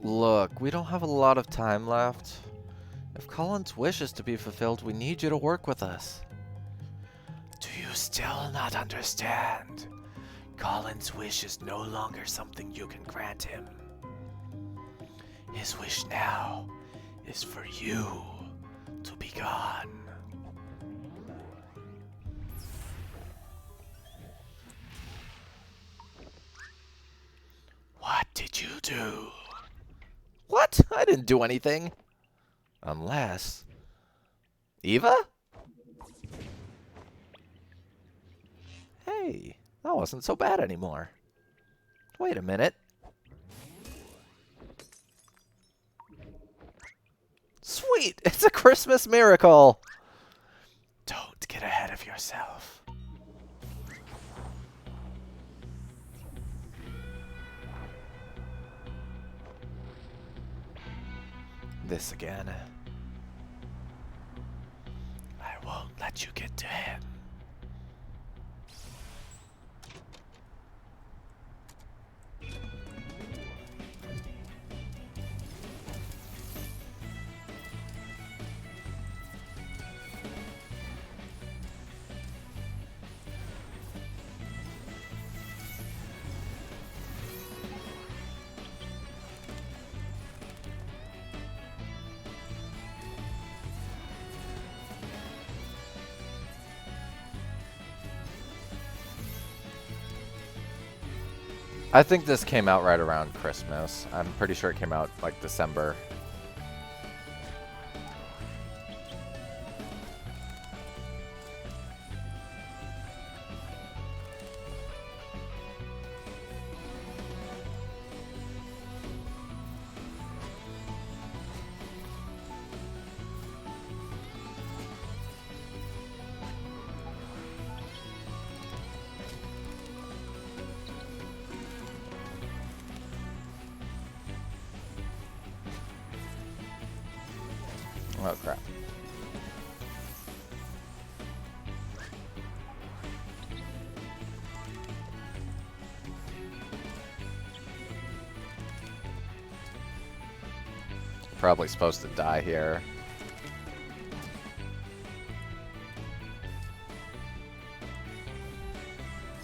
[SPEAKER 1] Look, we don't have a lot of time left. If Colin's wish is to be fulfilled, we need you to work with us.
[SPEAKER 3] Do you still not understand? Colin's wish is no longer something you can grant him. His wish now is for you to be gone. What did you do?
[SPEAKER 1] What? I didn't do anything. Unless... Eva? Hey, that wasn't so bad anymore. Wait a minute. Sweet! It's a Christmas miracle!
[SPEAKER 3] Don't get ahead of yourself.
[SPEAKER 1] This again.
[SPEAKER 3] I won't let you get to him.
[SPEAKER 1] I think this came out right around Christmas. I'm pretty sure it came out like December. Oh crap. Probably supposed to die here.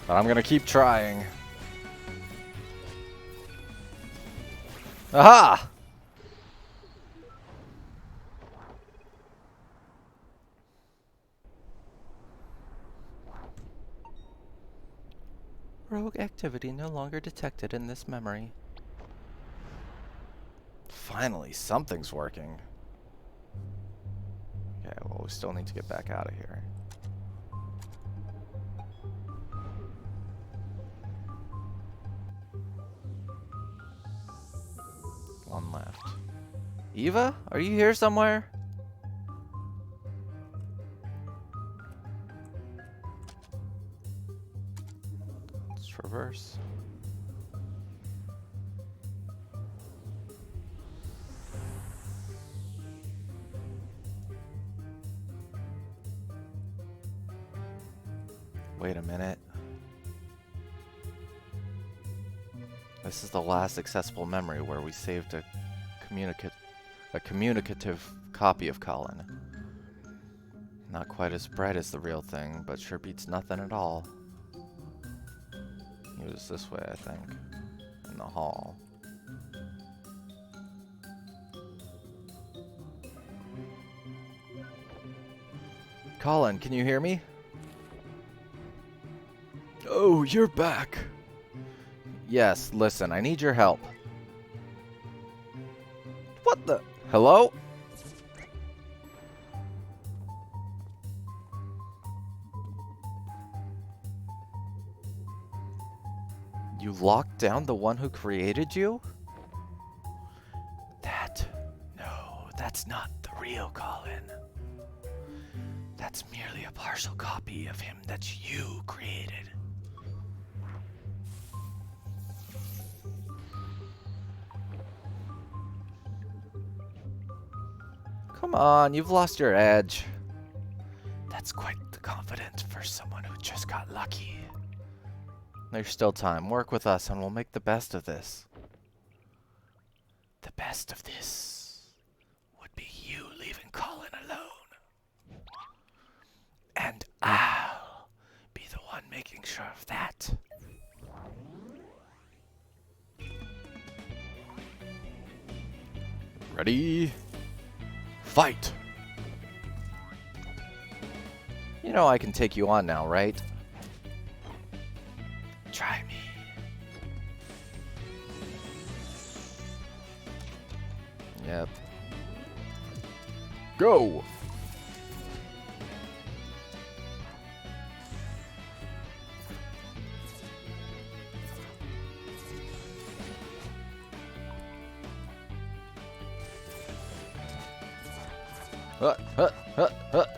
[SPEAKER 1] But I'm gonna keep trying. Aha!
[SPEAKER 2] Rogue activity no longer detected in this memory.
[SPEAKER 1] Finally, something's working. Okay, well, we still need to get back out of here. One left.
[SPEAKER 2] Eva, are you here somewhere?
[SPEAKER 1] Let's traverse. Wait a minute. This is the last accessible memory where we saved a communicative copy of Colin. Not quite as bright as the real thing, but sure beats nothing at all. He was this way, I think. In the hall. Colin, can you hear me?
[SPEAKER 3] Oh, you're back.
[SPEAKER 1] Yes, listen, I need your help. What the? Hello? You locked down the one who created you?
[SPEAKER 3] No, that's not the real Colin. That's merely a partial copy of him that you created.
[SPEAKER 2] Come on, you've lost your edge.
[SPEAKER 3] That's quite the confidence for someone who just got lucky.
[SPEAKER 2] There's still time. Work with us and we'll make the best of this.
[SPEAKER 3] The best of this would be you leaving Colin alone. And I'll be the one making sure of that.
[SPEAKER 1] Ready? Fight!
[SPEAKER 2] You know I can take you on now, right?
[SPEAKER 3] Try me.
[SPEAKER 2] Yep.
[SPEAKER 1] Go!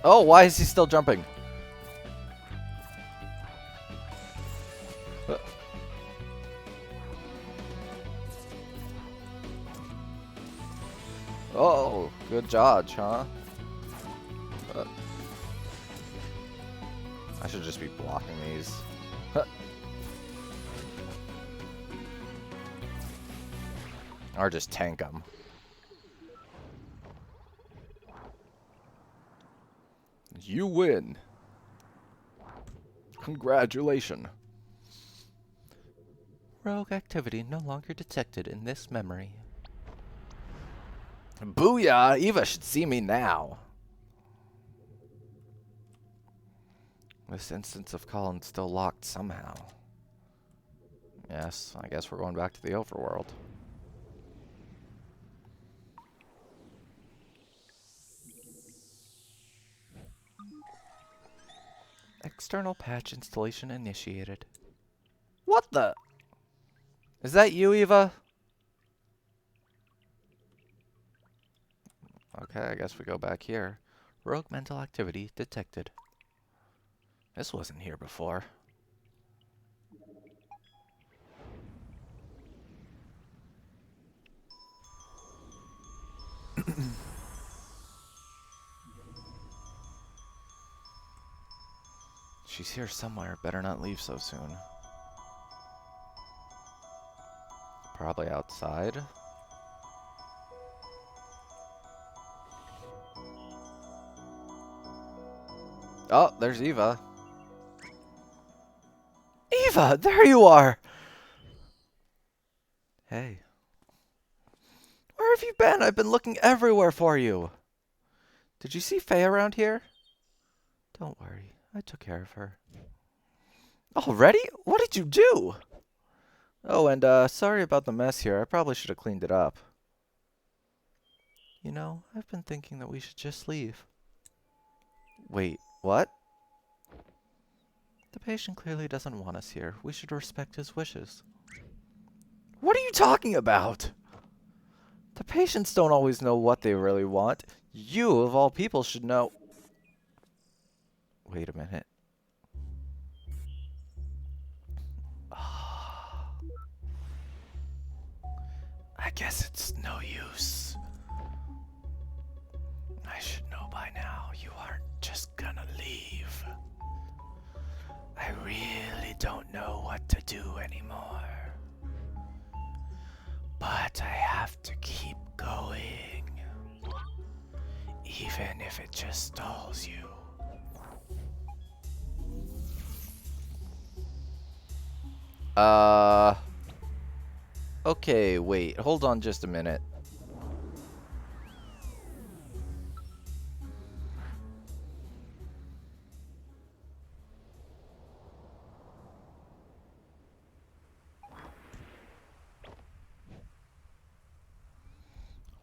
[SPEAKER 2] Oh, why is he still jumping? Oh, good dodge, huh? I should just be blocking these. Or just tank them.
[SPEAKER 1] You win. Congratulations.
[SPEAKER 2] Rogue activity no longer detected in this memory.
[SPEAKER 1] Booyah! Eva should see me now.
[SPEAKER 2] This instance of Colin's still locked somehow. Yes, I guess we're going back to the overworld. External patch installation initiated. What the? Is that you, Eva? Okay, I guess we go back here. Rogue mental activity detected. This wasn't here before. She's here somewhere. Better not leave so soon. Probably outside. Oh, there's Eva. Eva, there you are! Hey. Where have you been? I've been looking everywhere for you. Did you see Faye around here? Don't worry, I took care of her. Already? What did you do? Oh, and sorry about the mess here. I probably should have cleaned it up. You know, I've been thinking that we should just leave. Wait, what? The patient clearly doesn't want us here. We should respect his wishes. What are you talking about? The patients don't always know what they really want. You, of all people, should know. Wait a minute.
[SPEAKER 3] I guess it's no use. I should know by now you aren't just gonna leave. I really don't know what to do anymore. But I have to keep going. Even if it just stalls you.
[SPEAKER 2] Okay, wait. Hold on just a minute.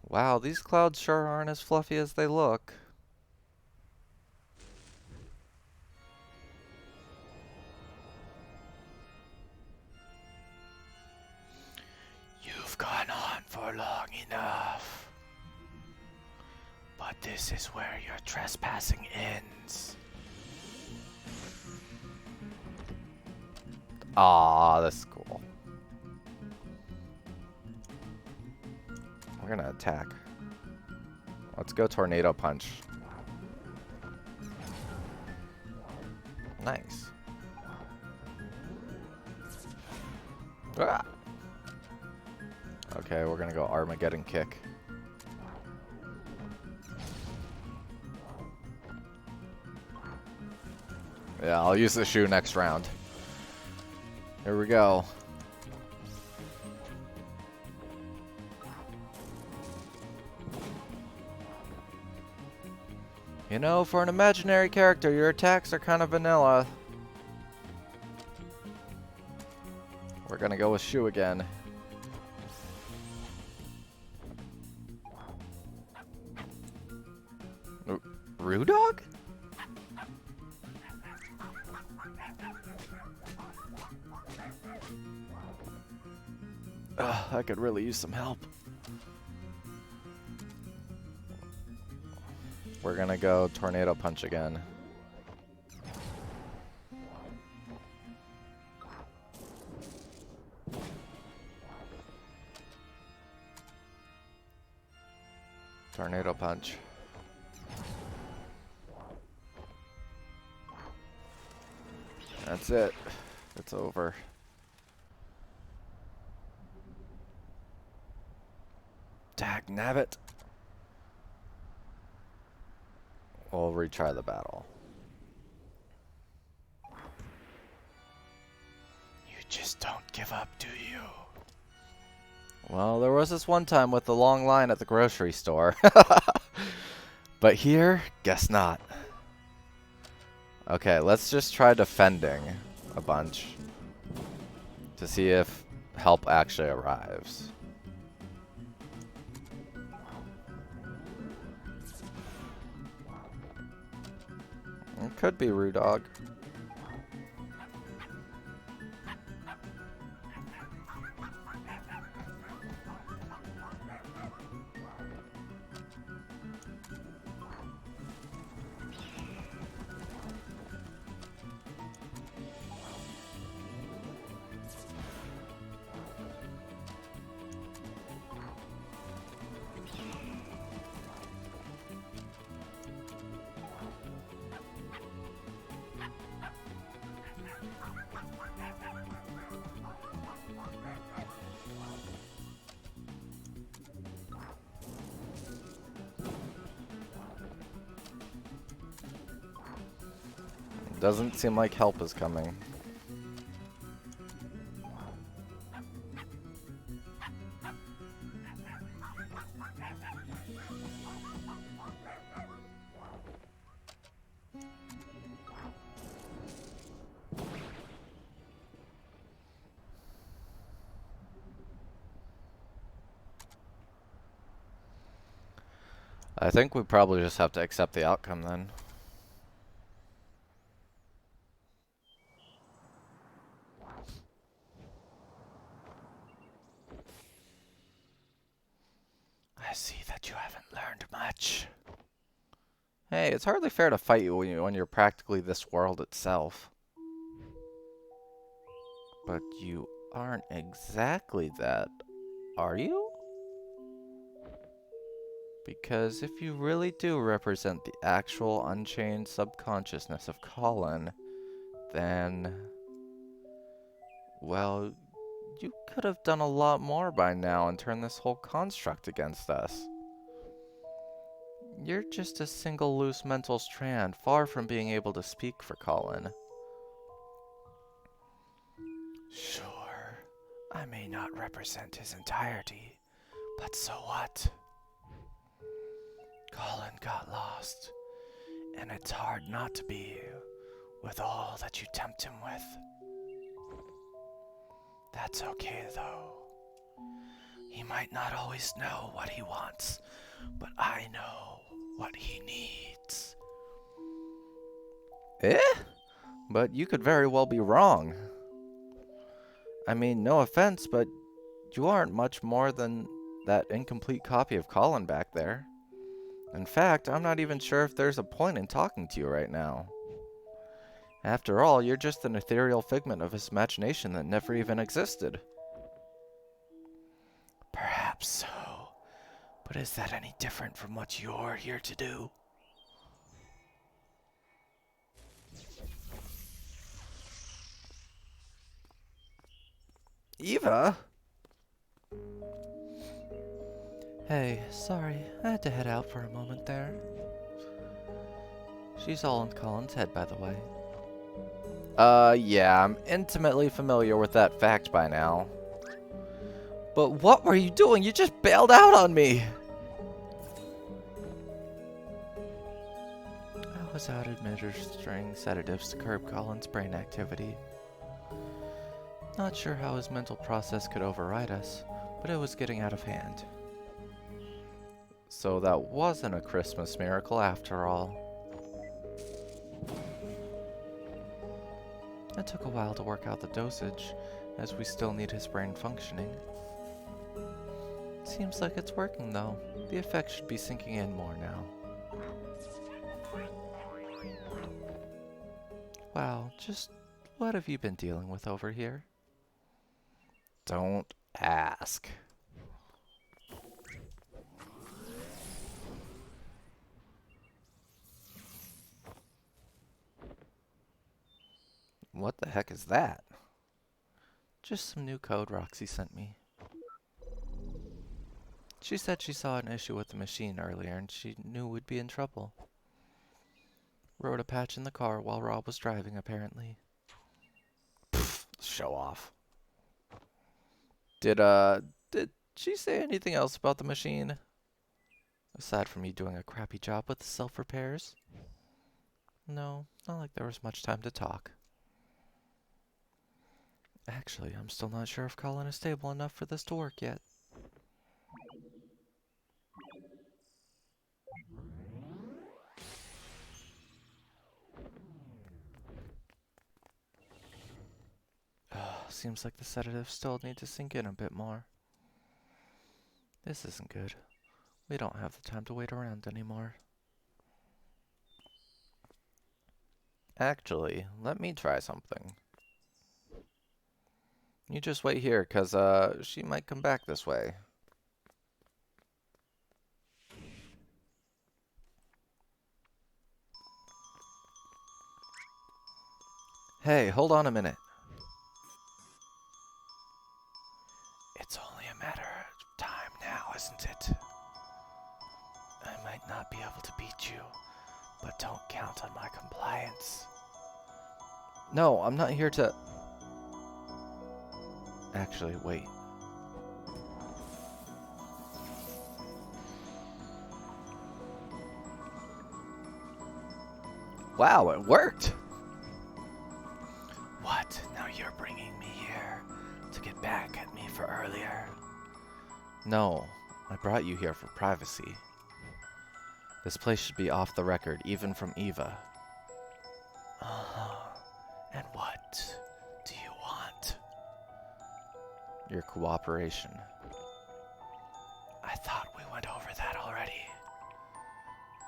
[SPEAKER 2] Wow, these clouds sure aren't as fluffy as they look.
[SPEAKER 3] You've gone on for long enough. But this is where your trespassing ends.
[SPEAKER 2] Aw, that's cool. We're gonna attack.
[SPEAKER 1] Let's go Tornado Punch. Nice. Ah! Okay, we're gonna go Armageddon Kick. Yeah, I'll use the shoe next round. Here we go. You know, for an imaginary character, your attacks are kind of vanilla. We're gonna go with shoe again. Rudog? I could really use some help. We're gonna go Tornado Punch again. Tornado Punch. That's it. It's over. Dagnabbit. We'll retry the battle.
[SPEAKER 3] You just don't give up, do you?
[SPEAKER 1] Well, there was this one time with the long line at the grocery store. But here, guess not. Okay, let's just try defending a bunch to see if help actually arrives. It could be Rudog. Doesn't seem like help is coming. I think we probably just have to accept the outcome then.
[SPEAKER 3] I see that you haven't learned much.
[SPEAKER 1] Hey, it's hardly fair to fight you when you're practically this world itself. But you aren't exactly that, are you? Because if you really do represent the actual unchained subconsciousness of Colin, then, well, you could have done a lot more by now and turned this whole construct against us. You're just a single loose mental strand, far from being able to speak for Colin.
[SPEAKER 3] Sure, I may not represent his entirety, but so what? Colin got lost, and it's hard not to be with all that you tempt him with. That's okay, though. He might not always know what he wants, but I know what he needs.
[SPEAKER 1] Eh? But you could very well be wrong. I mean, no offense, but you aren't much more than that incomplete copy of Colin back there. In fact, I'm not even sure if there's a point in talking to you right now. After all, you're just an ethereal figment of his imagination that never even existed.
[SPEAKER 3] Perhaps so, but But is that any different from what you're here to do?
[SPEAKER 1] Eva?
[SPEAKER 2] Hey, sorry, I had to head out for a moment there. She's all in Colin's head, by the way.
[SPEAKER 1] Yeah, I'm intimately familiar with that fact by now. But what were you doing? You just bailed out on me!
[SPEAKER 2] I was out administering sedatives to curb Colin's brain activity. Not sure how his mental process could override us, but it was getting out of hand.
[SPEAKER 1] So that wasn't a Christmas miracle after all.
[SPEAKER 2] It took a while to work out the dosage, as we still need his brain functioning. Seems like it's working though. The effect should be sinking in more now. Wow, just what have you been dealing with over here?
[SPEAKER 1] Don't ask. What the heck is that?
[SPEAKER 2] Just some new code Roxy sent me. She said she saw an issue with the machine earlier and she knew we'd be in trouble. Wrote a patch in the car while Rob was driving, apparently.
[SPEAKER 1] Pfft, show off. Did she say anything else about the machine?
[SPEAKER 2] Aside from you doing a crappy job with the self-repairs? No, not like there was much time to talk. Actually, I'm still not sure if Colin is stable enough for this to work yet. Seems like the sedatives still need to sink in a bit more. This isn't good. We don't have the time to wait around anymore.
[SPEAKER 1] Actually, let me try something. You just wait here, 'cause she might come back this way. Hey, hold on a minute.
[SPEAKER 3] It's only a matter of time now, isn't it? I might not be able to beat you, but don't count on my compliance.
[SPEAKER 1] No, I'm not here to... Actually, wait. Wow, it worked!
[SPEAKER 3] What? Now you're bringing me here to get back at me for earlier?
[SPEAKER 1] No, I brought you here for privacy. This place should be off the record, even from Eva.
[SPEAKER 3] And what do you want?
[SPEAKER 1] Your cooperation.
[SPEAKER 3] I thought we went over that already.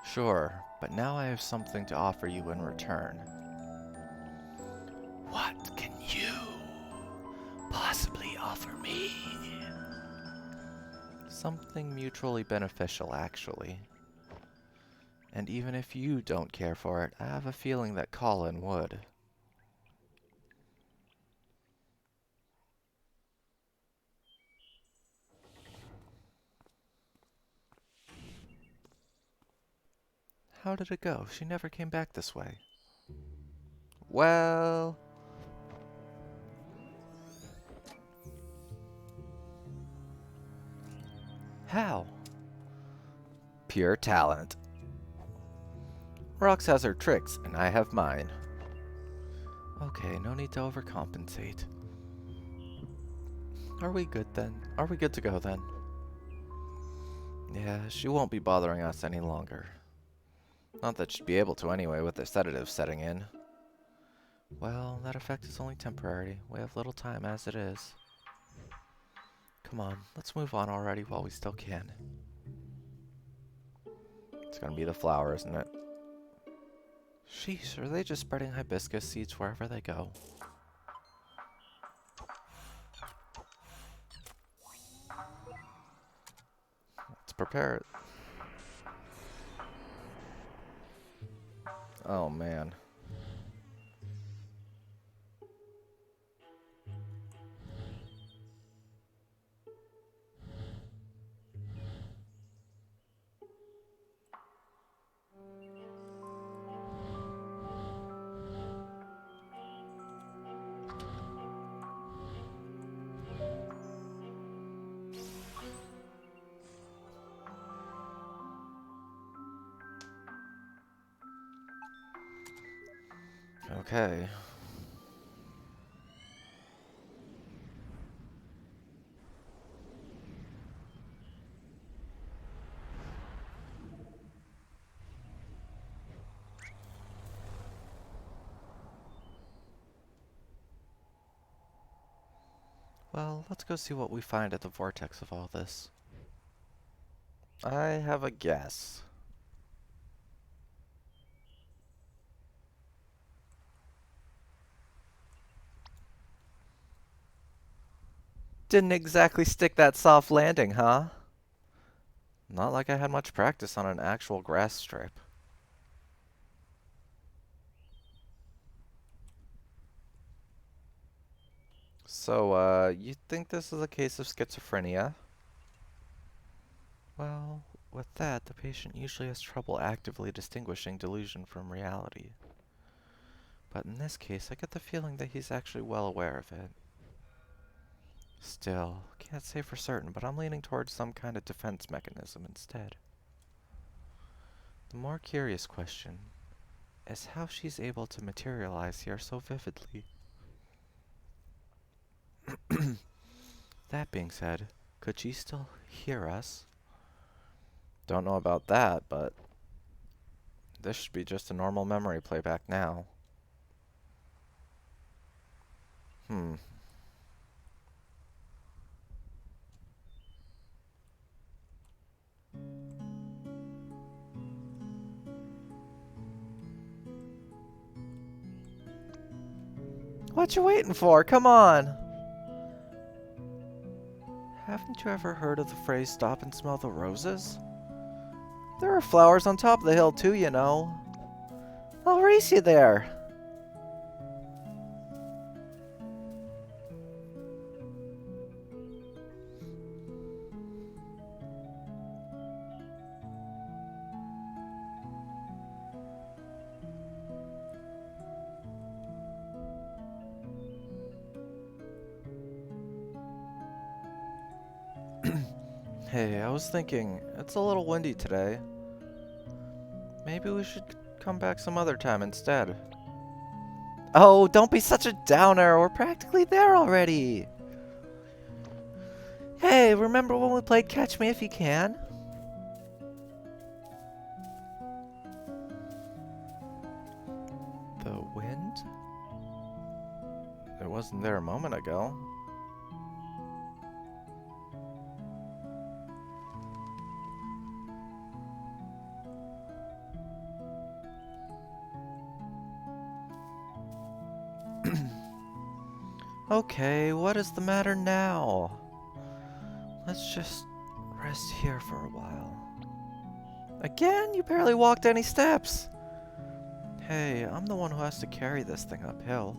[SPEAKER 1] Sure, but now I have something to offer you in return.
[SPEAKER 3] What can you possibly offer me?
[SPEAKER 1] Something mutually beneficial, actually. And even if you don't care for it, I have a feeling that Colin would.
[SPEAKER 2] How did it go? She never came back this way.
[SPEAKER 1] Well...
[SPEAKER 2] How?
[SPEAKER 1] pure talent. Rox has her tricks, and I have mine.
[SPEAKER 2] Okay, no need to overcompensate. Are we good then? Are we good to go then?
[SPEAKER 1] Yeah, she won't be bothering us any longer. Not that she'd be able to anyway with the sedative setting in.
[SPEAKER 2] Well, that effect is only temporary. We have little time as it is. Come on, let's move on already while we still can.
[SPEAKER 1] It's gonna be the flower, isn't it?
[SPEAKER 2] Sheesh, are they just spreading hibiscus seeds wherever they go?
[SPEAKER 1] Let's prepare it. Oh, man. Okay.
[SPEAKER 2] Well, let's go see what we find at the vortex of all this.
[SPEAKER 1] I have a guess.
[SPEAKER 2] Didn't exactly stick that soft landing, huh?
[SPEAKER 1] Not like I had much practice on an actual grass strip. So, you think this is a case of schizophrenia?
[SPEAKER 2] Well, with that, the patient usually has trouble actively distinguishing delusion from reality. But in this case, I get the feeling that he's actually well aware of it. Still, can't say for certain, but I'm leaning towards some kind of defense mechanism instead. The more curious question is how she's able to materialize here so vividly. That being said, could she still hear us?
[SPEAKER 1] Don't know about that, but this should be just a normal memory playback now. Hmm.
[SPEAKER 2] What you waiting for? Come on! Haven't you ever heard of the phrase stop and smell the roses? There are flowers on top of the hill too, you know. I'll race you there.
[SPEAKER 1] Hey, I was thinking, it's a little windy today. Maybe we should come back some other time instead.
[SPEAKER 2] Oh, don't be such a downer. We're practically there already. Hey, remember when we played Catch Me If You Can?
[SPEAKER 1] The wind? It wasn't there a moment ago.
[SPEAKER 2] Okay, what is the matter now? Let's just rest here for a while. Again? You barely walked any steps. Hey, I'm the one who has to carry this thing uphill.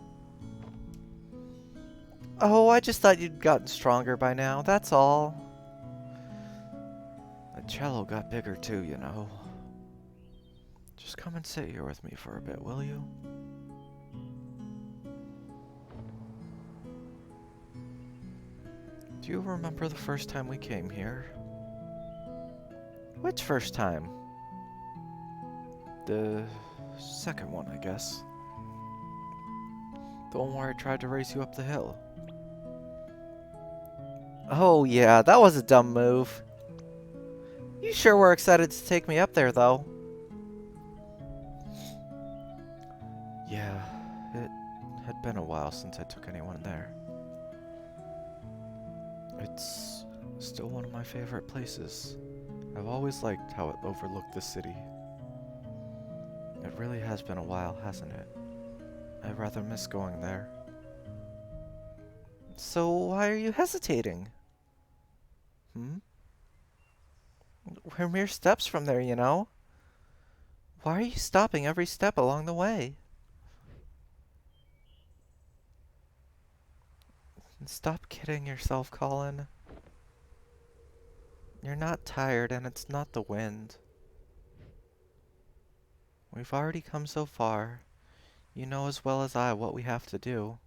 [SPEAKER 2] Oh, I just thought you'd gotten stronger by now, that's all. The cello got bigger too, you know. Just come and sit here with me for a bit, will you? Do you remember the first time we came here? Which first time?
[SPEAKER 1] The second one, I guess.
[SPEAKER 2] The one where I tried to race you up the hill. Oh yeah, that was a dumb move. You sure were excited to take me up there, though.
[SPEAKER 1] Yeah, it had been a while since I took anyone there. It's still one of my favorite places. I've always liked how it overlooked the city. It really has been a while, hasn't it? I rather miss going there.
[SPEAKER 2] So why are you hesitating?
[SPEAKER 1] Hmm?
[SPEAKER 2] We're mere steps from there, you know? Why are you stopping every step along the way? And stop kidding yourself, Colin. You're not tired, and it's not the wind. We've already come so far. You know as well as I what we have to do.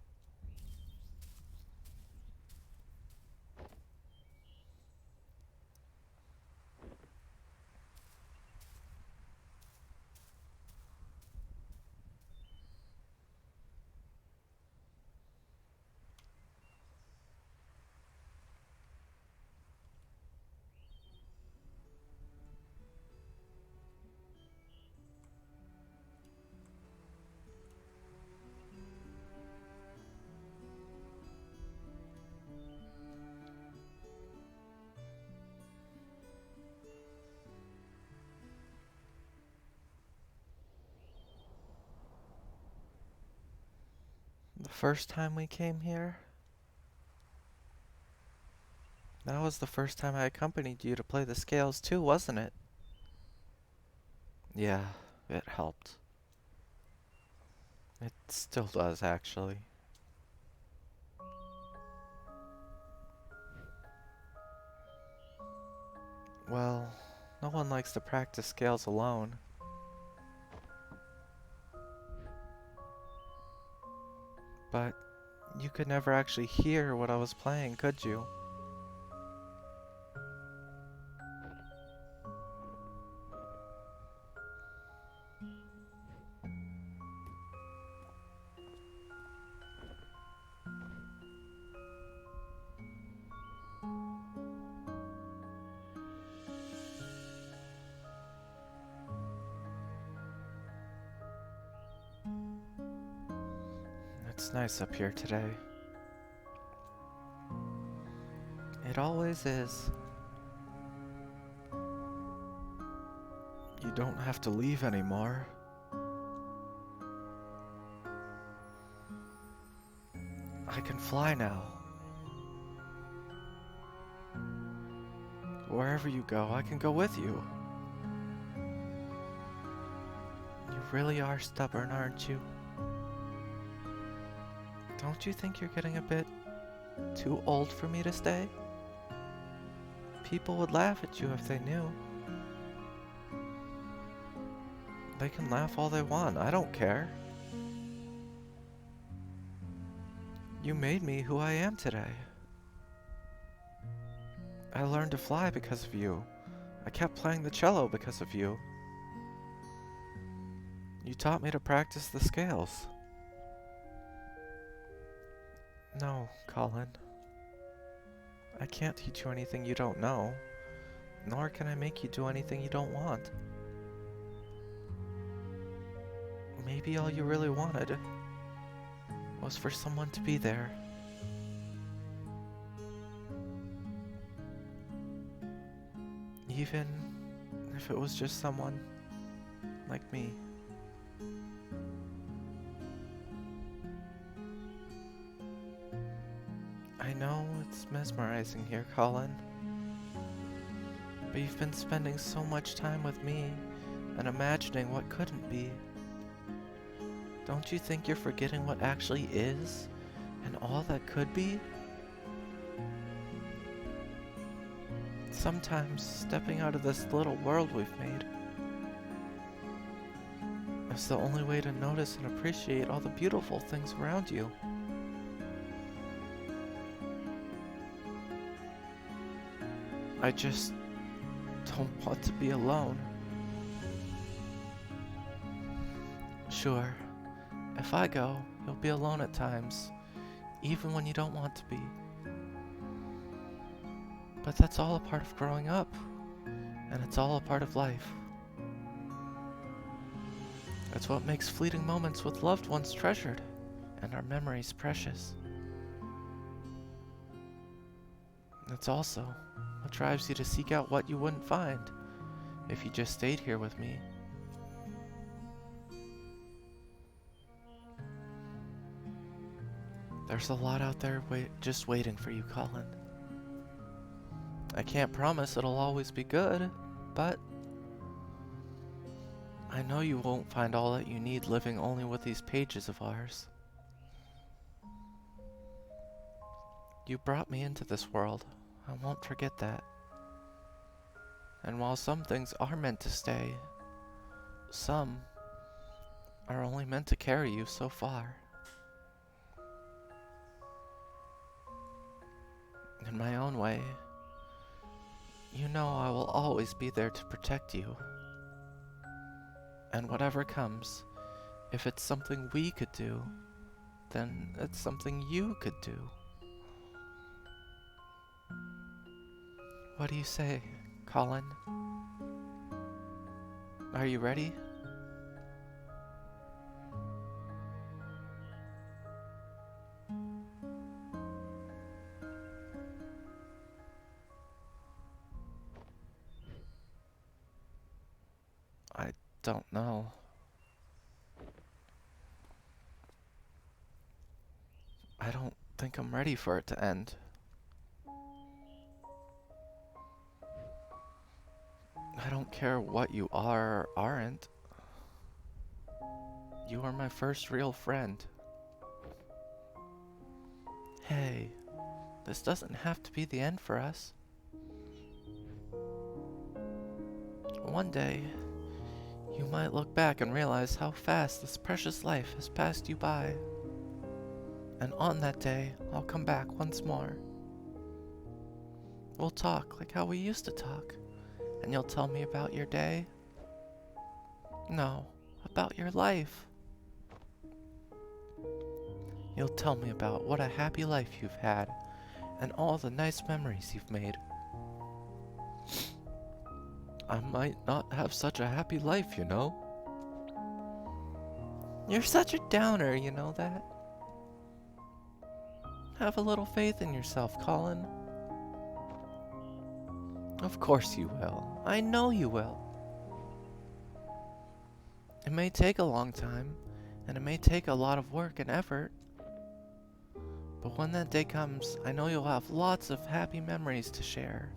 [SPEAKER 2] The first time we came here, that was the first time I accompanied you to play the scales too, wasn't it? Yeah, it helped. It still does, actually. Well, no one likes to practice scales alone. But you could never actually hear what I was playing, could you? It's nice up here today. It always is. You don't have to leave anymore. I can fly now. Wherever you go, I can go with you. You really are stubborn, aren't you? Don't you think you're getting a bit too old for me to stay? People would laugh at you if they knew. They can laugh all they want, I don't care. You made me who I am today. I learned to fly because of you. I kept playing the cello because of you. You taught me to practice the scales. No, Colin. I can't teach you anything you don't know, nor can I make you do anything you don't want. Maybe all you really wanted was for someone to be there. Even if it was just someone like me. I know it's mesmerizing here, Colin, but you've been spending so much time with me and imagining what couldn't be. Don't you think you're forgetting what actually is and all that could be? Sometimes stepping out of this little world we've made is the only way to notice and appreciate all the beautiful things around you. I just don't want to be alone. Sure, if I go, you'll be alone at times, even when you don't want to be. But that's all a part of growing up, and it's all a part of life. It's what makes fleeting moments with loved ones treasured, and our memories precious. It's also what drives you to seek out what you wouldn't find if you just stayed here with me. There's a lot out there just waiting for you, Colin. I can't promise it'll always be good, But I know you won't find all that you need living only with these pages of ours. You brought me into this world. I won't forget that. And while some things are meant to stay, some are only meant to carry you so far. In my own way, you know I will always be there to protect you. And whatever comes, if it's something we could do, then it's something you could do. What do you say, Colin? Are you ready? I don't know. I don't think I'm ready for it to end. I don't care what you are or aren't. You are my first real friend. Hey, this doesn't have to be the end for us. One day, you might look back and realize how fast this precious life has passed you by. And on that day, I'll come back once more. We'll talk like how we used to talk, and you'll tell me about your day. No, about your life. You'll tell me about what a happy life you've had, and all the nice memories you've made. I might not have such a happy life, you know. You're such a downer, you know that? Have a little faith in yourself, Colin. Of course you will. I know you will. It may take a long time, and it may take a lot of work and effort. But when that day comes, I know you'll have lots of happy memories to share.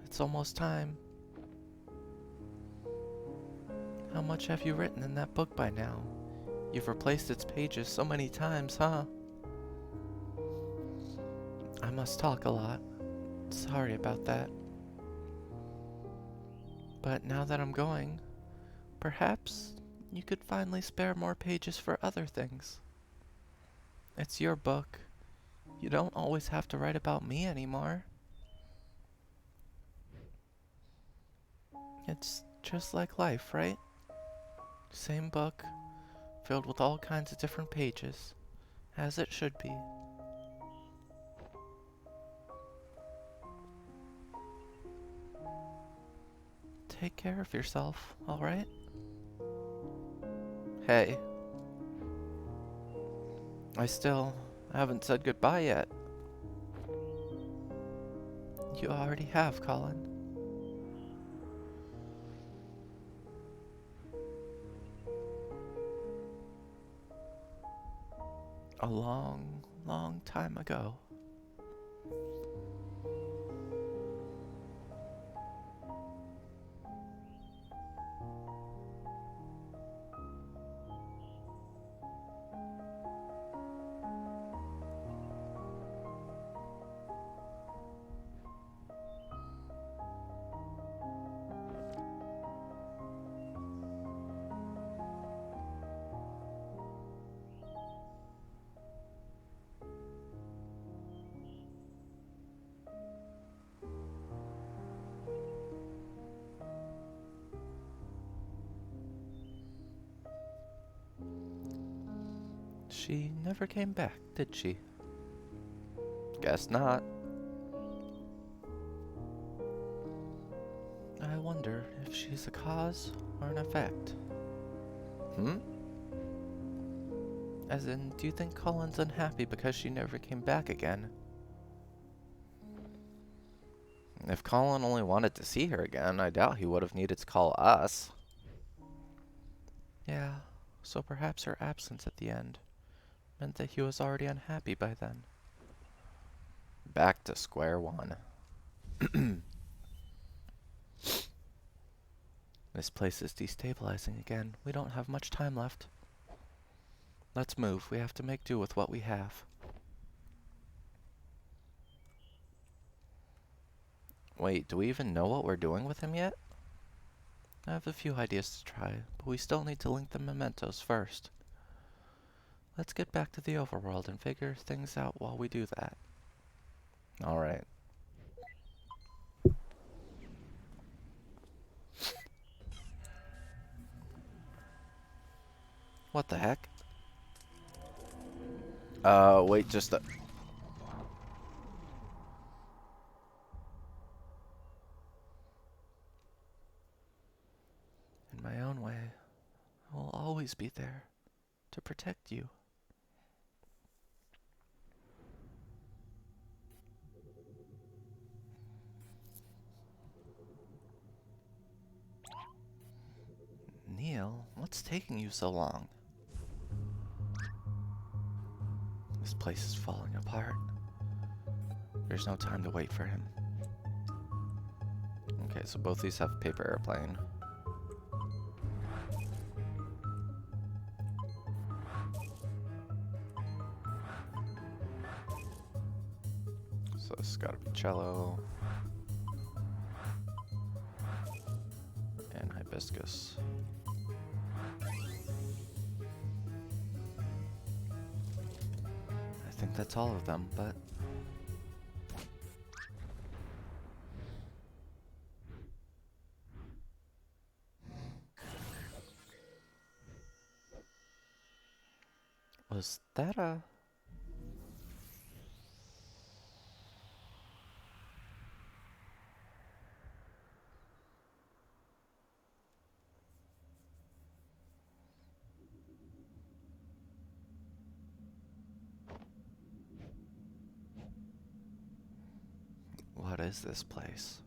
[SPEAKER 2] It's almost time. How much have you written in that book by now? You've replaced its pages so many times, huh? I must talk a lot. Sorry about that. But now that I'm going, perhaps you could finally spare more pages for other things. It's your book. You don't always have to write about me anymore. It's just like life, right? Same book, filled with all kinds of different pages, as it should be. Take care of yourself, alright? Hey. I still haven't said goodbye yet. You already have, Colin. A long, long time ago. She never came back, did she? Guess not. I wonder if she's a cause or an effect. As in, do you think Colin's unhappy because she never came back again?
[SPEAKER 1] If Colin only wanted to see her again, I doubt he would have needed to call us.
[SPEAKER 2] Yeah, so perhaps her absence at the end meant that he was already unhappy by then.
[SPEAKER 1] Back to square one.
[SPEAKER 2] This place is destabilizing again. We don't have much time left. Let's move. We have to make do with what we have.
[SPEAKER 1] Wait, do we even know what we're doing with him yet?
[SPEAKER 2] I have a few ideas to try, but we still need to link the mementos first. Let's get back to the overworld and figure things out while we do that.
[SPEAKER 1] Alright.
[SPEAKER 2] What the heck?
[SPEAKER 1] Wait, just a...
[SPEAKER 2] In my own way, I will always be there to protect you. Neil, what's taking you so long? This place is falling apart. There's no time to wait for him.
[SPEAKER 1] Okay, so both these have paper airplane. So this has got to be cello. And hibiscus.
[SPEAKER 2] I think that's all of them, but... Was that a... What is this place?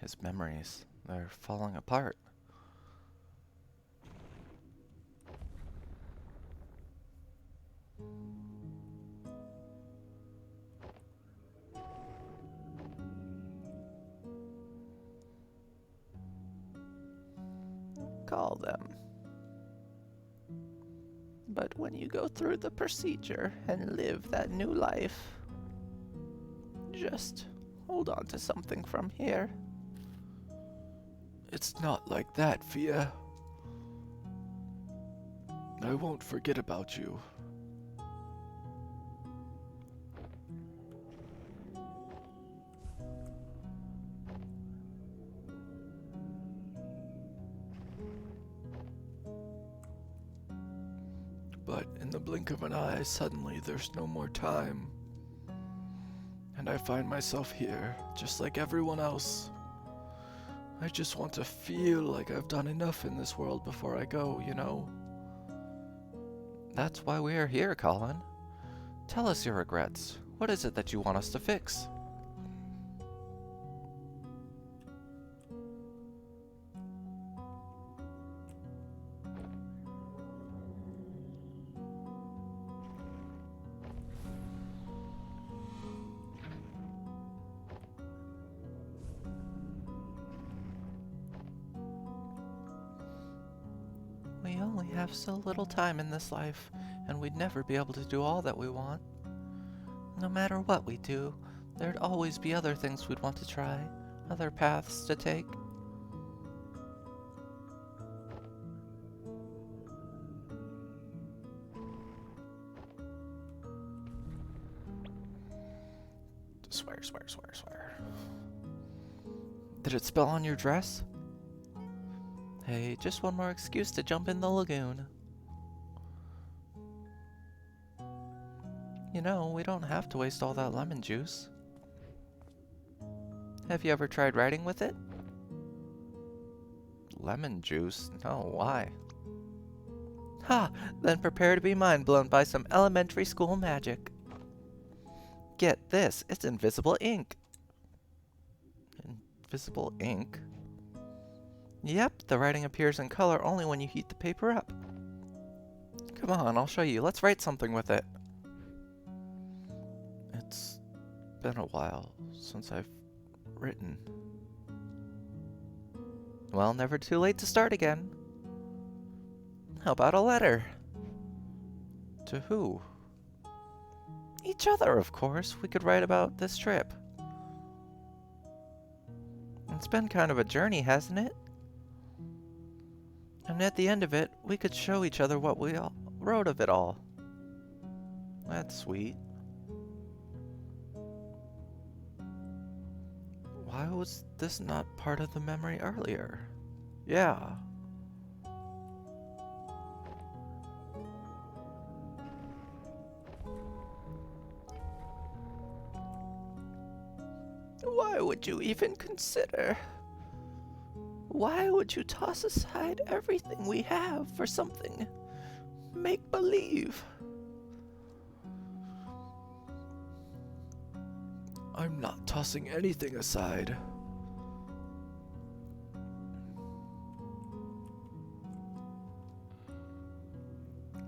[SPEAKER 2] His memories, they're falling apart.
[SPEAKER 4] Call them. But when you go through the procedure and live that new life, just hold on to something from here.
[SPEAKER 3] It's not like that, Fia. I won't forget about you. But in the blink of an eye, suddenly there's no more time. And I find myself here, just like everyone else. I just want to feel like I've done enough in this world before I go, you know?
[SPEAKER 2] That's why we are here, Colin. Tell us your regrets. What is it that you want us to fix? We only have so little time in this life, and we'd never be able to do all that we want. No matter what we do, there'd always be other things we'd want to try, other paths to take.
[SPEAKER 1] Swear, swear, swear, swear.
[SPEAKER 2] Did it spill on your dress? Hey, just one more excuse to jump in the lagoon. You know, we don't have to waste all that lemon juice. Have you ever tried riding with it?
[SPEAKER 1] Lemon juice? No, why?
[SPEAKER 2] Ha! Then prepare to be mind blown by some elementary school magic. get this, it's invisible ink. Invisible ink? Yep, the writing appears in color only when you heat the paper up. Come on, I'll show you. Let's write something with it. It's been a while since I've written. Well, never too late to start again. How about a letter? To who? Each other, of course. We could write about this trip. It's been kind of a journey, hasn't it? And at the end of it, we could show each other what we all wrote of it all. That's sweet. Why was this not part of the memory earlier? Yeah. Why would you even consider? Why would you toss aside everything we have for something make-believe?
[SPEAKER 3] I'm not tossing anything aside.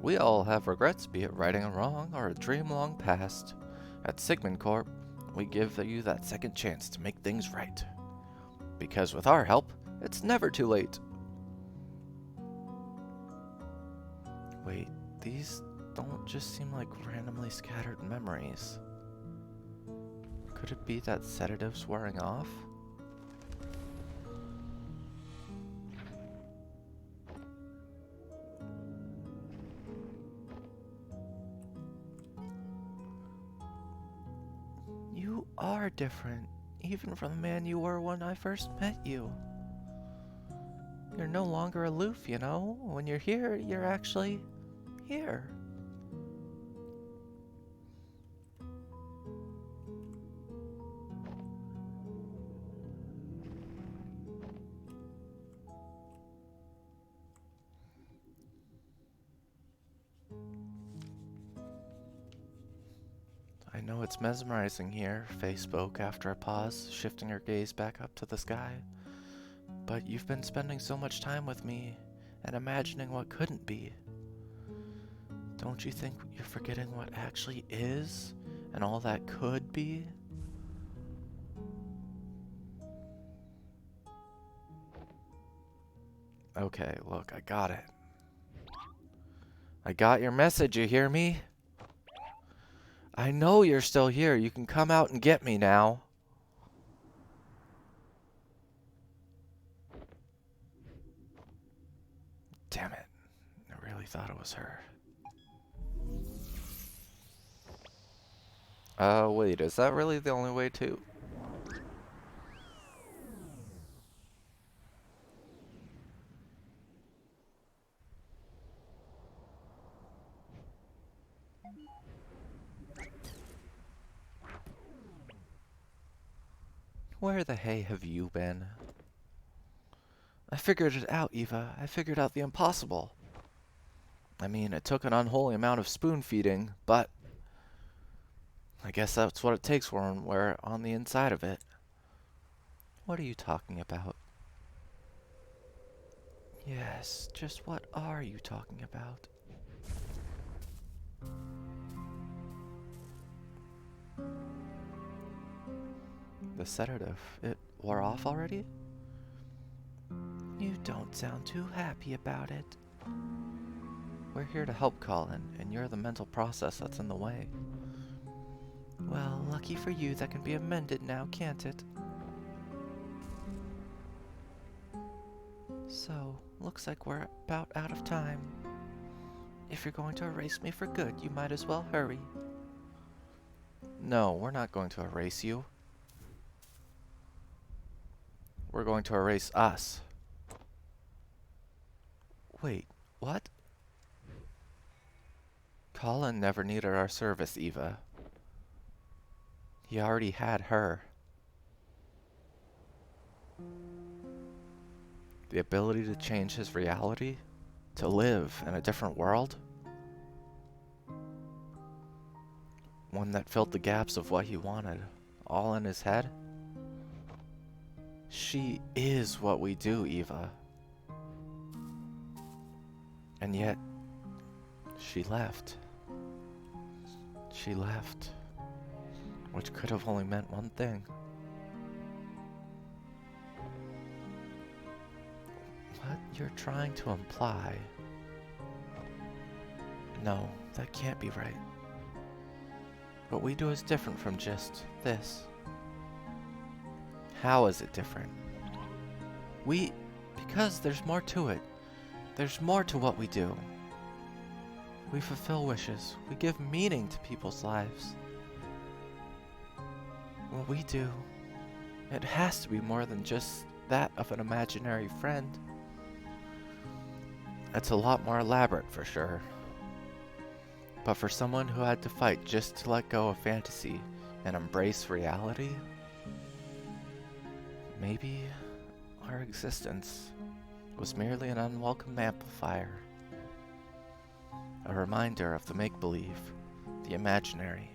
[SPEAKER 2] We all have regrets, be it righting a wrong or a dream long past. At Sigmund Corp, we give you that second chance to make things right. Because with our help, it's never too late. Wait, these don't just seem like randomly scattered memories. Could it be that sedative's wearing off? You are different, even from the man you were when I first met you. You're no longer aloof, you know? When you're here, you're actually here. I know it's mesmerizing here, Faye spoke after a pause, shifting her gaze back up to the sky. But you've been spending so much time with me and imagining what couldn't be. Don't you think you're forgetting what actually is and all that could be? Okay, look, I got it. I got your message, you hear me? I know you're still here. You can come out and get me now. Damn it. I really thought it was her. Wait, is that really the only way to? Where the hay have you been? I figured it out, Eva. I figured out the impossible. I mean, it took an unholy amount of spoon feeding, but I guess that's what it takes when we're on the inside of it. What are you talking about? Yes, just what are you talking about? The sedative, it wore off already? You don't sound too happy about it. We're here to help Colin, and you're the mental process that's in the way. Well, lucky for you, that can be amended now, can't it? So, looks like we're about out of time. If you're going to erase me for good, you might as well hurry. No, we're not going to erase you. We're going to erase us. Wait, what? Colin never needed our service, Eva. He already had her. The ability to change his reality? To live in a different world? One that filled the gaps of what he wanted, all in his head? She is what we do, Eva. And yet, she left. She left. Which could have only meant one thing. What you're trying to imply? No, that can't be right. What we do is different from just this. How is it different? Because there's more to it. There's more to what we do. We fulfill wishes. We give meaning to people's lives. What we do, it has to be more than just that of an imaginary friend. It's a lot more elaborate for sure. But for someone who had to fight just to let go of fantasy and embrace reality, maybe our existence was merely an unwelcome amplifier. A reminder of the make-believe, the imaginary,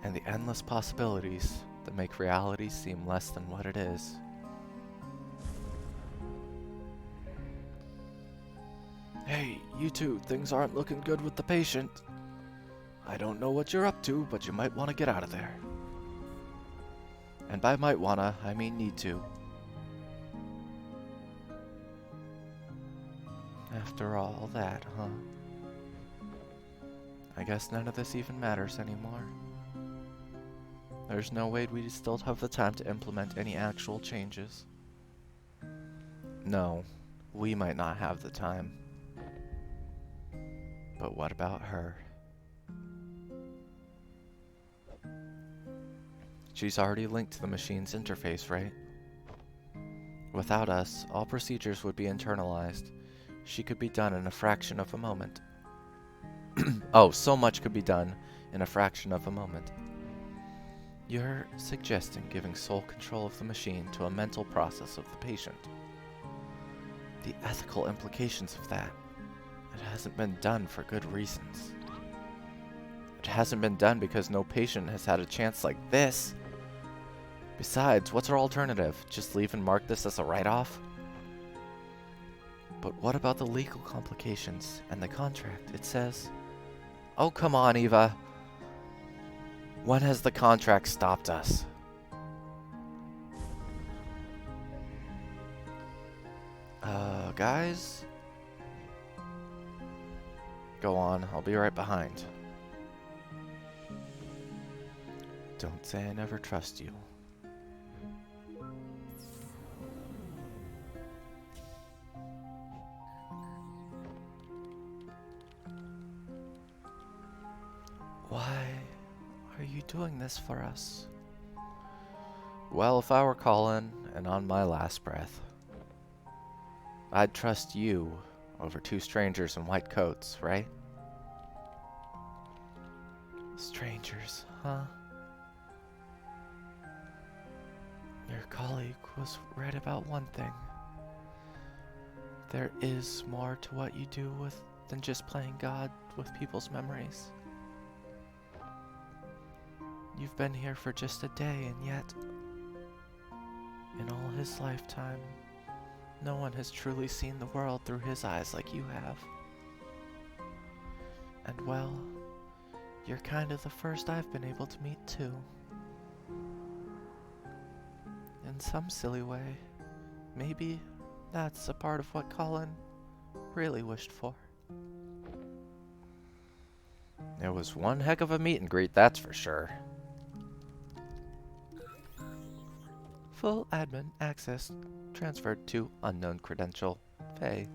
[SPEAKER 2] and the endless possibilities that make reality seem less than what it is. Hey, you two, things aren't looking good with the patient. I don't know what you're up to, but you might want to get out of there. And by might wanna, I mean need to. After all that, huh? I guess none of this even matters anymore. There's no way we'd still have the time to implement any actual changes. No, we might not have the time. But what about her? She's already linked to the machine's interface, right? Without us, all procedures would be internalized. She could be done in a fraction of a moment. Oh, so much could be done in a fraction of a moment. You're suggesting giving sole control of the machine to a mental process of the patient. The ethical implications of that. It hasn't been done for good reasons. It hasn't been done because no patient has had a chance like this. Besides, what's our alternative? Just leave and mark this as a write-off? But what about the legal complications and the contract? It says... Oh, come on, Eva. When has the contract stopped us? Guys? Go on, I'll be right behind. Don't say I never trust you. Why are you doing this for us? Well, if I were Colin, and on my last breath, I'd trust you over two strangers in white coats, right? Strangers, huh? Your colleague was right about one thing. There is more to what you do than just playing God with people's memories. You've been here for just a day, and yet, in all his lifetime, no one has truly seen the world through his eyes like you have. And well, you're kind of the first I've been able to meet too. In some silly way, maybe that's a part of what Colin really wished for. It was one heck of a meet and greet, that's for sure. Full admin access transferred to unknown credential. Faye.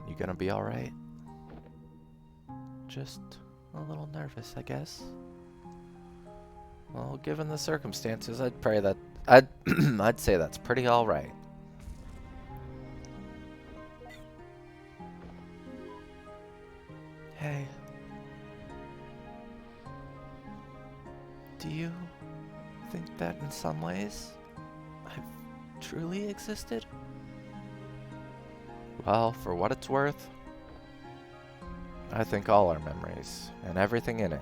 [SPEAKER 2] You gonna be alright? Just a little nervous, I guess. Well, given the circumstances, I'd say that's pretty alright. Hey. Do you think that in some ways I've truly existed? Well, for what it's worth,
[SPEAKER 1] I think all our memories, and everything in it,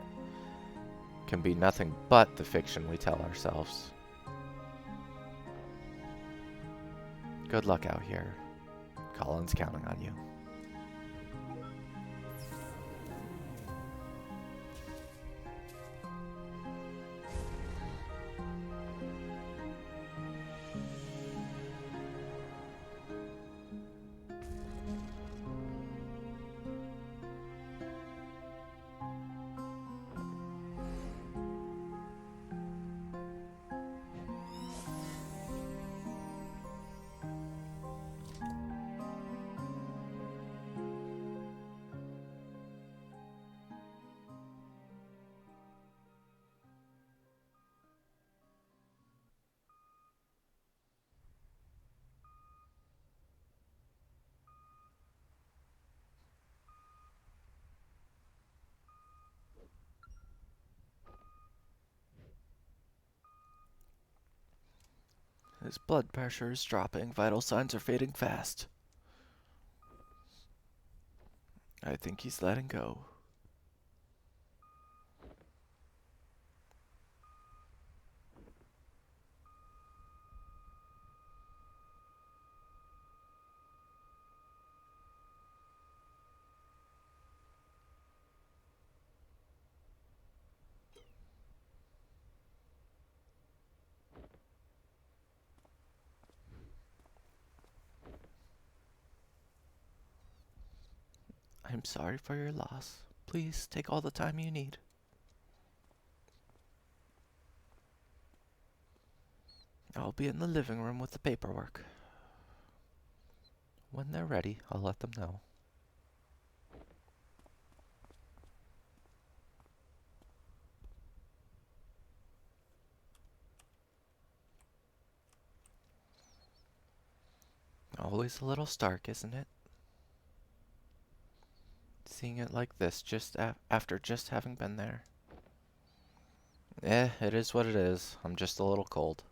[SPEAKER 1] can be nothing but the fiction we tell ourselves. Good luck out here. Colin's counting on you.
[SPEAKER 3] His blood pressure is dropping. Vital signs are fading fast. I think he's letting go. I'm sorry for your loss. Please take all the time you need. I'll be in the living room with the paperwork.
[SPEAKER 1] When they're ready, I'll let them know. Always a little stark, isn't it? Seeing it like this just after just having been there. It is what it is. I'm just a little cold.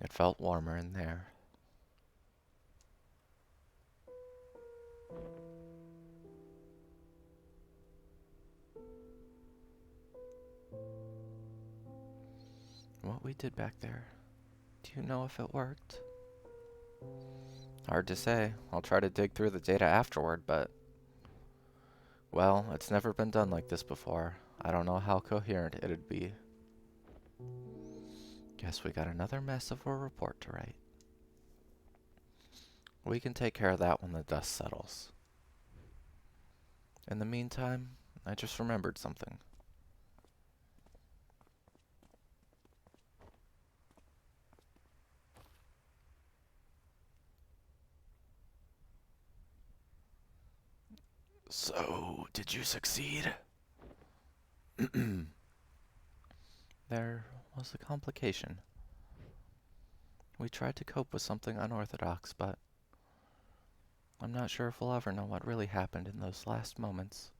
[SPEAKER 1] It felt warmer in there. What we did back there, do you know if it worked? Hard to say. I'll try to dig through the data afterward, but... well, it's never been done like this before. I don't know how coherent it'd be. Guess we got another mess of a report to write. We can take care of that when the dust settles. In the meantime, I just remembered something.
[SPEAKER 3] So, did you succeed?
[SPEAKER 1] There was a complication. We tried to cope with something unorthodox, but I'm not sure if we'll ever know what really happened in those last moments.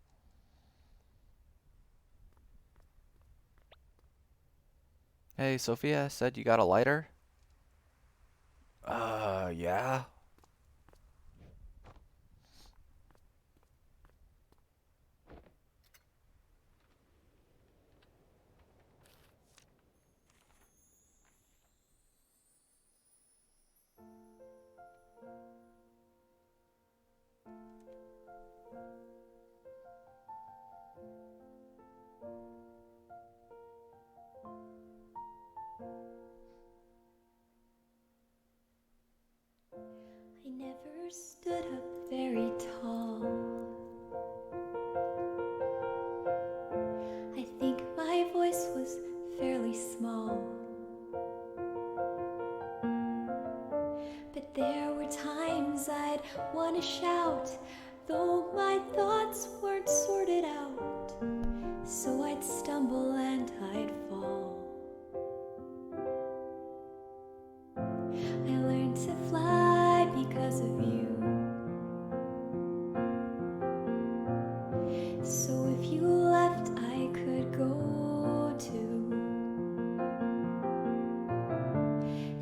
[SPEAKER 1] Hey, Sophia, said you got a lighter?
[SPEAKER 3] Yeah.
[SPEAKER 5] I never stood up very tall. I think my voice was fairly small. But there were times I'd want to shout, though my thoughts weren't sorted out. So I'd stumble and I'd fall. I learned to fly because of you. So if you left, I could go too.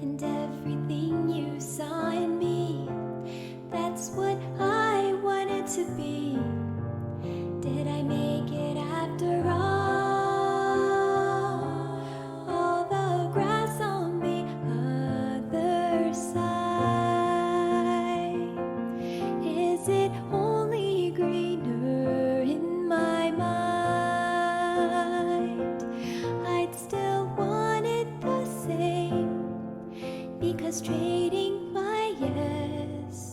[SPEAKER 5] And everything you saw in me, that's what I 'cause trading my yesterday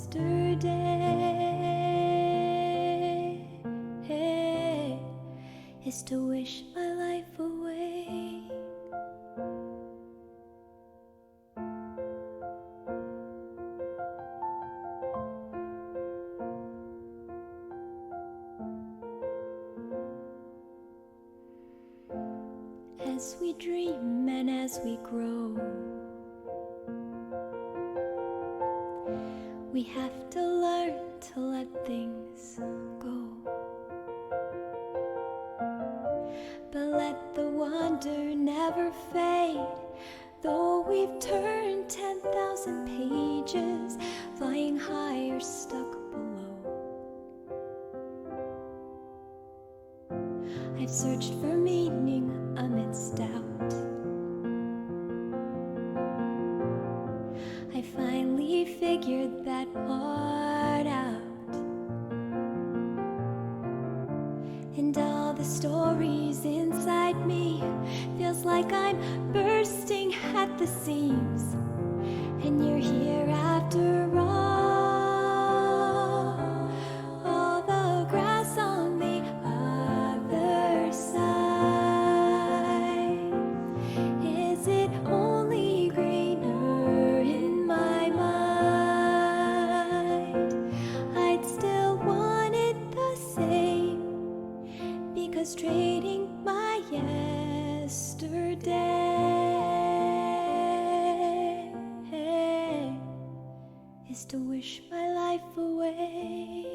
[SPEAKER 5] is to wish my life away. As we dream and as we grow, we have to learn to let things go. But let the wonder never fade, though we've turned 10,000 pages, flying high or stuck below. I've searched for meaning amidst doubt. I finally figured that part out. And all the stories inside me feels like I'm bursting at the seams. And you're here after all the grass on the other side. Is it only greener in my mind? I'd still want it the same, because trading my yesterday is to wish my life away.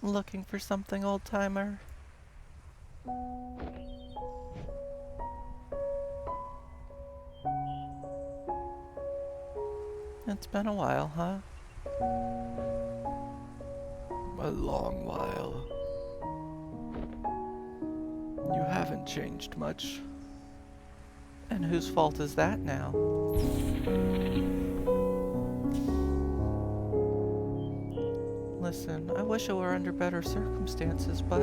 [SPEAKER 2] Looking for something, old-timer? It's been a while, huh?
[SPEAKER 3] A long while. You haven't changed much.
[SPEAKER 2] And whose fault is that now? Listen, I wish it were under better circumstances, but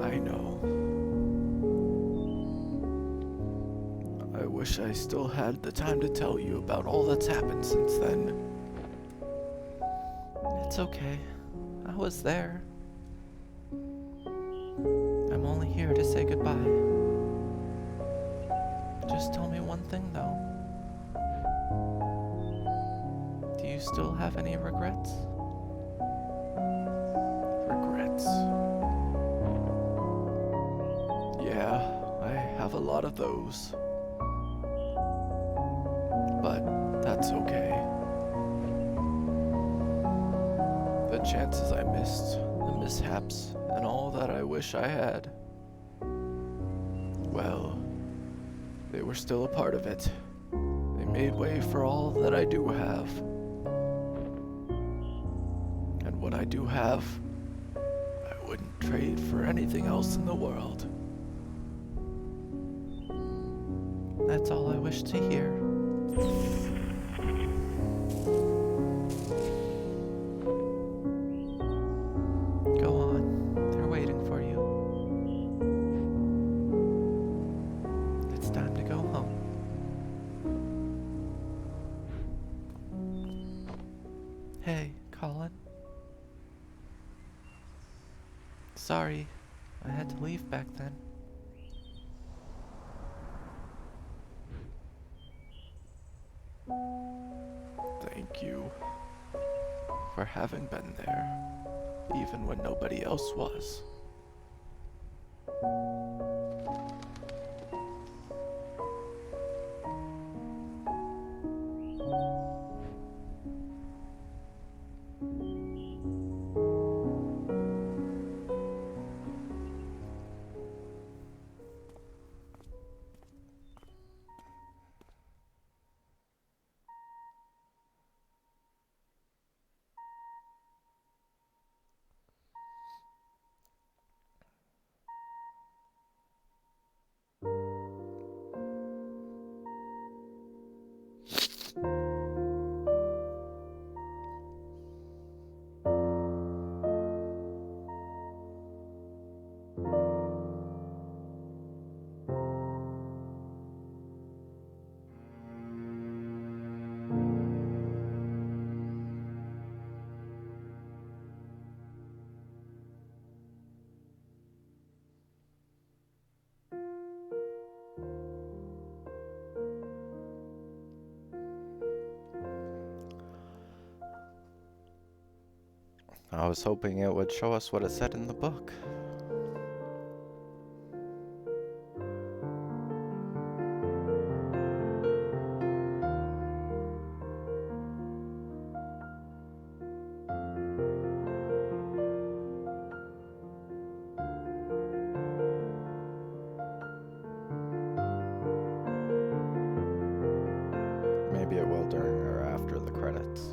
[SPEAKER 3] I know. I wish I still had the time to tell you about all that's happened since then.
[SPEAKER 2] it's okay. I was there. I'm only here to say goodbye. Just tell me one thing, though. Do you still have any regrets?
[SPEAKER 3] Regrets. Yeah, I have a lot of those. But that's okay. The chances I missed, the mishaps, and all that I wish I had, well, they were still a part of it. They made way for all that I do have. And what I do have, I wouldn't trade for anything else in the world.
[SPEAKER 2] That's all I wish to hear. Go Sorry, I had to leave back then.
[SPEAKER 3] Thank you for having been there, even when nobody else was.
[SPEAKER 1] I was hoping it would show us what it said in the book. Maybe it will during or after the credits.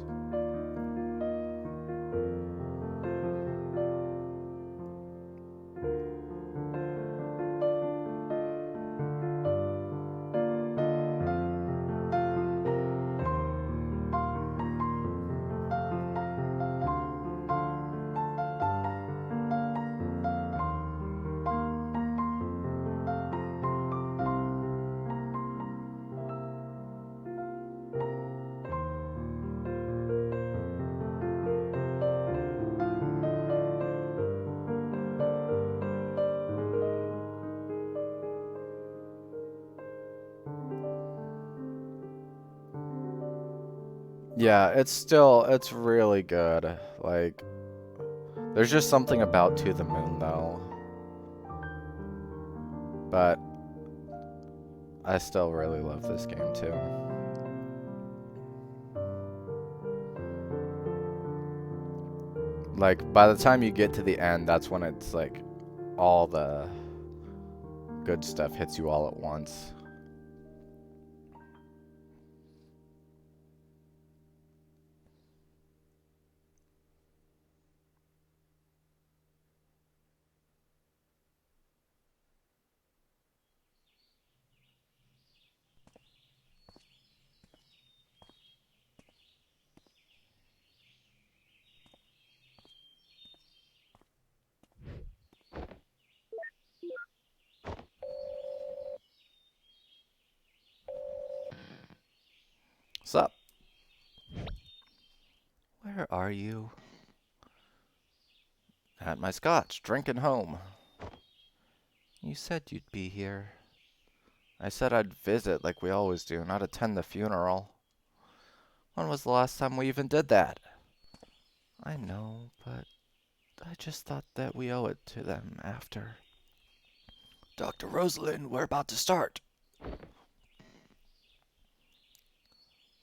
[SPEAKER 1] Yeah, it's really good. Like, there's just something about To the Moon, though. But I still really love this game, too. Like, by the time you get to the end, that's when it's like all the good stuff hits you all at once. Sup?
[SPEAKER 2] Where are you?
[SPEAKER 1] At my scotch, drinking home.
[SPEAKER 2] You said you'd be here.
[SPEAKER 1] I said I'd visit like we always do, not attend the funeral. When was the last time we even did that?
[SPEAKER 2] I know, but I just thought that we owe it to them after.
[SPEAKER 3] Dr. Rosalind, we're about to start.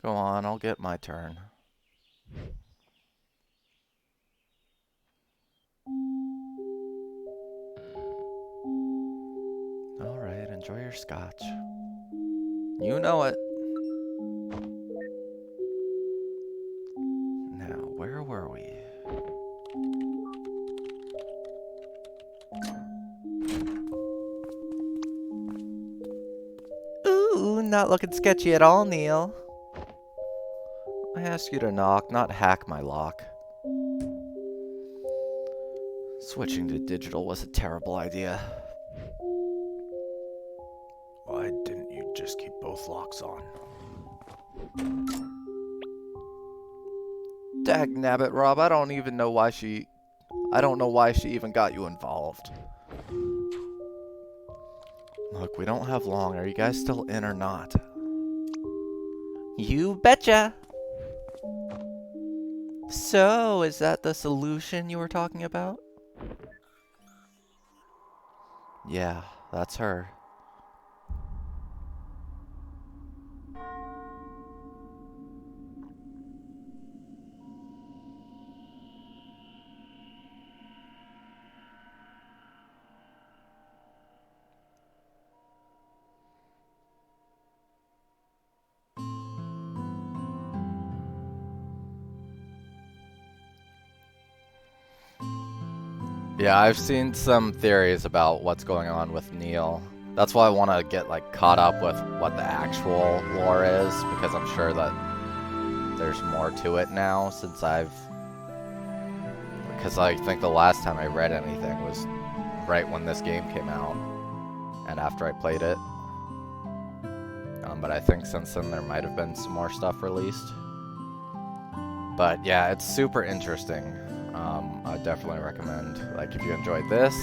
[SPEAKER 1] Go on, I'll get my turn.
[SPEAKER 2] Alright, enjoy your scotch.
[SPEAKER 1] You know it.
[SPEAKER 2] Now, where were we?
[SPEAKER 4] Ooh, not looking sketchy at all, Neil.
[SPEAKER 1] I asked you to knock, not hack my lock.
[SPEAKER 3] Switching to digital was a terrible idea. Why didn't you just keep both locks on?
[SPEAKER 1] Dagnabbit, Rob, I don't even know why she I don't know why she even got you involved. Look, we don't have long. Are you guys still in or not?
[SPEAKER 2] You betcha! So, is that the solution you were talking about?
[SPEAKER 1] Yeah, that's her. Yeah, I've seen some theories about what's going on with Neil. That's why I want to get like caught up with what the actual lore is, because I'm sure that there's more to it now since because I think the last time I read anything was right when this game came out and after I played it. But I think since then there might have been some more stuff released. But yeah, it's super interesting. I definitely recommend, like, if you enjoyed this,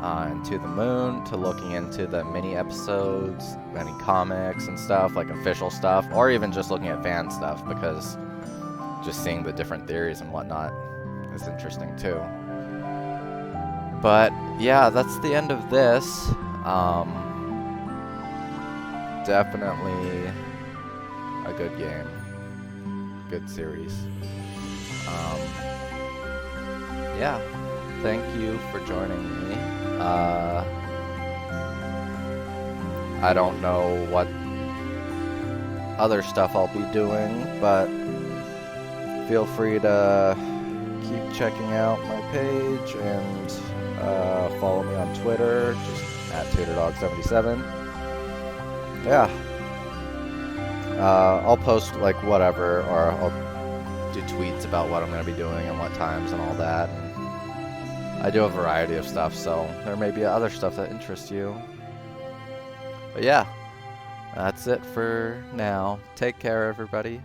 [SPEAKER 1] and To the Moon, to looking into the mini episodes, any comics and stuff, like official stuff, or even just looking at fan stuff, because just seeing the different theories and whatnot is interesting too. But yeah, that's the end of this. Definitely a good game, good series. Yeah, thank you for joining me. I don't know what other stuff I'll be doing, but feel free to keep checking out my page and follow me on Twitter, just at TaterDog77. Yeah. I'll post like whatever, or I'll do tweets about what I'm going to be doing and what times and all that. And I do a variety of stuff, so there may be other stuff that interests you. But yeah, that's it for now. Take care, everybody.